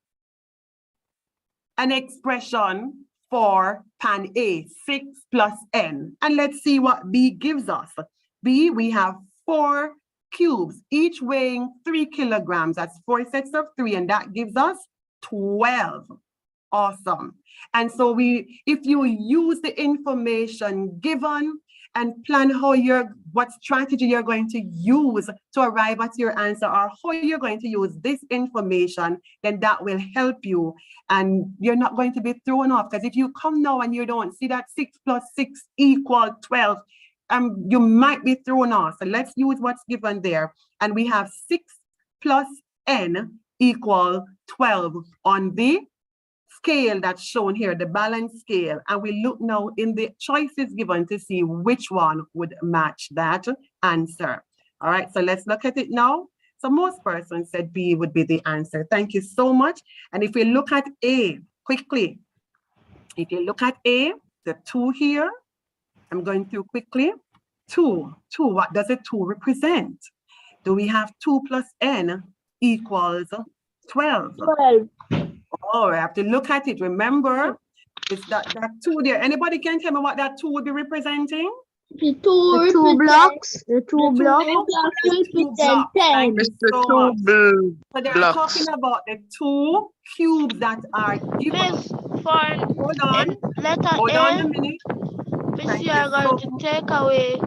an expression for pan A, 6 plus N. And let's see what B gives us. B, we have 4 cubes, each weighing 3 kilograms. That's 4 sets of 3, and that gives us 12. Awesome. And so if you use the information given and plan what strategy you're going to use to arrive at your answer, or how you're going to use this information, then that will help you. And you're not going to be thrown off, because if you come now and you don't see that 6 plus 6 equal 12, you might be thrown off. So let's use what's given there. And we have 6 plus N equal 12 on the scale that's shown here, the balance scale. And we look now in the choices given to see which one would match that answer. All right, so let's look at it now. So most persons said B would be the answer. Thank you so much. And if we look at A quickly, if you look at A, the 2 here, I'm going through quickly. 2, what does a 2 represent? Do we have 2 plus N equals 12? 12. Oh, I have to look at it. Remember, it's that 2 there. Anybody can tell me what that 2 would be representing? The two blocks. The two blocks represent 10. So they're talking about the 2 cubes that are given. Hold on. Hold on a minute. Miss, you are going to take away.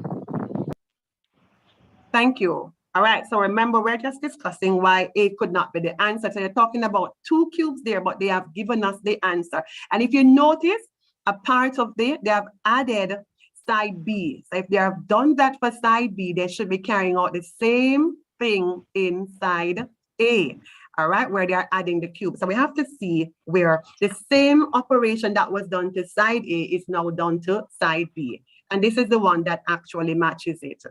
Thank you. All right, so remember, we're just discussing why A could not be the answer. So they're talking about 2 cubes there, but they have given us the answer. And if you notice, a part of they have added side B. So if they have done that for side B, they should be carrying out the same thing inside A. All right, where they are adding the cube. So we have to see where the same operation that was done to side A is now done to side B. And this is the one that actually matches it.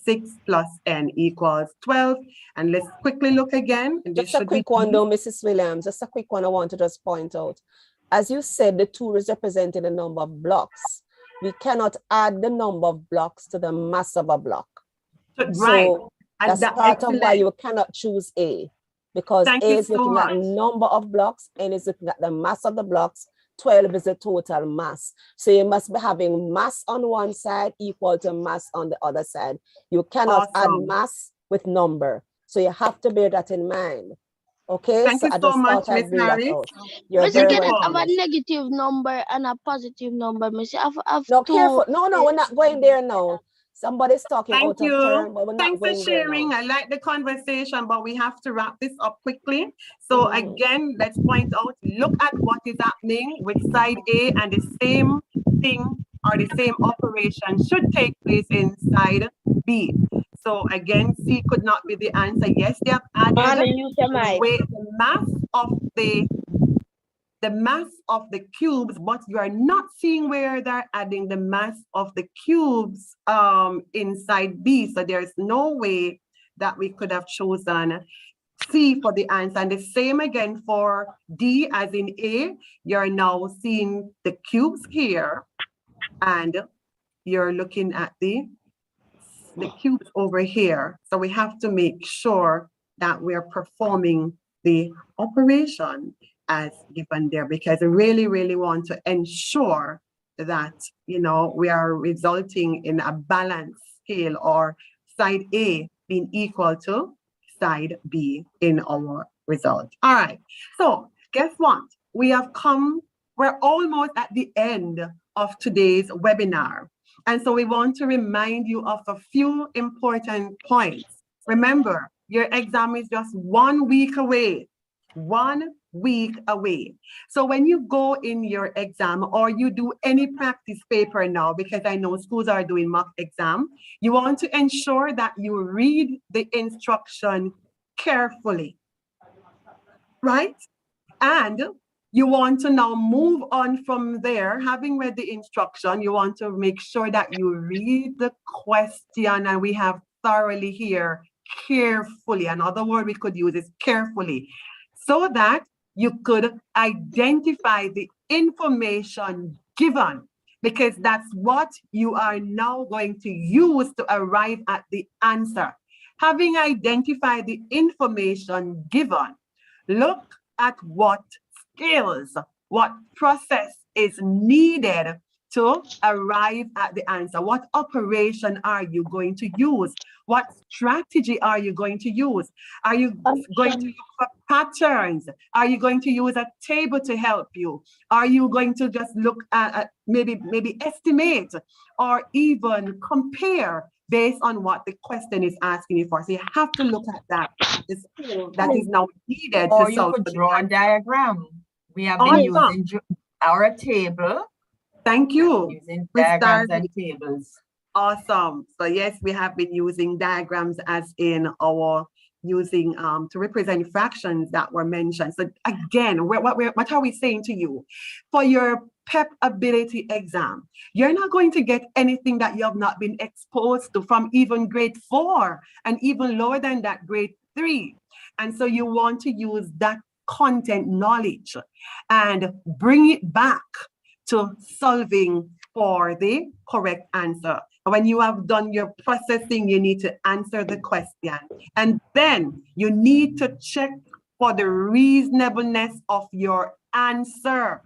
6 plus N equals 12. And let's quickly look again. And just a quick one though, Mrs. Williams, just a quick one I want to just point out. As you said, the 2 is representing the number of blocks. we cannot add the number of blocks to the mass of a block. Right. So And that's that, part of why excellent. you cannot choose A, because Thank A you is so looking at much. number of blocks, N is looking at the mass of the blocks, 12 is the total mass. So you must be having mass on one side equal to mass on the other side. You cannot add Awesome. mass with number. So you have to bear that in mind. Okay, Thank so you I so just much, thought I'd Miss bring that Harris. out. You're Missy, very can it have welcome. a negative number and a positive number? Missy, I've No, two. careful. No, we're not going there now. Somebody's talking Thank out of you. turn, but we're not Thanks for going there sharing. now. I like the conversation, but we have to wrap this up quickly. So again, let's point out, look at what is happening with side A, and the same thing or the same operation should take place in side B. So again, C could not be the answer. Yes, they have added the mass of the cubes, but you are not seeing where they're adding the mass of the cubes inside B. So there's no way that we could have chosen C for the answer. And the same again for D as in A. You're now seeing the cubes here, and you're looking at the cubes over here. So we have to make sure that we're performing the operation as given there, because we really, really want to ensure that, you know, we are resulting in a balanced scale, or side A being equal to side B in our result. All right, so guess what? We're almost at the end of today's webinar. And so we want to remind you of a few important points. Remember, your exam is just 1 week away. 1 week away. So when you go in your exam, or you do any practice paper now, because I know schools are doing mock exam, you want to ensure that you read the instruction carefully, right? And you want to now move on from there. Having read the instruction, you want to make sure that you read the question, and we have thoroughly here, carefully. Another word we could use is carefully, so that you could identify the information given, because that's what you are now going to use to arrive at the answer. Having identified the information given, look at what skills, what process is needed to arrive at the answer. What operation are you going to use? What strategy are you going to use? Are you going to look for patterns? Are you going to use a table to help you? Are you going to just look at maybe estimate, or even compare based on what the question is asking you for? So you have to look at that, the skill that is now needed. Or you could draw a diagram. We have been using our table. Thank you. Using diagrams and tables. Awesome. So yes, we have been using diagrams as in our using to represent fractions that were mentioned. So again, what are we saying to you? For your PEP ability exam, you're not going to get anything that you have not been exposed to from even grade 4, and even lower than that, grade 3. And so you want to use that content knowledge and bring it back to solving for the correct answer. When you have done your processing, you need to answer the question. And then you need to check for the reasonableness of your answer.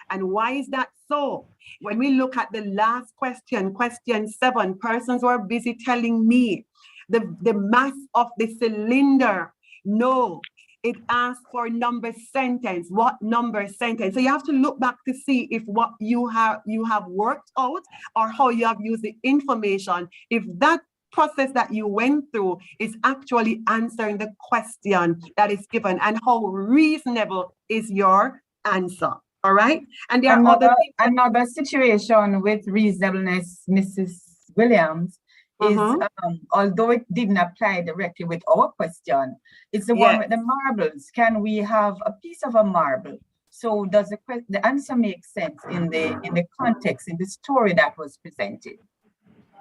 And why is that so? When we look at the last question, question 7, persons were busy telling me the mass of the cylinder. No, it asks for number sentence. What number sentence? So you have to look back to see if what you have worked out, or how you have used the information, if that process that you went through is actually answering the question that is given, and how reasonable is your answer. All right. And there are another situation with reasonableness, Mrs. Williams, is although it didn't apply directly with our question, it's the one with the marbles. Can we have a piece of a marble? So does the answer make sense in the context, in the story that was presented?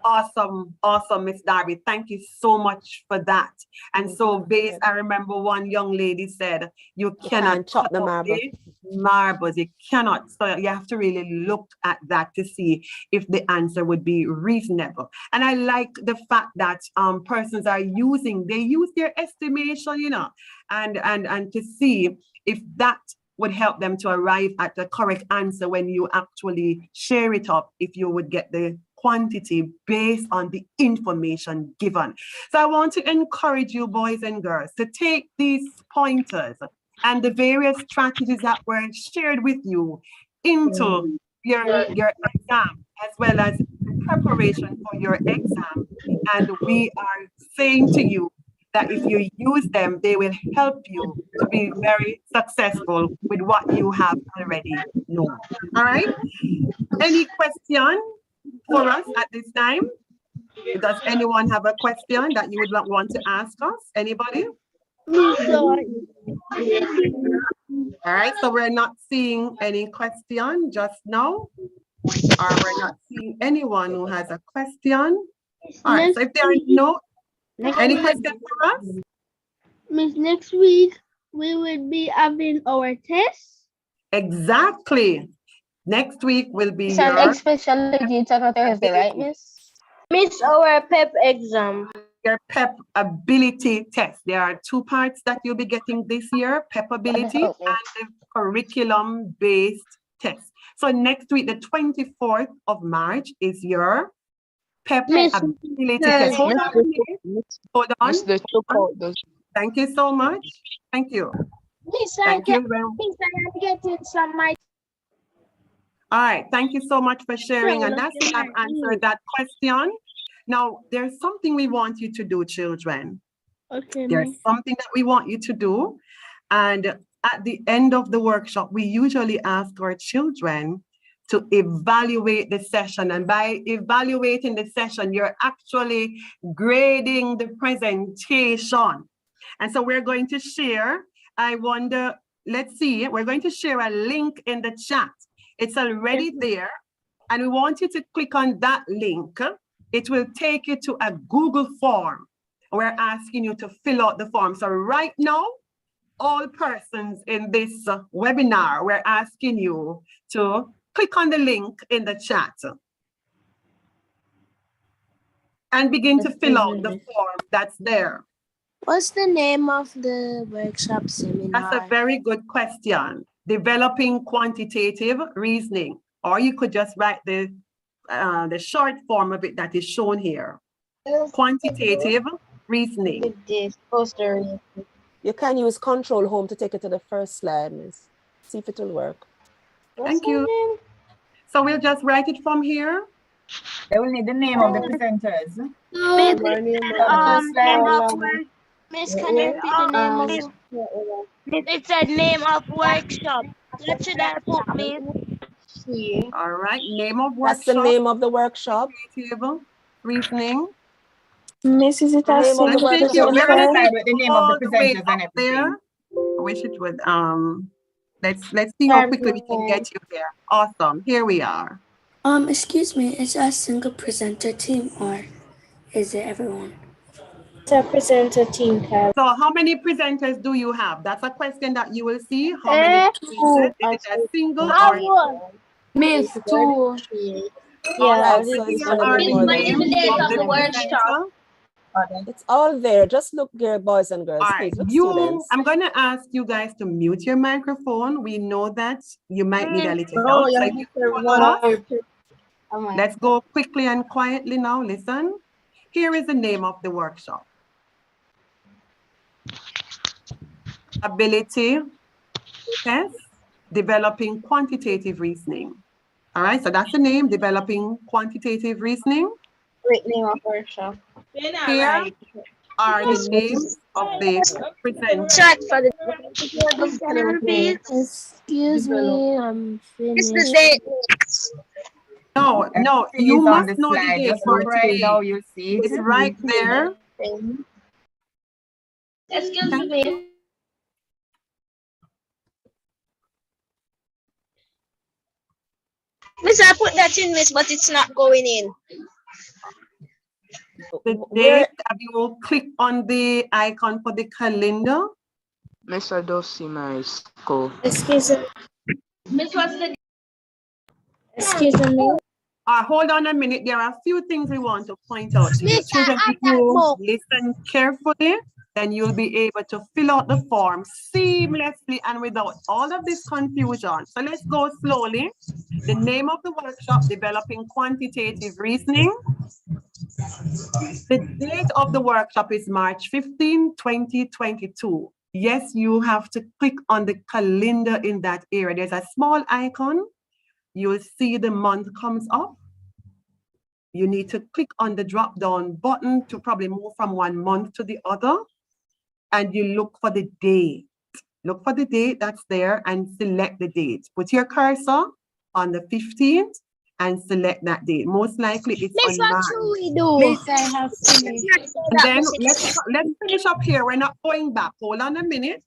Awesome, awesome, Miss Darby. Thank you so much for that. And so I remember one young lady said, you cannot chop the cut up marble. the marbles. You cannot. So you have to really look at that to see if the answer would be reasonable. And I like the fact that persons are they use their estimation, you know, and to see if that would help them to arrive at the correct answer when you actually share it up, if you would get the quantity based on the information given. So I want to encourage you, boys and girls, to take these pointers and the various strategies that were shared with you into your exam, as well as preparation for your exam. And we are saying to you that if you use them, they will help you to be very successful with what you have already known. All right? Any question for us at this time? Does anyone have a question that you would want to ask us? Anybody? All right, so we're not seeing any question just now, or we're not seeing anyone who has a question. All right, so if there are any questions for us? Miss, next week we will be having our test. Exactly. Next week will be It's an specialty. It's on a Thursday, right, Miss? Miss, our PEP exam. Your PEP ability test. There are two parts that you'll be getting this year, PEP ability and the curriculum-based test. So next week, the 24th of March is your PEP ability test. Hold on. Thank you so much. Thank you. Miss, Thank you very much. Miss, I am getting some my. All right, thank you so much for sharing. And that's it, I've answered that question. Now, there's something we want you to do, children. Okay. There's something that we want you to do. And at the end of the workshop, we usually ask our children to evaluate the session. And by evaluating the session, you're actually grading the presentation. And so we're going to share, let's see, we're going to share a link in the chat. It's already there. And we want you to click on that link. It will take you to a Google form. We're asking you to fill out the form. So right now, all persons in this webinar, we're asking you to click on the link in the chat and begin to fill out the form that's there. What's the name of the workshop seminar? That's a very good question. Developing quantitative reasoning, or you could just write the short form of it that is shown here. Quantitative reasoning. You can use Control Home to take it to the first slide, Miss. See if it will work. Thank you. So we'll just write it from here. They will need the name of the presenters. Miss, can you repeat the name of it? It said name of workshop. What should I put, Miss? All right, name of workshop. That's the name of the workshop. Reasoning. Miss, is it a single presenter? We're going to start with the name of the presenters and everything. There. I wish it would, let's see how quickly we can get you there. Awesome, here we are. Excuse me, is that a single presenter team or is it everyone? It's a presenter team, Cal. So how many presenters do you have? That's a question that you will see. How many presenters? Is it a single or? Miss, two. Yeah, it's all there. Just look there, boys and girls. All right, I'm going to ask you guys to mute your microphone. We know that you might need a little help. Let's go quickly and quietly now. Listen. Here is the name of the workshop. Ability test, developing quantitative reasoning. All right, so that's the name, developing quantitative reasoning. Great name of workshop. Here are the names of the presenters. Excuse me, I'm finished. It's the date. No, you must know the date for today. Now you see it's right there. Excuse me. Miss, I put that in, Miss, but it's not going in. The date, have you clicked on the icon for the calendar? Miss, I don't see my school. Excuse me. Miss, what's the Excuse me. Hold on a minute. There are a few things we want to point out. Miss, Children, if you listen carefully, then you'll be able to fill out the form seamlessly and without all of this confusion. So let's go slowly. The name of the workshop, Developing Quantitative Reasoning. The date of the workshop is March 15, 2022. Yes, you have to click on the calendar in that area. There's a small icon. You'll see the month comes up. You need to click on the drop-down button to probably move from one month to the other. And you look for the date. Look for the date that's there and select the date. Put your cursor on the 15th and select that date. Most likely it's Miss, on what March. should we do? Miss, I have finished. And then let's finish up here. We're not going back. Hold on a minute.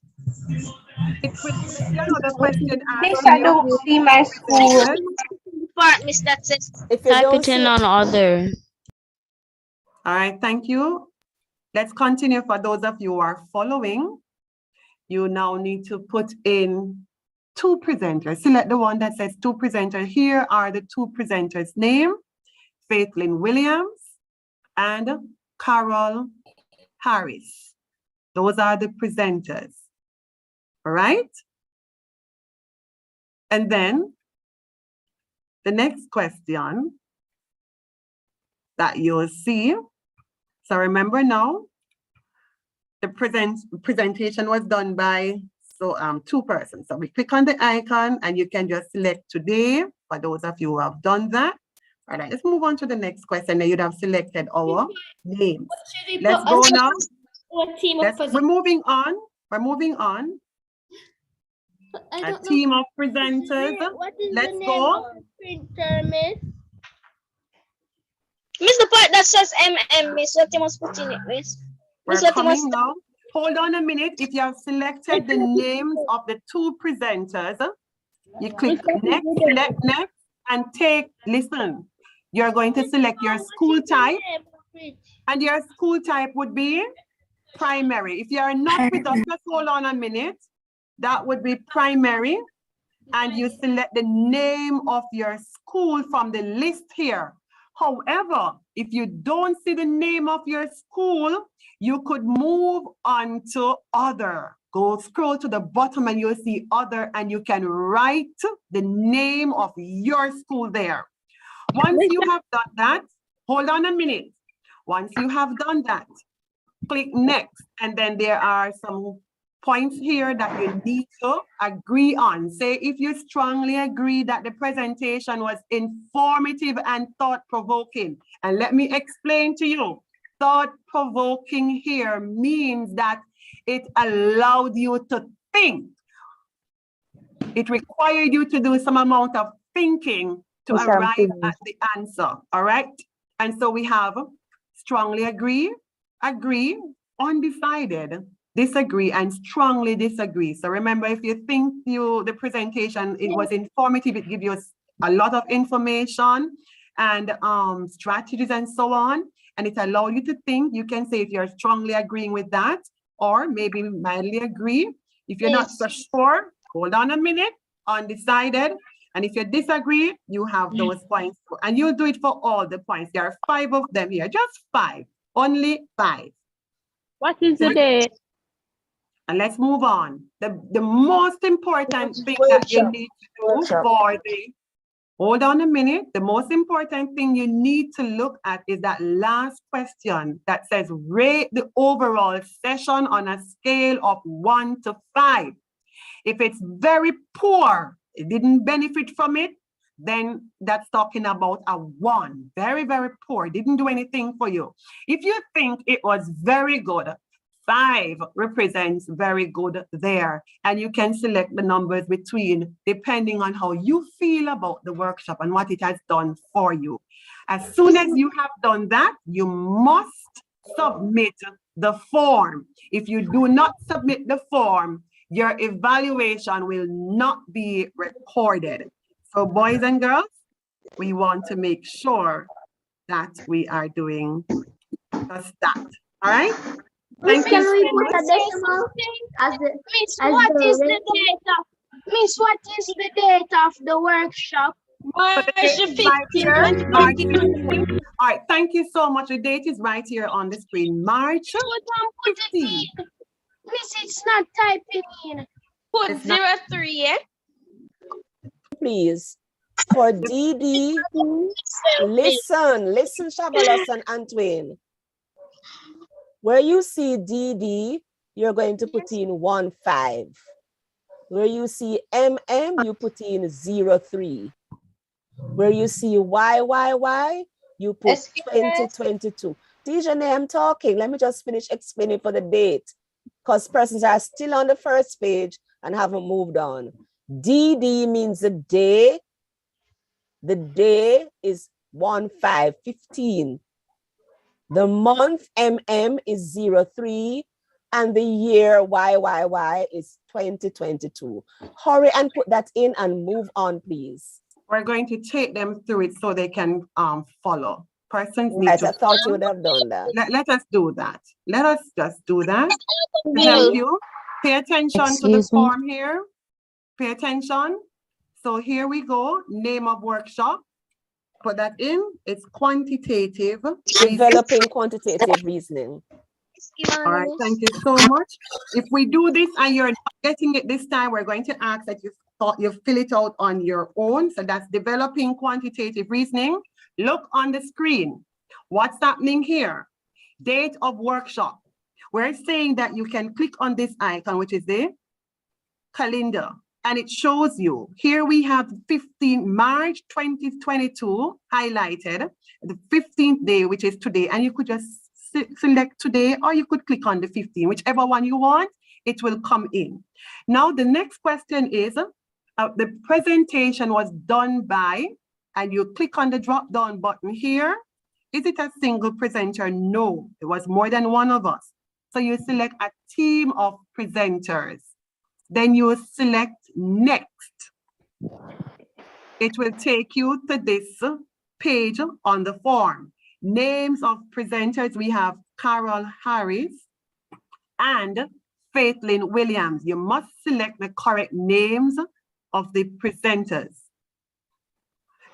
It will be another question. Miss, I don't see my school. Part, Miss, that's it. Type it in on other. All right, thank you. Let's continue. For those of you who are following, you now need to put in 2 presenters. Select the one that says 2 presenters. Here are the 2 presenters' name: Faithlyn Williams and Carol Harris. Those are the presenters. All right? And then the next question that you'll see. So remember now, the presentation was done by 2 persons. So we click on the icon and you can just select today for those of you who have done that. All right, let's move on to the next question. Now you'd have selected our names. Let's go now. We're moving on. We're moving on. A team of presenters. Let's go. Miss, the part that says MM, Miss, what you must put in it, Miss? We're coming now. Hold on a minute. If you have selected the names of the 2 presenters, you click next, select next, and listen, you're going to select your school type, and your school type would be primary. If you are not with us, just hold on a minute. That would be primary, and you select the name of your school from the list here. However, if you don't see the name of your school, you could move on to other. Go scroll to the bottom and you'll see other, and you can write the name of your school there. Once you have done that, hold on a minute. Once you have done that, click next, and then there are some points here that you need to agree on. Say if you strongly agree that the presentation was informative and thought-provoking. And let me explain to you. Thought-provoking here means that it allowed you to think. It required you to do some amount of thinking to arrive at the answer, all right? And so we have strongly agree, undecided, disagree, and strongly disagree. So remember, if you think the presentation, it was informative, it gives you a lot of information and strategies and so on, and it allows you to think, you can say if you're strongly agreeing with that, or maybe mildly agree. If you're not so sure, hold on a minute, undecided. And if you disagree, you have those points. And you'll do it for all the points. There are 5 of them here, just 5, only 5. What is the date? And let's move on. The most important thing that you need to do for hold on a minute. The most important thing you need to look at is that last question that says rate the overall session on a scale of 1 to 5. If it's very poor, it didn't benefit from it, then that's talking about a 1. Very, very poor, didn't do anything for you. If you think it was very good, 5 represents very good there. And you can select the numbers between, depending on how you feel about the workshop and what it has done for you. As soon as you have done that, you must submit the form. If you do not submit the form, your evaluation will not be recorded. So boys and girls, we want to make sure that we are doing Just that. All right? Miss, Thank can you we so put much. a decimal as the Miss, as what the is the rate? date of Miss, what is the date of the workshop? So the date is right here, March 15th. All right, thank you so much. The date is right here on the screen, March 15th. Miss, it's not typing in. Put It's not- 03, yeah? Please. For DD, listen, Shabalos and Antwain. Where you see DD, you're going to put in 15. Where you see MM, you put in 03. Where you see YYY, you put 2022. Dijane, I'm talking. Let me just finish explaining for the date, because persons are still on the first page and haven't moved on. DD means the day. The day is 1515. The month MM is 03, and the year YYY is 2022. Hurry and put that in and move on, please. We're going to take them through it so they can follow. Persons need Right, to I thought you would have done that. Let us do that. Let us just do that to help you. Pay attention to the form here. Pay attention. So here we go. Name of workshop. Put that in. It's quantitative. Developing quantitative reasoning. All right, thank you so much. If we do this and you're not getting it this time, we're going to ask that you fill it out on your own. So that's developing quantitative reasoning. Look on the screen. What's happening here? Date of workshop. We're saying that you can click on this icon, which is the calendar, and it shows you. Here we have 15 March 2022 highlighted, the 15th day, which is today, and you could just select today, or you could click on the 15, whichever one you want, it will come in. Now, the next question is, the presentation was done by, and you click on the drop-down button here. Is it a single presenter? No, it was more than one of us. So you select a team of presenters. Then you select next. It will take you to this page on the form. Names of presenters, we have Carol Harris and Faithlyn Williams. You must select the correct names of the presenters.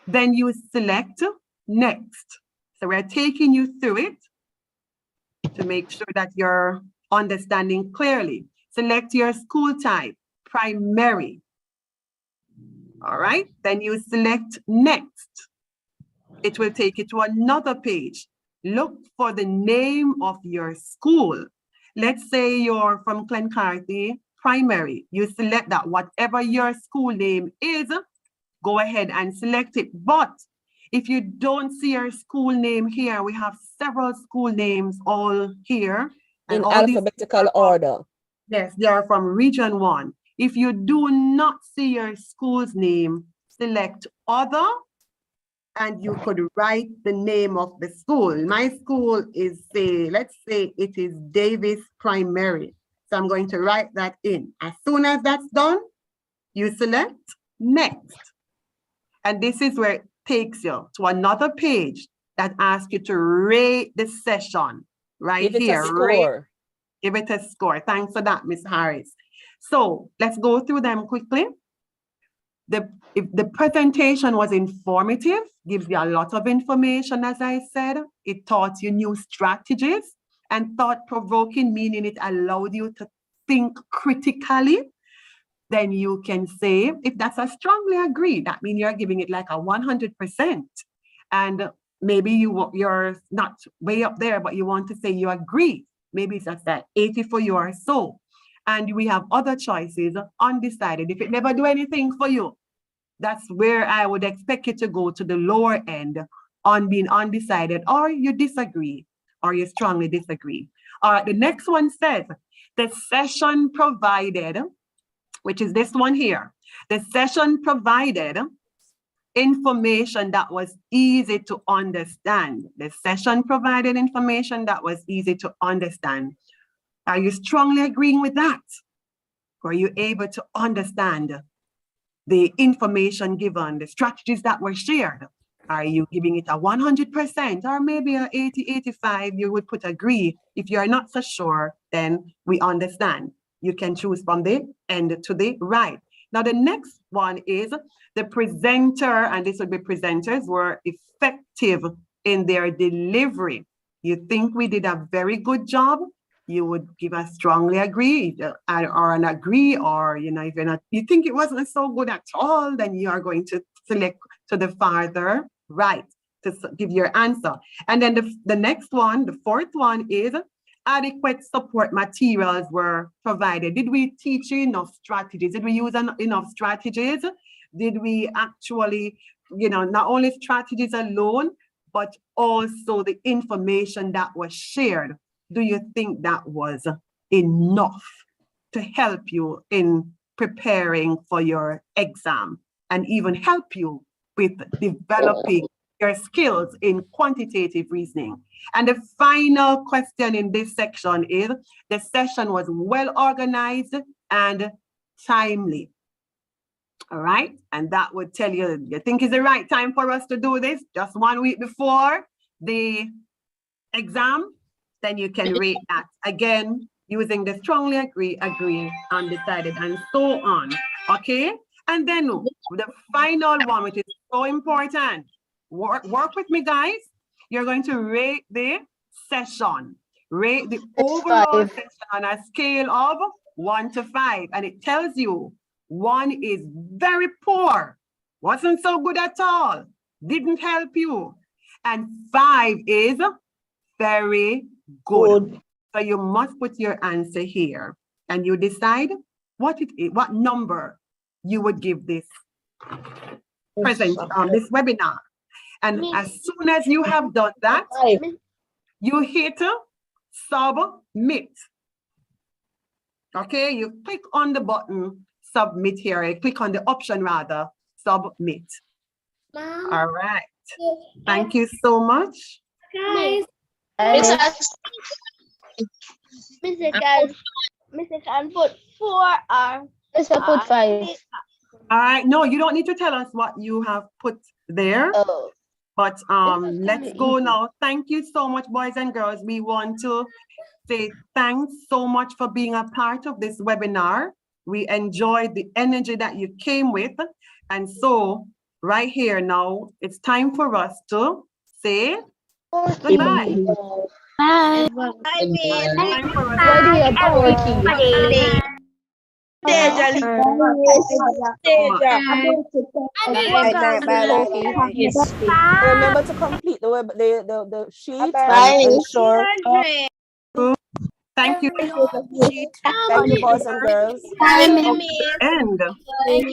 Then you select next. So we're taking you through it to make sure that you're understanding clearly. Select your school type, primary. All right, then you select next. It will take you to another page. Look for the name of your school. Let's say you're from Clancarty Primary. You select that, whatever your school name is, go ahead and select it. But if you don't see your school name here, we have several school names all here. In alphabetical order. Yes, they are from Region 1. If you do not see your school's name, select other, and you could write the name of the school. My school is, let's say it is Davis Primary. So I'm going to write that in. As soon as that's done, you select next. And this is where it takes you to another page that asks you to rate the session right Give it here. a score. Give it a score. Thanks for that, Ms. Harris. So let's go through them quickly. If the presentation was informative, gives you a lot of information, as I said. It taught you new strategies, and thought-provoking, meaning it allowed you to think critically. Then you can say, if that's a strongly agree, that means you're giving it like a 100%. And maybe you're not way up there, but you want to say you agree. Maybe it's just that 80 for you or so. And we have other choices, undecided. If it never do anything for you, that's where I would expect you to go to the lower end on being undecided, or you disagree, or you strongly disagree. All right, the next one says, the session provided, which is this one here. The session provided information that was easy to understand. The session provided information that was easy to understand. Are you strongly agreeing with that? Were you able to understand the information given, the strategies that were shared? Are you giving it a 100% or maybe a 80, 85? You would put agree. If you're not so sure, then we understand. You can choose from the end to the right. Now, the next one is the presenter, and this would be presenters were effective in their delivery. You think we did a very good job? You would give a strongly agree or an agree, or if you're not, you think it wasn't so good at all, then you are going to select to the farther right to give your answer. And then the next one, the fourth one is adequate support materials were provided. Did we teach you enough strategies? Did we use enough strategies? Did we actually, not only strategies alone, but also the information that was shared? Do you think that was enough to help you in preparing for your exam and even help you with developing your skills in quantitative reasoning? And the final question in this section is, the session was well organized and timely. All right, and that would tell you, you think it's the right time for us to do this just 1 week before the exam, then you can rate that again using the strongly agree, undecided, and so on. Okay, and then the final one, which is so important, work with me, guys. You're going to rate the session, rate the overall session on a scale of 1 to 5, and it tells you 1 is very poor, wasn't so good at all, didn't help you, and 5 is very good. So you must put your answer here, and you decide what number you would give this this webinar. And as soon as you have done that, you hit submit. Okay, you click on the button submit here. You click on the option rather, submit. All right. Thank you so much. Guys, Mr. Can put 4 or Mr. put 5. All right. No, you don't need to tell us what you have put there. Oh. But let's go now. Thank you so much, boys and girls. We want to say thanks so much for being a part of this webinar. We enjoyed the energy that you came with. And so right here now, it's time for us to say goodbye. Bye. Remember to complete the sheet. Sure. Thank you. Thank you, boys and girls. And